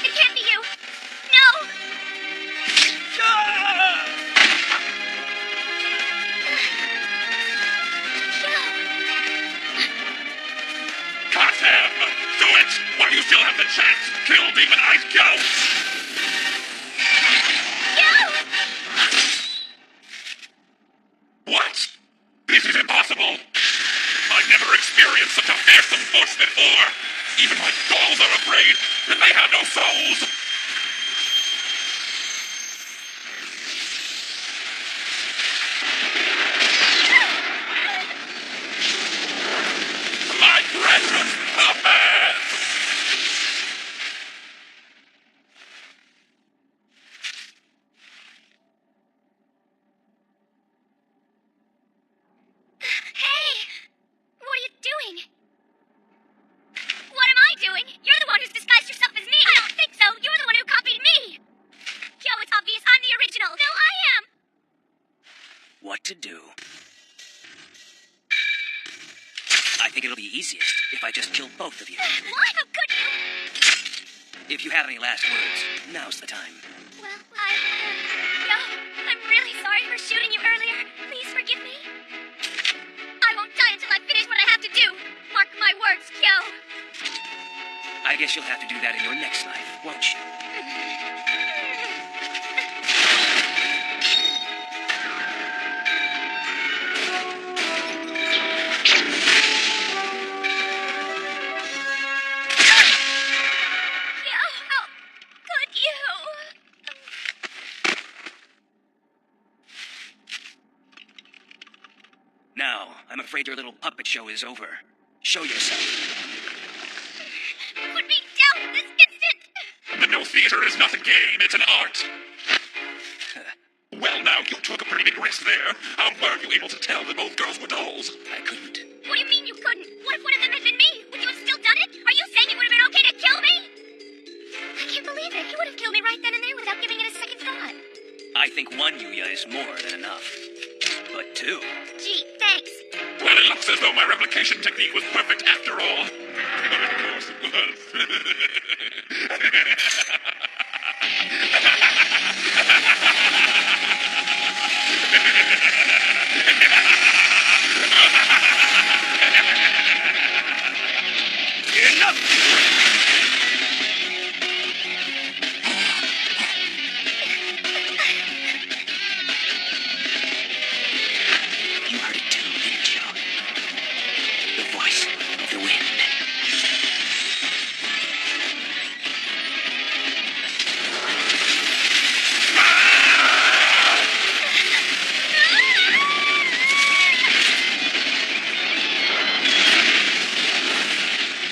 It can't be you. No! Cut him! Do it! While you still have the chance! Kill demonized Kyo! What? This is impossible! I've never experienced such a fearsome force before! Even my dolls are afraid, and they have no souls! My precious what to do. I think it'll be easiest if I just kill both of you. What? How could you? If you have any last words, now's the time. Well, no, I'm really sorry for shooting you earlier. Please forgive me. I won't die until I finish what I have to do. Mark my words, Kyo. I guess you'll have to do that in your next life, won't you? Kyo, how could you? Now, I'm afraid your little puppet show is over. Show yourself. Put me down this instant! The no theater is not a game, it's an art. Well, now, you took a pretty big risk there. How were you able to tell that both girls were dolls? I couldn't. What do you mean you couldn't? What if one of them had been me? Would you have still done it? Are you saying it would have been okay to kill me? I can't believe it. You would have killed me right then and there without giving it a second thought. I think one Yuya is more than enough. But two? Gee, thanks. Well, it looks as though my replication technique was perfect after all. But of course it was. Enough! You heard it too, didn't you? The voice of the wind.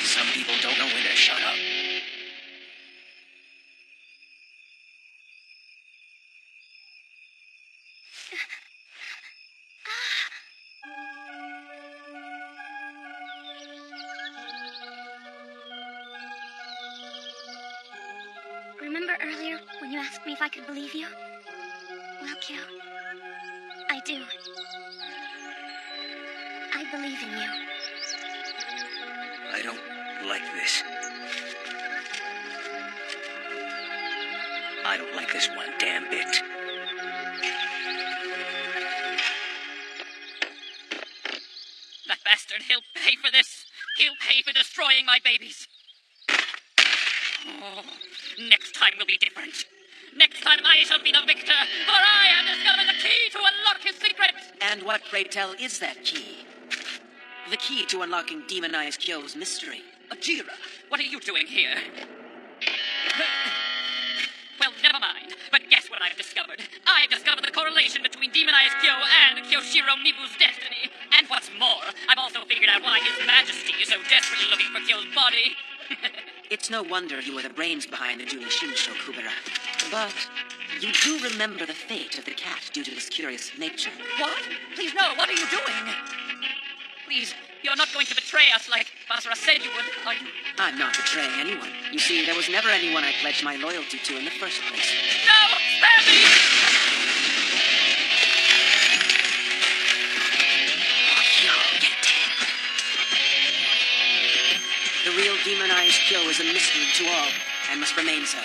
Some people don't know when to shut up. Remember earlier when you asked me if I could believe you? Well, Kyo, I do. I believe in you. I don't like this. I don't like this one damn bit. That bastard, he'll pay for this. He'll pay for destroying my babies. Oh, next time will be different. Next time I shall be the victor, for I have discovered the key to unlock his secret. And what, pray tell, is that key? The key to unlocking Demonized Kyo's mystery. Ajira, what are you doing here? Well, never mind. But guess what I've discovered? I've discovered the correlation between Demonized Kyo and Kyoshiro Nibu's destiny. And what's more, I've also figured out why His Majesty is so desperately looking for Kyo's body. It's no wonder you were the brains behind the Junie Shinsho Kubera. But you do remember the fate of the cat due to its curious nature. What? Please, no, what are you doing? Please, you're not going to betray us like Basara said you would, are you? I'm not betraying anyone. You see, there was never anyone I pledged my loyalty to in the first place. No! Spare me! The real Demonized Kyo is a mystery to all, and must remain so.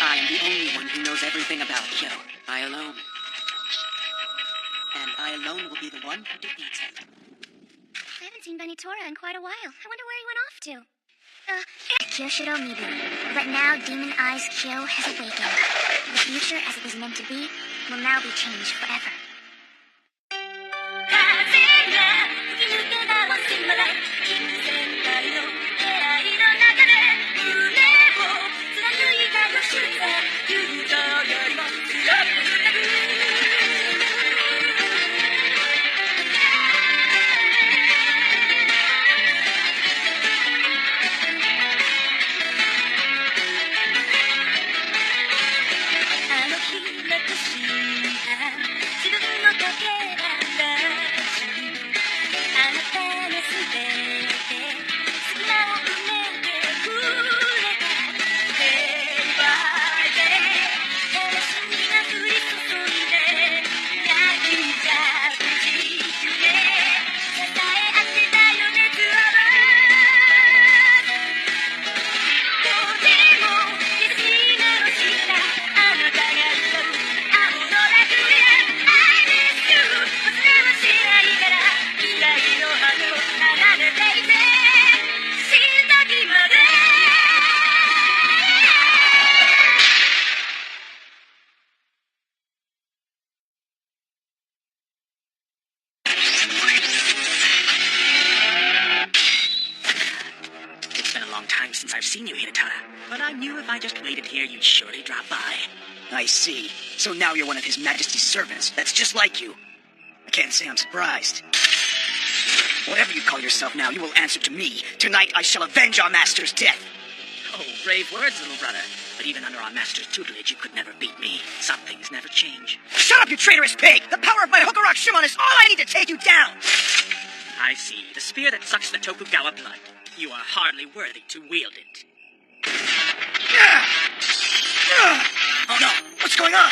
I am the only one who knows everything about Kyo. I alone. And I alone will be the one who defeats him. I haven't seen Benitora in quite a while. I wonder where he went off to. Kyoshiro Nibu. But now Demon Eyes Kyo has awakened. The future as it was meant to be will now be changed forever. knew if I just waited here, you'd surely drop by. I see. So now you're one of His Majesty's servants. That's just like you. I can't say I'm surprised. Whatever you call yourself now, you will answer to me. Tonight I shall avenge our master's death. Oh, brave words, little brother. But even under our master's tutelage, you could never beat me. Some things never change. Shut up, you traitorous pig! The power of my Hokurak Shimon is all I need to take you down! I see. The spear that sucks the Tokugawa blood. You are hardly worthy to wield it. Oh no! What's going on?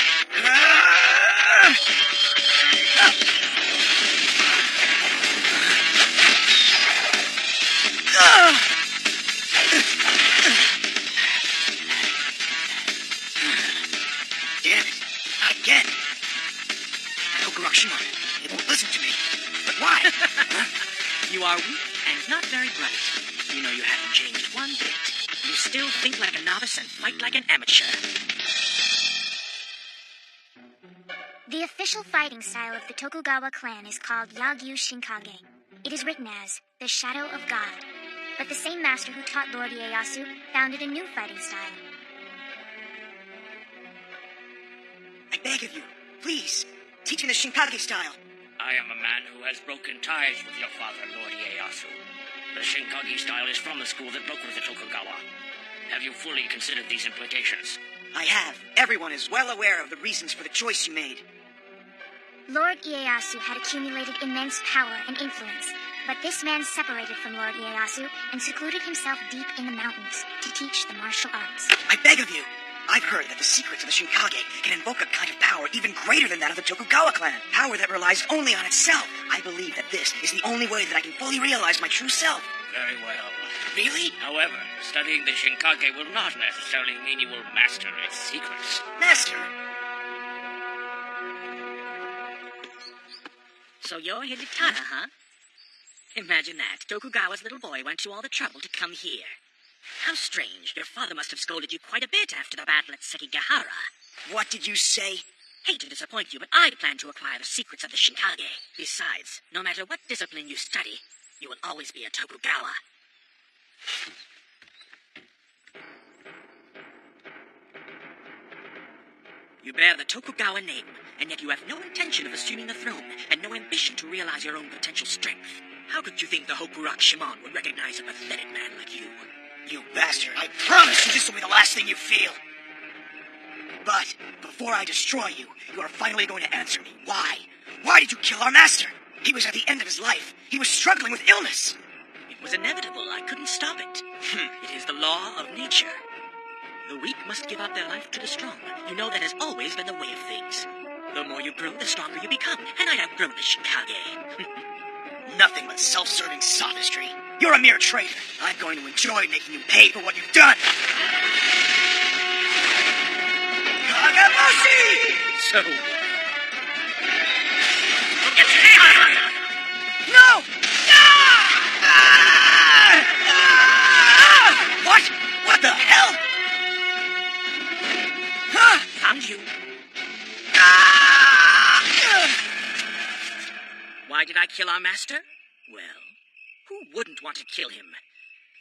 Damn it! Not again! Hokurak Shimon, it won't listen to me. But why? You are weak and not very bright. You know you haven't changed one bit. You still think like a novice and fight like an amateur. The official fighting style of the Tokugawa clan is called Yagyu Shinkage. It is written as the Shadow of God. But the same master who taught Lord Ieyasu founded a new fighting style. I beg of you, please, teach me the Shinkage style. I am a man who has broken ties with your father, Lord Ieyasu. The Shinkage style is from the school that broke with the Tokugawa. Have you fully considered these implications? I have. Everyone is well aware of the reasons for the choice you made. Lord Ieyasu had accumulated immense power and influence, but this man separated from Lord Ieyasu and secluded himself deep in the mountains to teach the martial arts. I beg of you. I've heard that the secrets of the Shinkage can invoke a kind of power even greater than that of the Tokugawa clan. Power that relies only on itself. I believe that this is the only way that I can fully realize my true self. Very well. Really? However, studying the Shinkage will not necessarily mean you will master its secrets. Master? So you're Hidetaka, huh? Imagine that. Tokugawa's little boy went to all the trouble to come here. How strange. Your father must have scolded you quite a bit after the battle at Sekigahara. What did you say? Hate to disappoint you, but I plan to acquire the secrets of the Shinkage. Besides, no matter what discipline you study, you will always be a Tokugawa. You bear the Tokugawa name, and yet you have no intention of assuming the throne, and no ambition to realize your own potential strength. How could you think the Hokurak Shimon would recognize a pathetic man like you? You bastard, I promise you this will be the last thing you feel. But before I destroy you, you are finally going to answer me. Why? Why did you kill our master? He was at the end of his life. He was struggling with illness. It was inevitable. I couldn't stop it. It is the law of nature. The weak must give up their life to the strong. You know that has always been the way of things. The more you grow, the stronger you become. And I'd outgrown the Shinkage. Nothing but self-serving sophistry. You're a mere traitor. I'm going to enjoy making you pay for what you've done. Kagabushi! So... No! What? What the hell? Found you. Why did I kill our master? Well, who wouldn't want to kill him?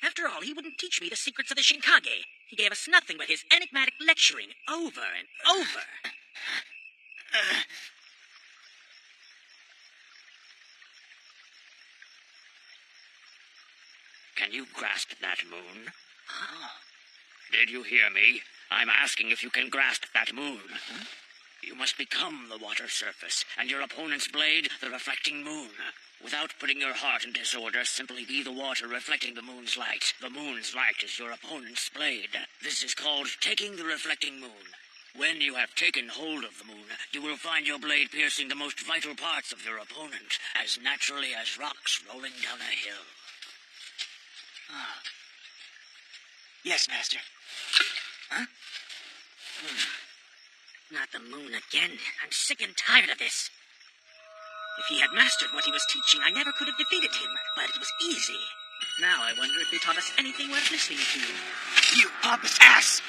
After all, he wouldn't teach me the secrets of the Shinkage. He gave us nothing but his enigmatic lecturing over and over. Can you grasp that moon? Did you hear me? I'm asking if you can grasp that moon. You must become the water surface, and your opponent's blade the reflecting moon. Without putting your heart in disorder, simply be the water reflecting the moon's light. The moon's light is your opponent's blade. This is called taking the reflecting moon. When you have taken hold of the moon, you will find your blade piercing the most vital parts of your opponent, as naturally as rocks rolling down a hill. Yes, Master. Huh? Not the moon again. I'm sick and tired of this. If he had mastered what he was teaching, I never could have defeated him, but it was easy. Now I wonder if he taught us anything worth listening to. You pompous ass!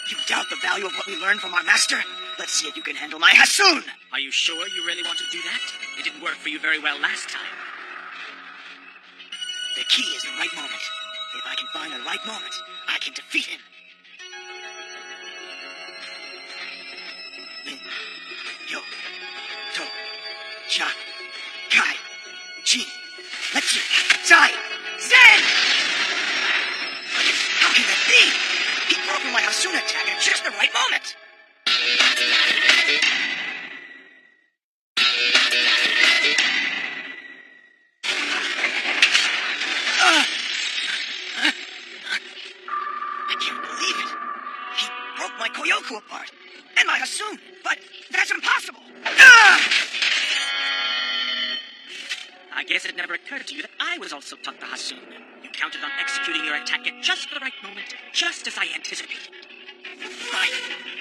You doubt the value of what we learned from our master? Let's see if you can handle my Hassoon! Are you sure you really want to do that? It didn't work for you very well last time. The key is the right moment. If I can find the right moment, I can defeat him. Yo, To, Ja, Kai, Jin, Letsu, Zai, Zen! How can that be? He broke my Hasuna attack at just the right moment. I can't believe it. He broke my Koyoku apart. And my Hasuna. But that's impossible. I guess it never occurred to you that I was also taught the Hassun. You counted on executing your attack at just the right moment, just as I anticipated.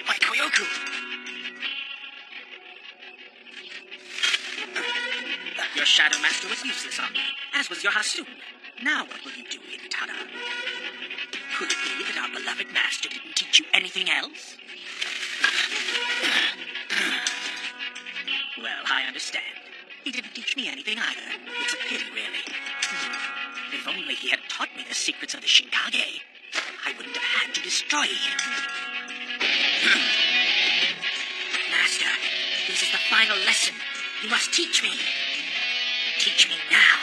My Koyoku. Your Shadow Master was useless on me, as was your Hassun. Now what will you do, Hidetada? Could it be that our beloved master didn't teach you anything else? Well, I understand. He didn't teach me anything either. It's a pity, really. If only he had taught me the secrets of the Shinkage, I wouldn't have had to destroy him. Master, this is the final lesson. You must teach me. Teach me now.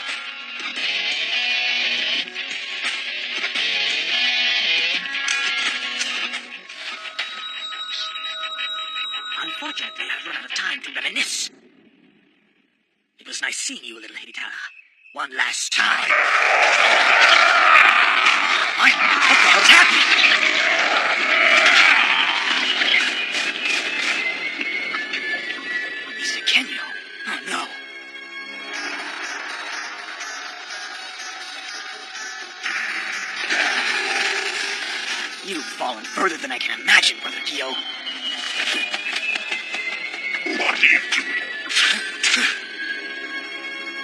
Unfortunately, I've run out of time to reminisce. It was nice seeing you, little Hidetada. One last time. What the hell's happening? Is it Kenyo? Oh, no. You've fallen further than I can imagine, Brother Dio. What are you doing?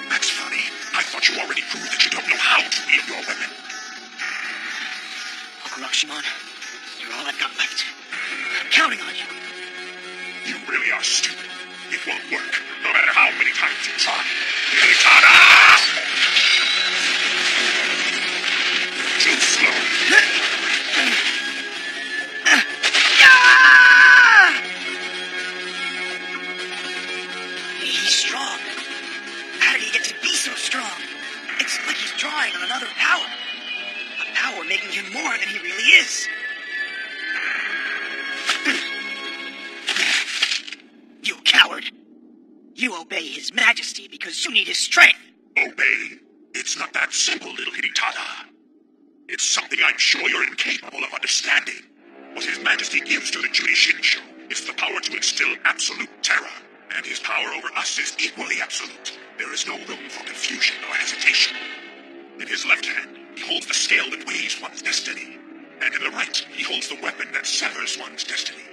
That's funny. I thought you already proved that you don't know how to wield your weapon. Okurokushimon, you're all I've got left. I'm counting on you. You really are stupid. It won't work, no matter how many times you try. Hidetada! Too slow. He's strong. How did he get to be so strong? It's like he's drawing on another power. A power making him more than he really is. You coward. You obey his majesty because you need his strength. Obey? It's not that simple, little Hidetada. It's something I'm sure you're incapable of understanding. What his majesty gives to the Jurishinsho is the power to instill absolute terror. And his power over us is equally absolute. There is no room for confusion or hesitation. In his left hand, he holds the scale that weighs one's destiny. And in the right, he holds the weapon that severs one's destiny.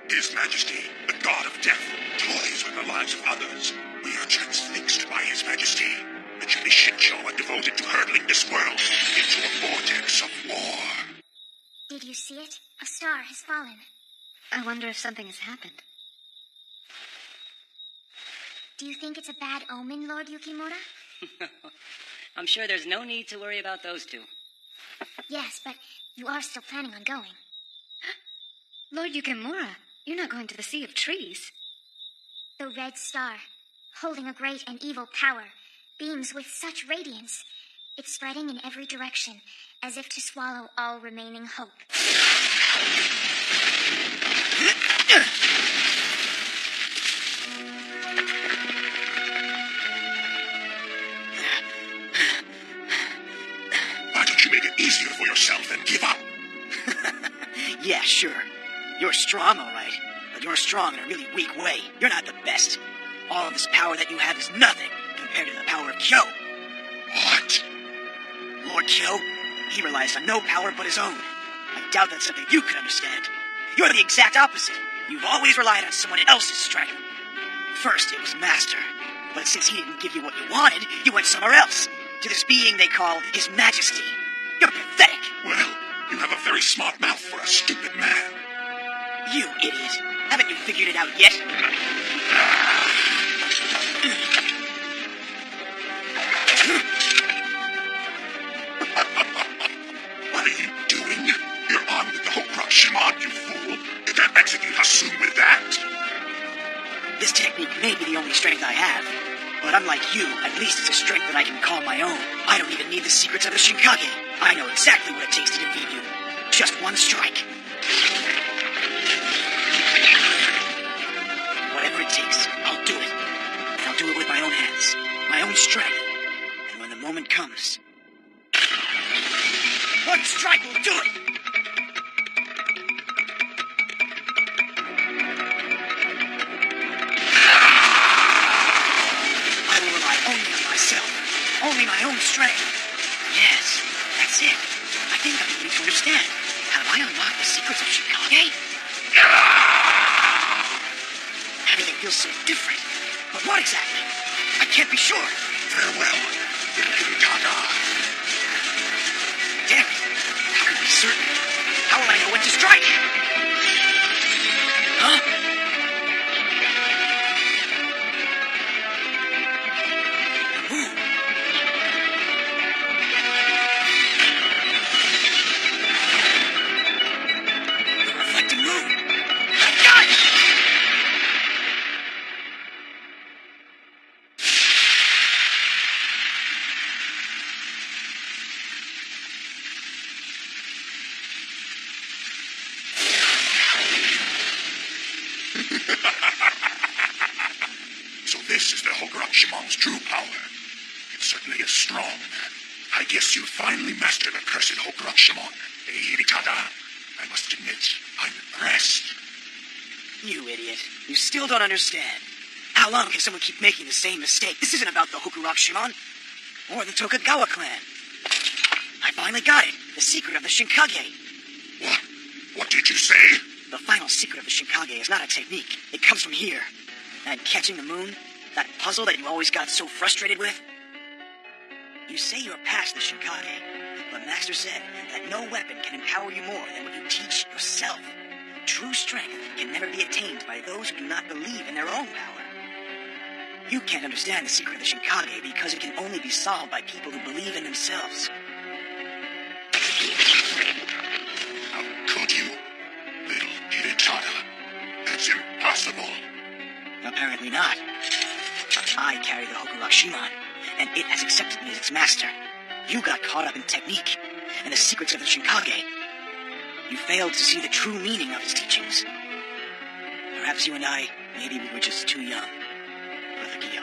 His Majesty, the God of Death, toys with the lives of others. We are transfixed by his Majesty. The Jurishinsho are devoted to hurtling this world into a vortex of war. Did you see it? A star has fallen. I wonder if something has happened. Do you think it's a bad omen, Lord Yukimura? I'm sure there's no need to worry about those two. Yes, but you are still planning on going. Lord Yukimura, you're not going to the Sea of Trees. The red star, holding a great and evil power, beams with such radiance. It's spreading in every direction, as if to swallow all remaining hope. Why don't you make it easier for yourself and give up? Yeah, sure. You're strong, all right. But you're strong in a really weak way. You're not the best. All of this power that you have is nothing compared to the power of Kyo. What? Lord Kyo, he relies on no power but his own. I doubt that's something you could understand. You're the exact opposite. You've always relied on someone else's strength. First, it was Master. But since he didn't give you what you wanted, you went somewhere else. To this being they call His Majesty. You're pathetic. Well, you have a very smart mouth for a stupid man. You idiot. Haven't you figured it out yet? What are you doing? You're armed with the Okurokushimon, you fool. You can't execute Hasum with that. This technique may be the only strength I have, but unlike you, at least it's a strength that I can call my own. I don't even need the secrets of the Shinkage. I know exactly what it takes to defeat you. Just one strike. Whatever it takes, I'll do it. And I'll do it with my own hands, my own strength. And when the moment comes, one strike will do it! I will rely only on myself, only my own strength. Yes, that's it. I think I'm beginning to understand. Have I unlocked the secrets of Chicago? Everything feels so different. But what exactly? I can't be sure. Farewell, Tada. Damn it. How can I be certain? How will I know when to strike? Huh? The moon. The reflecting moon. I got it! So this is the Hogurakushimon's true power. It certainly is strong. I guess you finally mastered the cursed Hogurakushimon. Hey, Tada. I must admit, I'm impressed. You idiot. You still don't understand. How long can someone keep making the same mistake? This isn't about the Hokurakushimon or the Tokugawa clan. I finally got it. The secret of the Shinkage. What? What did you say? The final secret of the Shinkage is not a technique. It comes from here. And catching the moon, that puzzle that you always got so frustrated with. You say you're past the Shinkage, but Master said that no weapon can empower you more than what you teach yourself. True strength can never be attained by those who do not believe in their own power. You can't understand the secret of the Shinkage because it can only be solved by people who believe in themselves. How could you? Little Tada. That's impossible. Apparently not. I carry the Hokurakushimon, and it has accepted me as its master. You got caught up in technique and the secrets of the Shinkage. You failed to see the true meaning of its teachings. Perhaps you and I, maybe we were just too young for the Kyo.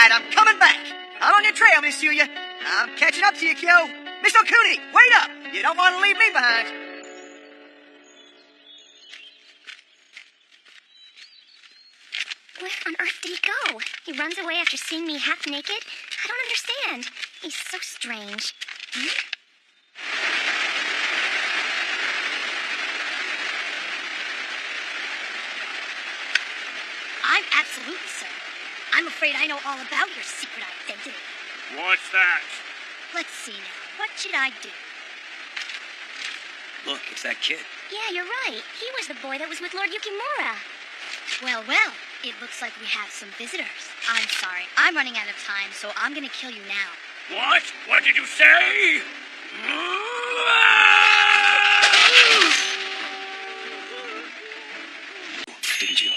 I'm coming back. Out on your trail, Miss Yuya. I'm catching up to you, Kyo. Miss Okuni, wait up. You don't want to leave me behind. Where on earth did he go? He runs away after seeing me half naked? I don't understand. He's so strange. I'm absolutely certain. I'm afraid I know all about your secret identity. What's that? Let's see now. What should I do? Look, it's that kid. Yeah, you're right. He was the boy that was with Lord Yukimura. Well, it looks like we have some visitors. I'm sorry. I'm running out of time, so I'm gonna kill you now. What? What did you say? Didn't you?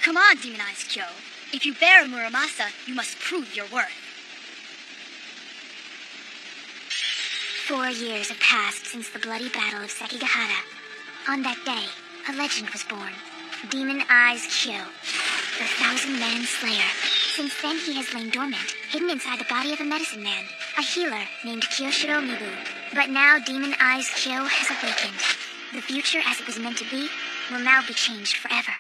Come on, Demonized Kyo. If you bear Muramasa, you must prove your worth. 4 years have passed since the bloody battle of Sekigahara. On that day, a legend was born. Demon Eyes Kyo, the 1,000-man slayer. Since then, he has lain dormant, hidden inside the body of a medicine man, a healer named Kyoshiro Mibu. But now Demon Eyes Kyo has awakened. The future as it was meant to be will now be changed forever.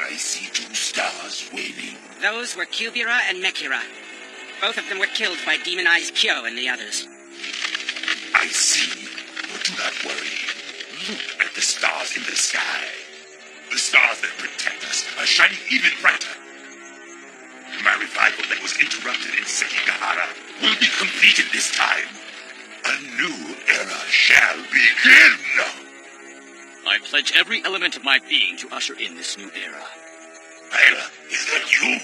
I see two stars waving. Those were Kubira and Mekira. Both of them were killed by demonized Kyo and the others. I see, but do not worry. Look at the stars in the sky. The stars that protect us are shining even brighter. My revival that was interrupted in Sekigahara will be completed this time. A new era shall begin. I pledge every element of my being to usher in this new era. Hyra, is that you?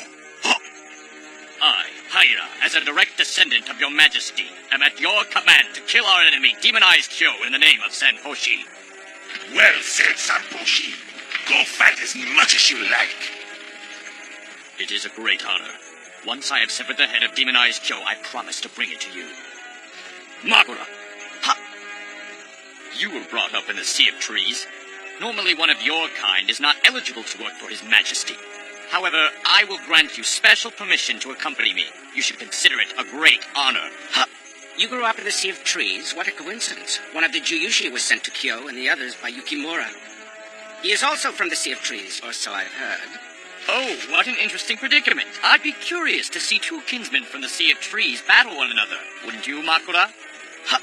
I, Hyra, as a direct descendant of your majesty, am at your command to kill our enemy, demonized Kyo, in the name of Sanposhi. Well said, Sanposhi. Go fight as much as you like. It is a great honor. Once I have severed the head of demonized Kyo, I promise to bring it to you. Magura! Ha! You were brought up in the Sea of Trees. Normally one of your kind is not eligible to work for His Majesty. However, I will grant you special permission to accompany me. You should consider it a great honor. Huh. You grew up in the Sea of Trees? What a coincidence. One of the Juyushi was sent to Kyo and the others by Yukimura. He is also from the Sea of Trees, or so I've heard. Oh, what an interesting predicament. I'd be curious to see two kinsmen from the Sea of Trees battle one another. Wouldn't you, Makura? Huh.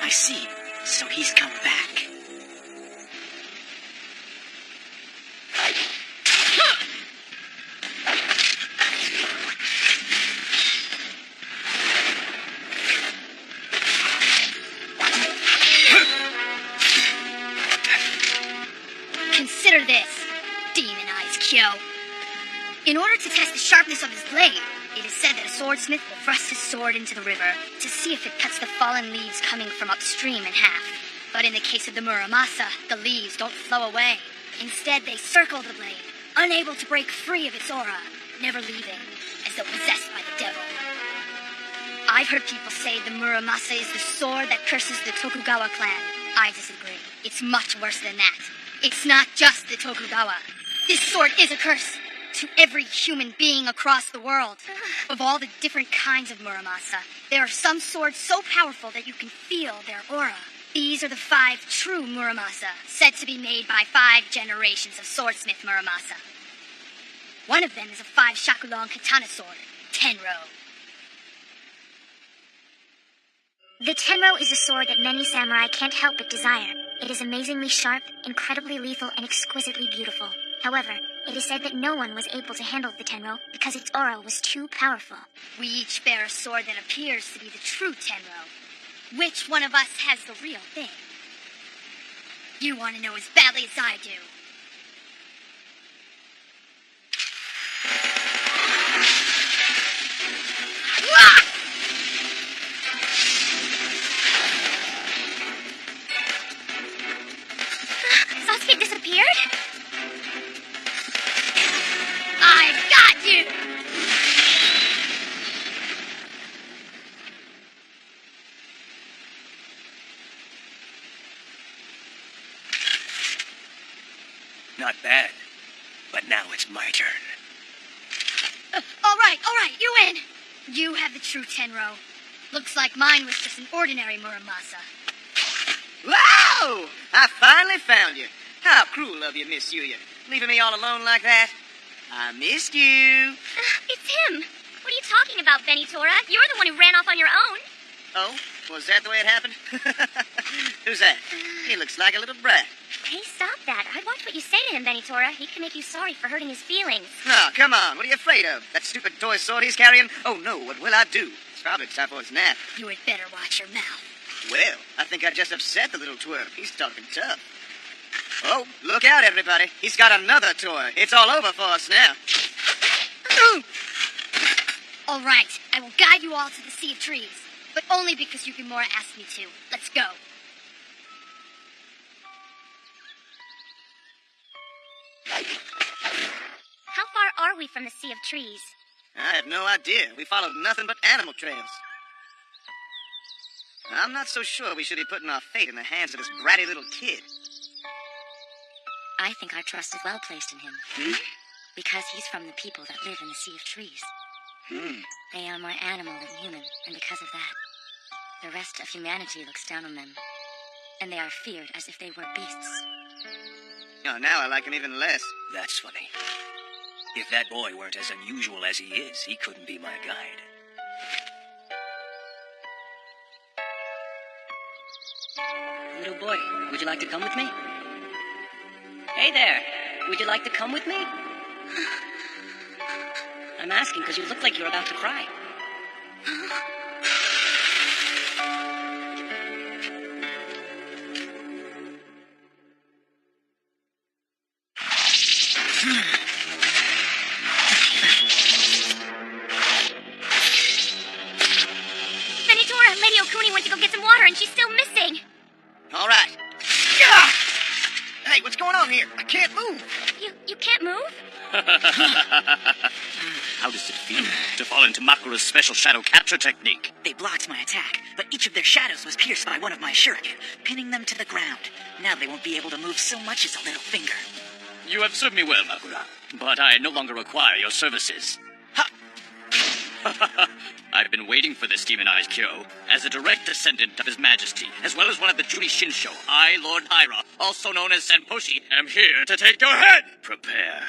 I see. So he's come back. Consider this, demonized Kyo. In order to test the sharpness of his blade, it is said that a swordsmith will thrust his sword into the river to see if it cuts the fallen leaves coming from upstream in half. But in the case of the Muramasa, the leaves don't flow away. Instead, they circle the blade, unable to break free of its aura, never leaving, as though possessed by the devil. I've heard people say the Muramasa is the sword that curses the Tokugawa clan. I disagree. It's much worse than that. It's not just the Tokugawa. This sword is a curse to every human being across the world. Of all the different kinds of Muramasa, there are some swords so powerful that you can feel their aura. These are the 5 true Muramasa, said to be made by 5 generations of swordsmith Muramasa. One of them is a 5-shaku-long katana sword, Tenro. The Tenro is a sword that many samurai can't help but desire. It is amazingly sharp, incredibly lethal, and exquisitely beautiful. However, it is said that no one was able to handle the Tenro because its aura was too powerful. We each bear a sword that appears to be the true Tenro. Which one of us has the real thing? You want to know as badly as I do. Sasuke disappeared? I got you! Not bad. But now it's my turn. All right, you win. You have the true Tenro. Looks like mine was just an ordinary Muramasa. Whoa! I finally found you. How cruel of you, Miss Yuya. Leaving me all alone like that. I missed you. It's him. What are you talking about, Benitora? You're the one who ran off on your own. Oh, was that the way it happened? Who's that? He looks like a little brat. Hey, stop that. I'd watch what you say to him, Benitora. He can make you sorry for hurting his feelings. Oh, come on. What are you afraid of? That stupid toy sword he's carrying? Oh, no. What will I do? It's probably time for his nap. You had better watch your mouth. Well, I think I just upset the little twerp. He's talking tough. Oh, look out, everybody. He's got another toy. It's all over for us now. All right, I will guide you all to the Sea of Trees. But only because Yukimura asked me to. Let's go. How far are we from the Sea of Trees? I have no idea. We followed nothing but animal trails. I'm not so sure we should be putting our fate in the hands of this bratty little kid. I think our trust is well placed in him. Because he's from the people that live in the Sea of Trees. They are more animal than human, and because of that, the rest of humanity looks down on them. And they are feared as if they were beasts. Oh, now I like him even less. That's funny. If that boy weren't as unusual as he is, he couldn't be my guide. Little boy, would you like to come with me? Hey there, would you like to come with me? I'm asking because you look like you're about to cry. Benitora, Lady Okuni went to go get some water and she's still missing. All right. Yeah! Hey, what's going on here? I can't move. You can't move? How does it feel to fall into Makura's special shadow capture technique? They blocked my attack, but each of their shadows was pierced by one of my shuriken, pinning them to the ground. Now they won't be able to move so much as a little finger. You have served me well, Makura, but I no longer require your services. Ha! I've been waiting for this demonized Kyo. As a direct descendant of His Majesty, as well as one of the Junie Shinsho, I, Lord Hyra, also known as Senposhi, am here to take your head. Prepare.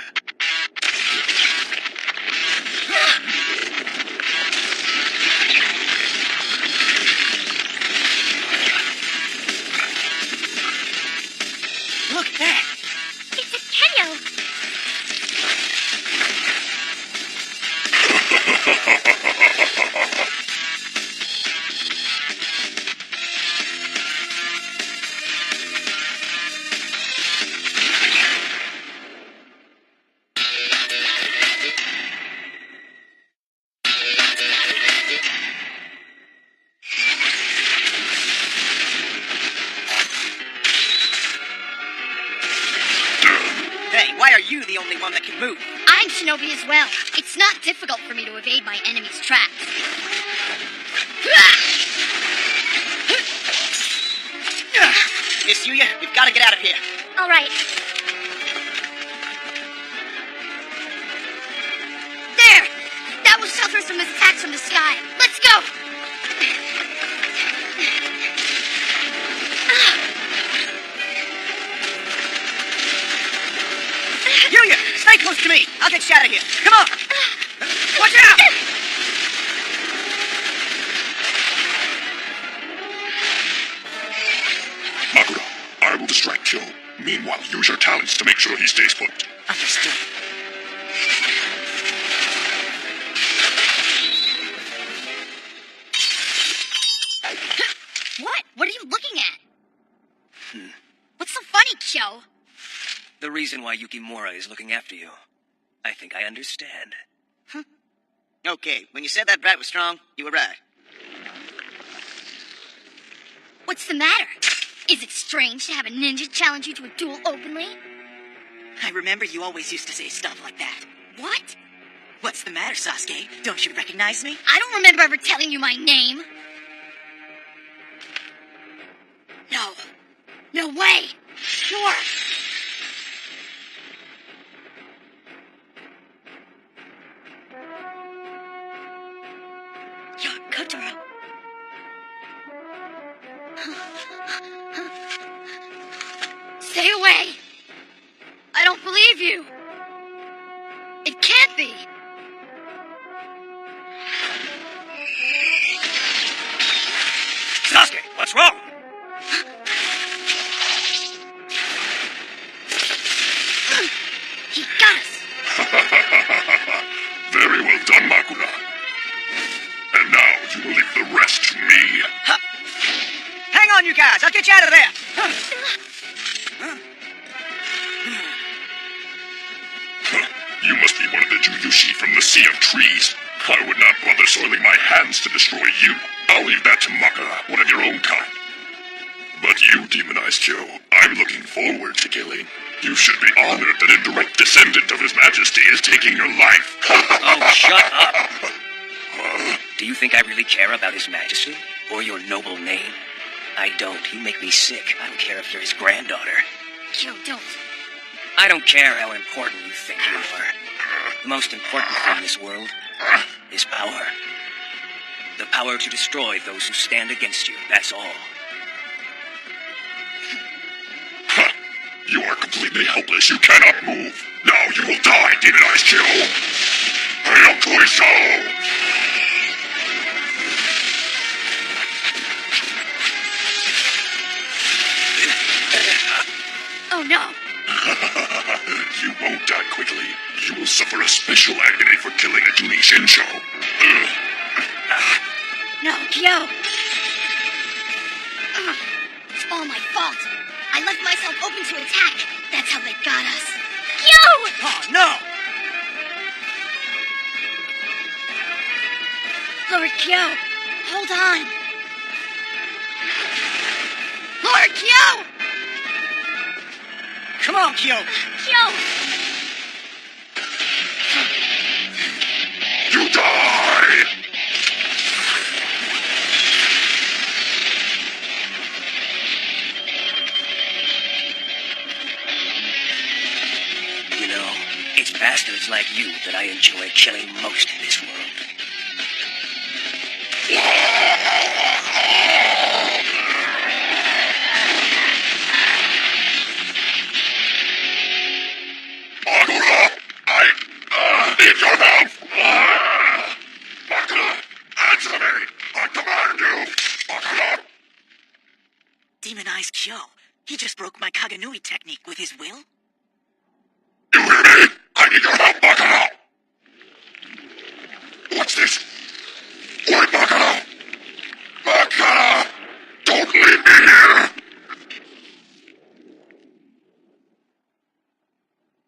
Look at that! It's a Kenyo! Why are you the only one that can move? I'm Shinobi as well. It's not difficult for me to evade my enemy's traps. Miss Yuya, we've got to get out of here. All right. There! That will shelter us from his attacks from the sky. Let's go! Yuya, stay close to me. I'll get you out of here. Come on. Watch out! Makura, I will distract Kyo. Meanwhile, use your talents to make sure he stays put. Understood. What? What are you looking at? What's so funny, Kyo? The reason why Yukimura is looking after you. I think I understand. Okay, when you said that brat was strong, you were right. What's the matter? Is it strange to have a ninja challenge you to a duel openly? I remember you always used to say stuff like that. What? What's the matter, Sasuke? Don't you recognize me? I don't remember ever telling you my name. No. No way. You're... Kotaro. Stay away! I don't believe you! It can't be! Sasuke, what's wrong? you guys. I'll get you out of there. You must be one of the Juyushi from the Sea of Trees. I would not bother soiling my hands to destroy you. I'll leave that to Makara, one of your own kind. But you, Demonized Kyo, I'm looking forward to killing. You should be honored that a direct descendant of His Majesty is taking your life. Oh, shut up! Do you think I really care about His Majesty? Or your noble name? I don't. You make me sick. I don't care if you're his granddaughter. Kyo, don't. I don't care how important you think you are. The most important thing in this world is power. The power to destroy those who stand against you, that's all. You are completely helpless. You cannot move. Now you will die, Demonized Kyo. Hayakuiso! Oh, no. You won't die quickly. You will suffer a special agony for killing a Junin Shinsho. No, Kyo. It's all my fault. I left myself open to attack. That's how they got us. Kyo! Oh, no! Lord Kyo, hold on. Lord Kyo! Come on, Kyo. Kyo! You die! You know, it's bastards like you that I enjoy killing most in this world. Need your help! Makara, answer me! I command you! Makara! Demonized Kyo. He just broke my Kaganui technique with his will? You hear me? I need your help, Makara! What's this? Wait, Makara! Makara! Don't leave me here!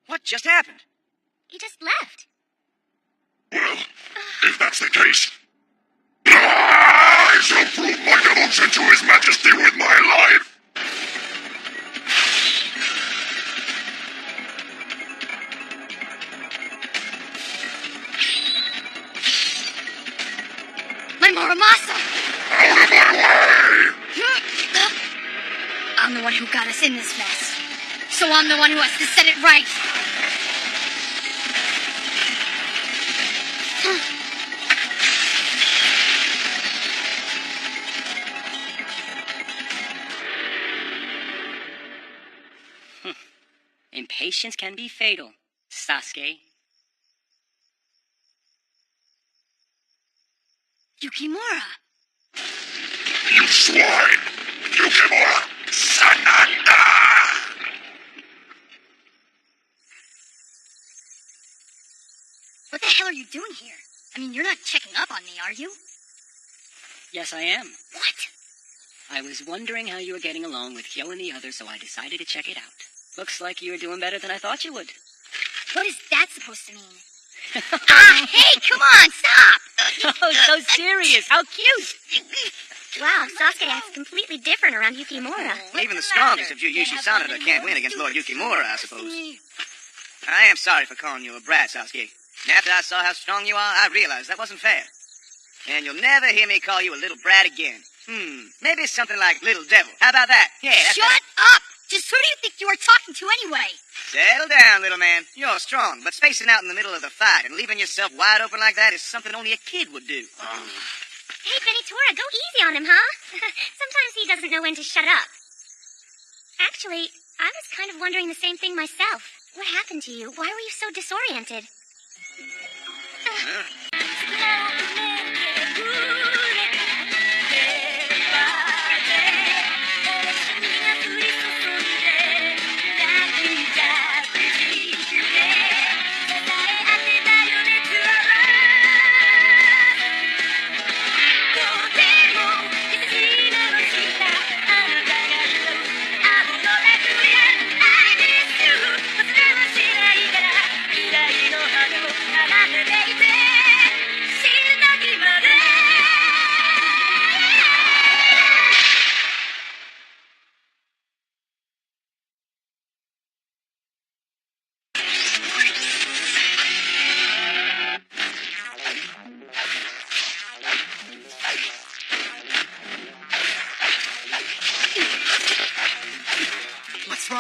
What just happened? He just left. Well, if that's the case, I shall prove my devotion to His Majesty with my life! My Muramasa! Out of my way! I'm the one who got us in this mess. So I'm the one who has to set it right. Impatience can be fatal, Sasuke. Yukimura! You swine! Yukimura! Sananda! What the hell are you doing here? I mean, you're not checking up on me, are you? Yes, I am. What? I was wondering how you were getting along with Kyo and the others, so I decided to check it out. Looks like you were doing better than I thought you would. What is that supposed to mean? Hey, come on, stop! Oh, so serious. How cute. Wow, Sasuke acts completely different around Yukimura. Even the strongest of Juyushi Sanada can't win against Lord Yukimura, I suppose. I am sorry for calling you a brat, Sasuke. After I saw how strong you are, I realized that wasn't fair. And you'll never hear me call you a little brat again. Maybe something like Little Devil. How about that? Yeah, that's Shut up! Just who do you think you are talking to anyway? Settle down, little man. You're strong, but spacing out in the middle of the fight and leaving yourself wide open like that is something only a kid would do. Hey, Benitora, go easy on him, huh? Sometimes he doesn't know when to shut up. Actually, I was kind of wondering the same thing myself. What happened to you? Why were you so disoriented?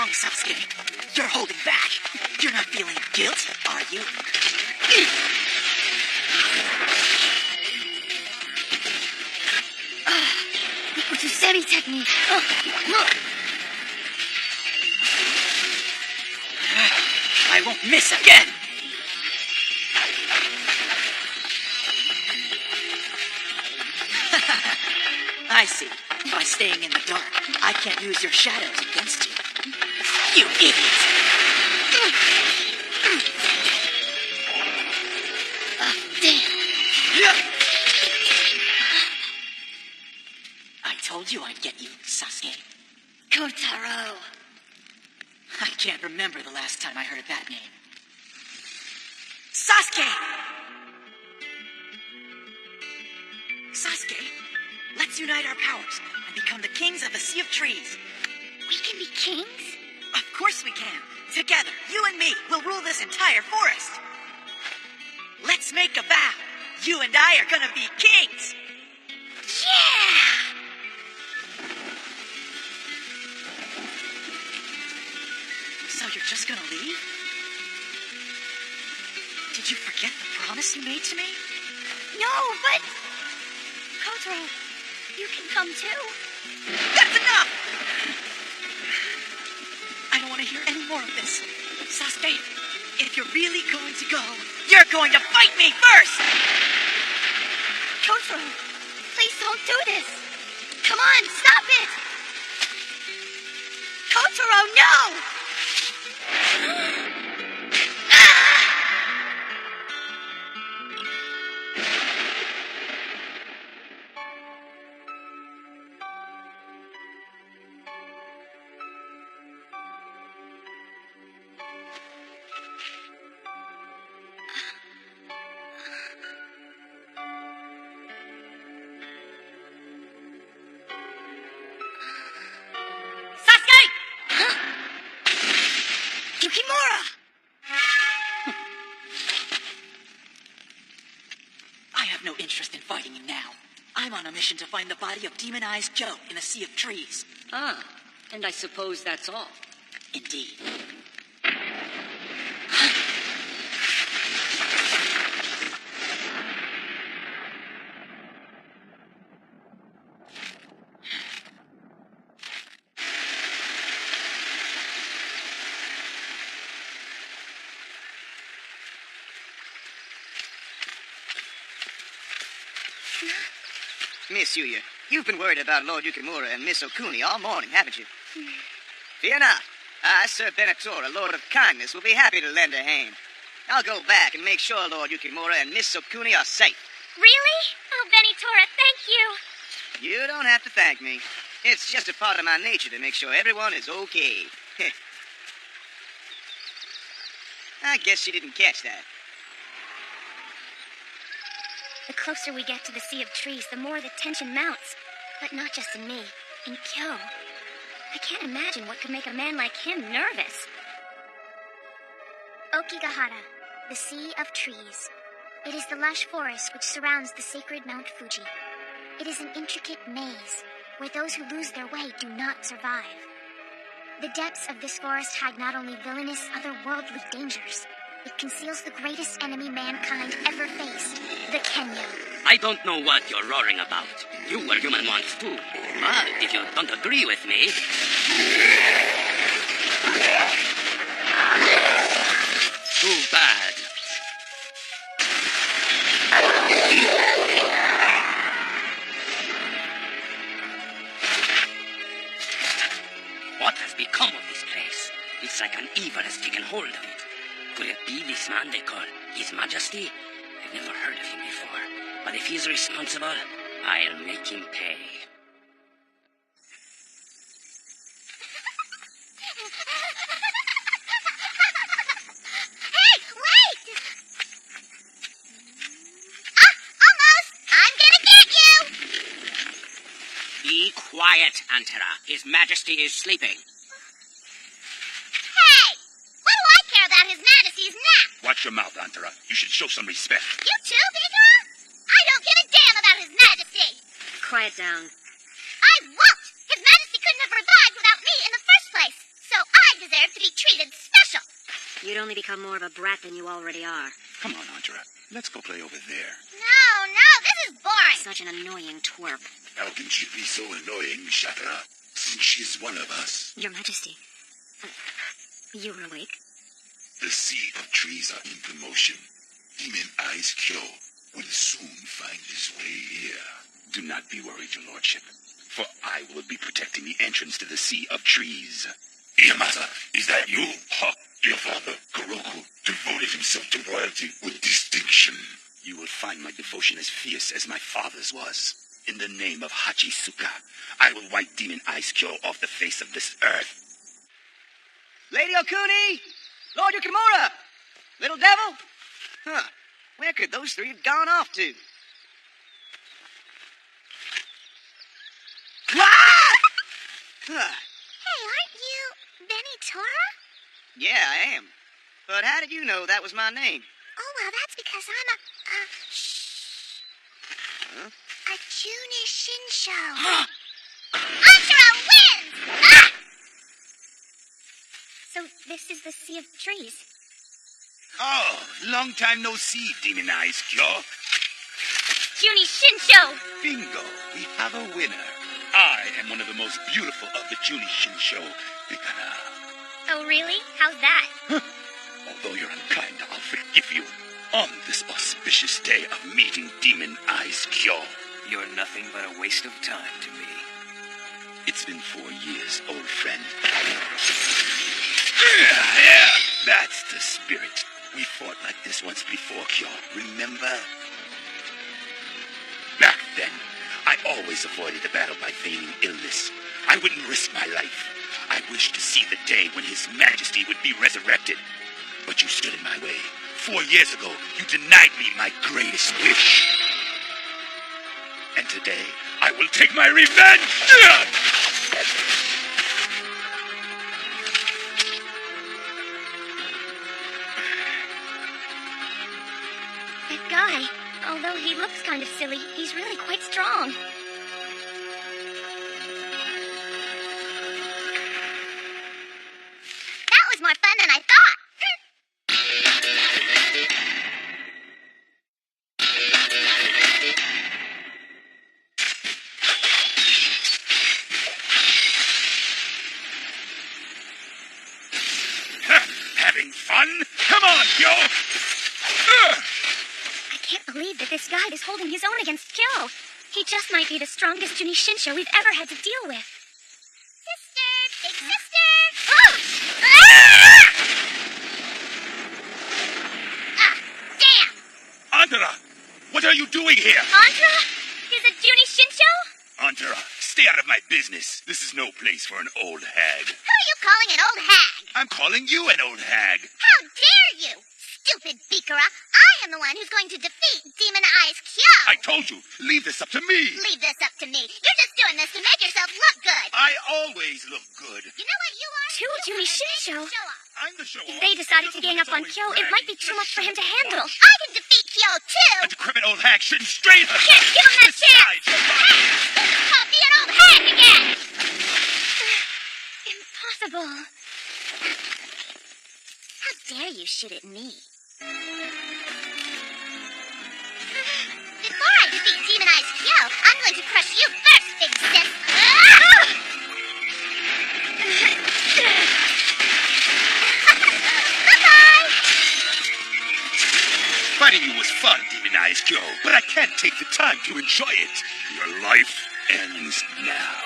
wrong, Sasuke? You're holding back. You're not feeling guilt, are you? The Utsusemi technique. I won't miss again! I see. By staying in the dark, I can't use your shadows against you. You idiot! Damn. I told you I'd get you, Sasuke. Kotaro. I can't remember the last time I heard that name. Sasuke! Sasuke, let's unite our powers and become the kings of the Sea of Trees. We can be kings? Of course we can. Together, you and me will rule this entire forest. Let's make a vow. You and I are gonna be kings. Yeah! So you're just gonna leave? Did you forget the promise you made to me? No, but... Kotaro, you can come too. That's enough! I don't want to hear any more of this. Sasuke, if you're really going to go, you're going to fight me first! Kotaro, please don't do this. Come on, stop it! Kotaro, no! I have no interest in fighting you now. I'm on a mission to find the body of demonized Kyo in a sea of trees. Ah, and I suppose that's all. Indeed. Miss Yuya, you've been worried about Lord Yukimura and Miss Okuni all morning, haven't you? Fear not. I, Sir Benatora, Lord of Kindness, will be happy to lend a hand. I'll go back and make sure Lord Yukimura and Miss Okuni are safe. Really? Oh, Benitora, thank you. You don't have to thank me. It's just a part of my nature to make sure everyone is okay. I guess she didn't catch that. The closer we get to the Sea of Trees, the more the tension mounts. But not just in me, in Kyo. I can't imagine what could make a man like him nervous. Okigahara, the Sea of Trees. It is the lush forest which surrounds the sacred Mount Fuji. It is an intricate maze, where those who lose their way do not survive. The depths of this forest hide not only villainous, otherworldly dangers, it conceals the greatest enemy mankind ever faced, the Kenya. I don't know what you're roaring about. You were human once too. But if you don't agree with me... Too bad. What has become of this place? It's like an evil has taken hold of it. Could it be this man they call His Majesty? I've never heard of him before. But if he's responsible, I'll make him pay. Hey, wait! Almost! I'm gonna get you! Be quiet, Antera. His Majesty is sleeping. Hey! What do I care about His Majesty's nap? Watch your mouth, Antara. You should show some respect. You too, Bigora? I don't give a damn about His Majesty! Quiet down. I won't! His Majesty couldn't have revived without me in the first place, so I treated special. You'd only become more of a brat than you already are. Come on, Andra. Let's go play over there. No, this is boring. Such an annoying twerp. How can she be so annoying, Shakara, since she's one of us? Your Majesty, you're awake? The sea of trees are in commotion. Demon Eyes Kyo will soon find his way here. Do not be worried, your lordship, for I will be protecting the entrance to the Sea of Trees. Iyamasa, is that you? Ha! Your father, Kuroku, devoted himself to royalty with distinction. You will find my devotion as fierce as my father's was. In the name of Hachisuka, I will wipe Demon Eyes Kyo off the face of this earth. Lady Okuni! Lord Yukimura! Little devil? Huh. Where could those three have gone off to? Ah! Huh. Hey, aren't you Benny Tora? Yeah, I am. But how did you know that was my name? Oh, well, that's because I'm Huh? a Juni Shinsho. Ashura wins! Ah! So this is the Sea of Trees. Oh, long time no see, Demon Eyes Kyo. Juni Shinsho! Bingo, we have a winner. I am one of the most beautiful of the Junie Shinsho, Bikara. Oh, really? How's that? Although you're unkind, I'll forgive you. On this auspicious day of meeting Demon Eyes Kyo. You're nothing but a waste of time to me. It's been 4 years, old friend. Yeah, that's the spirit. We fought like this once before, Kyo. Remember? Back then, I always avoided the battle by feigning illness. I wouldn't risk my life. I wished to see the day when His Majesty would be resurrected. But you stood in my way. 4 years ago, you denied me my greatest wish. And today, I will take my revenge! That guy, although he looks kind of silly, he's really quite strong. That was more fun than I thought. Having fun? Come on, Kyo! I can't believe that this guy is holding his own against Kyo. He just might be the strongest Juni Shinsho we've ever had to deal with. Sister! Big sister! Oh! Damn! Andra, what are you doing here? Andra? Is it Juni Shinsho? Andra, stay out of my business. This is no place for an old hag. Who are you calling an old hag? I'm calling you an old hag. How dare you! Stupid Bikara! I am the one who's going to defeat Demon Eyes Kyo! I told you, leave this up to me. Leave this up to me. You're just doing this to make yourself look good. I always look good. You know what you are? Two Juni Shinsho. I'm the show-off. If they decided to gang up on Kyo, it might be too much for him to handle. I can defeat Kyo too! A decrepit old hag shouldn't strain her. Can't give him that chance! Call me an old hag again! Impossible. How dare you shoot at me? Before I defeat Demon Eyes Kyo, I'm going to crush you first, big sis! Bye-bye! Fighting you was fun, Demon Eyes Kyo, but I can't take the time to enjoy it. Your life ends now.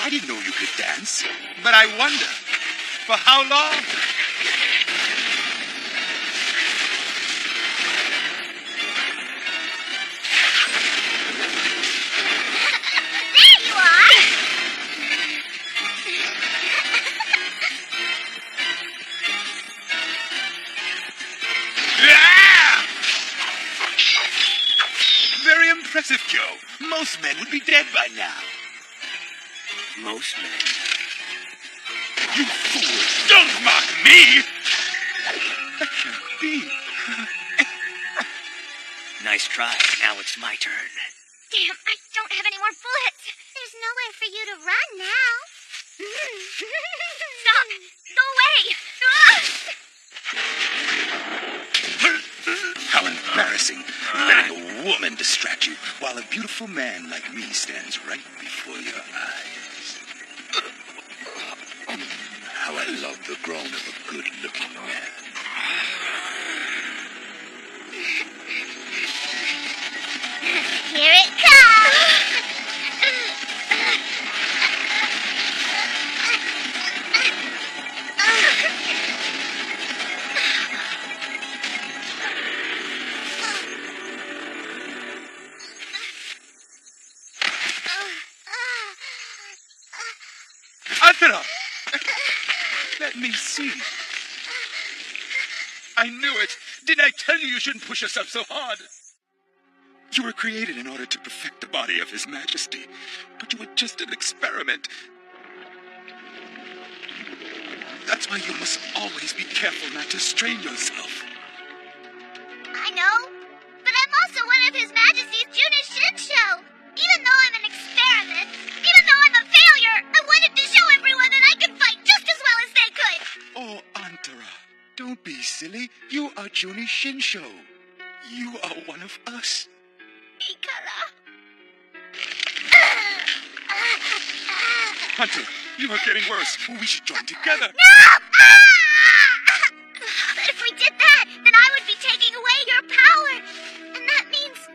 I didn't know you could dance, but I wonder, for how long? There you are! Ah! Very impressive, Kyo. Most men would be dead by now. Most men. You fool! Don't mock me! That can't be. Nice try. Now it's my turn. and distract you while a beautiful man like me stands right before your eyes. How I love the groan of a good-looking man. Here it comes! Antara! Let me see. I knew it. Didn't I tell you you shouldn't push yourself so hard? You were created in order to perfect the body of His Majesty, but you were just an experiment. That's why you must always be careful not to strain yourself. I know, but I'm also one of His Majesty's Junior Shinsho. Even though I'm an experiment, even though I'm a failure, I wanted to show everyone that I could fight just as well as they could. Oh, Antara, don't be silly. You are Juni Shinsho. You are one of us. Ikara. Antara, you are getting worse. We should join together. No! But if we did that, then I would be taking away your power. And that means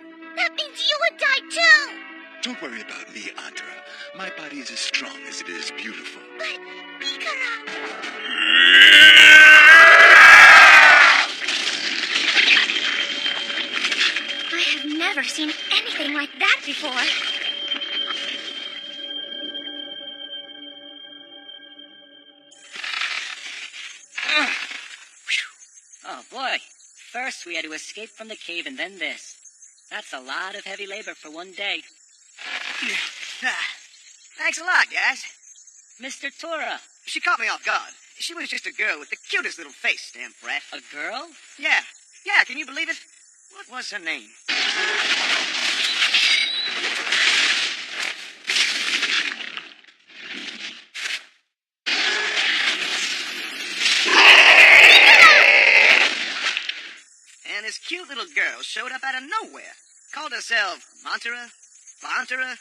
you would die too. Don't worry about me, Antara. My body is as strong as it is beautiful. But, Ikara... I have never seen anything like that before. Oh, boy. First, we had to escape from the cave and then this. That's a lot of heavy labor for one day. Thanks a lot, guys. Mr. Tora. She caught me off guard. She was just a girl with the cutest little face, damn brat. A girl? Yeah. Yeah, can you believe it? What was her name? And this cute little girl showed up out of nowhere. Called herself Montera? Fontera?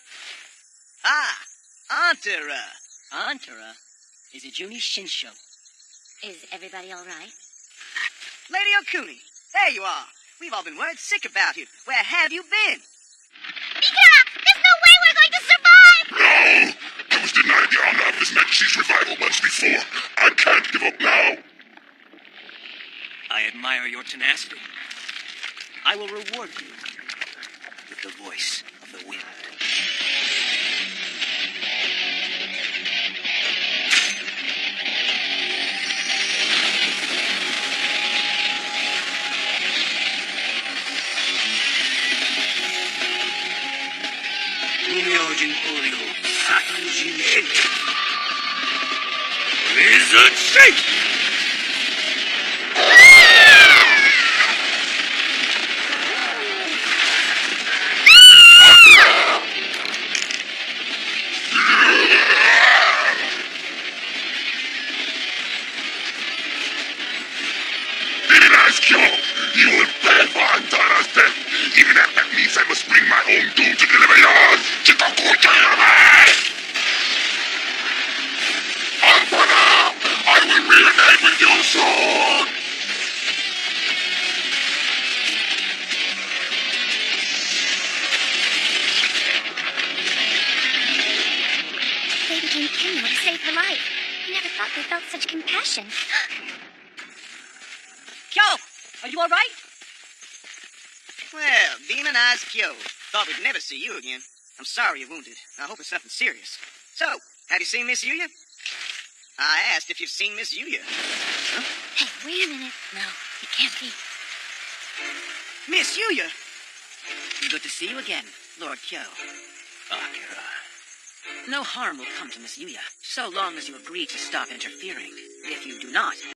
Ah, Antara. Antara is a Juni Shinsho. Is everybody all right? Lady Okuni, there you are. We've all been worried sick about you. Where have you been? Ikara, there's no way we're going to survive! No! I was denied the honor of His Majesty's revival once before. I can't give up now. I admire your tenacity. I will reward you with the voice of the wind. Lizard shape! Demonized Kyo! You will pay for Antara's death, even if that means I must bring my own doom to deliver yours! Chikaku Kayama! Antara! I will reunite with you soon! They became Kenyo to save her life. I never thought they felt such compassion. Kyo, are you all right? Well, demonized Kyo. Thought we'd never see you again. I'm sorry you're wounded. I hope it's nothing serious. So, have you seen Miss Yuya? I asked if you've seen Miss Yuya. Huh? Hey, wait a minute. No, it can't be. Miss Yuya? Good to see you again, Lord Kyo. Akira. No harm will come to Miss Yuya, so long as you agree to stop interfering. If you do not,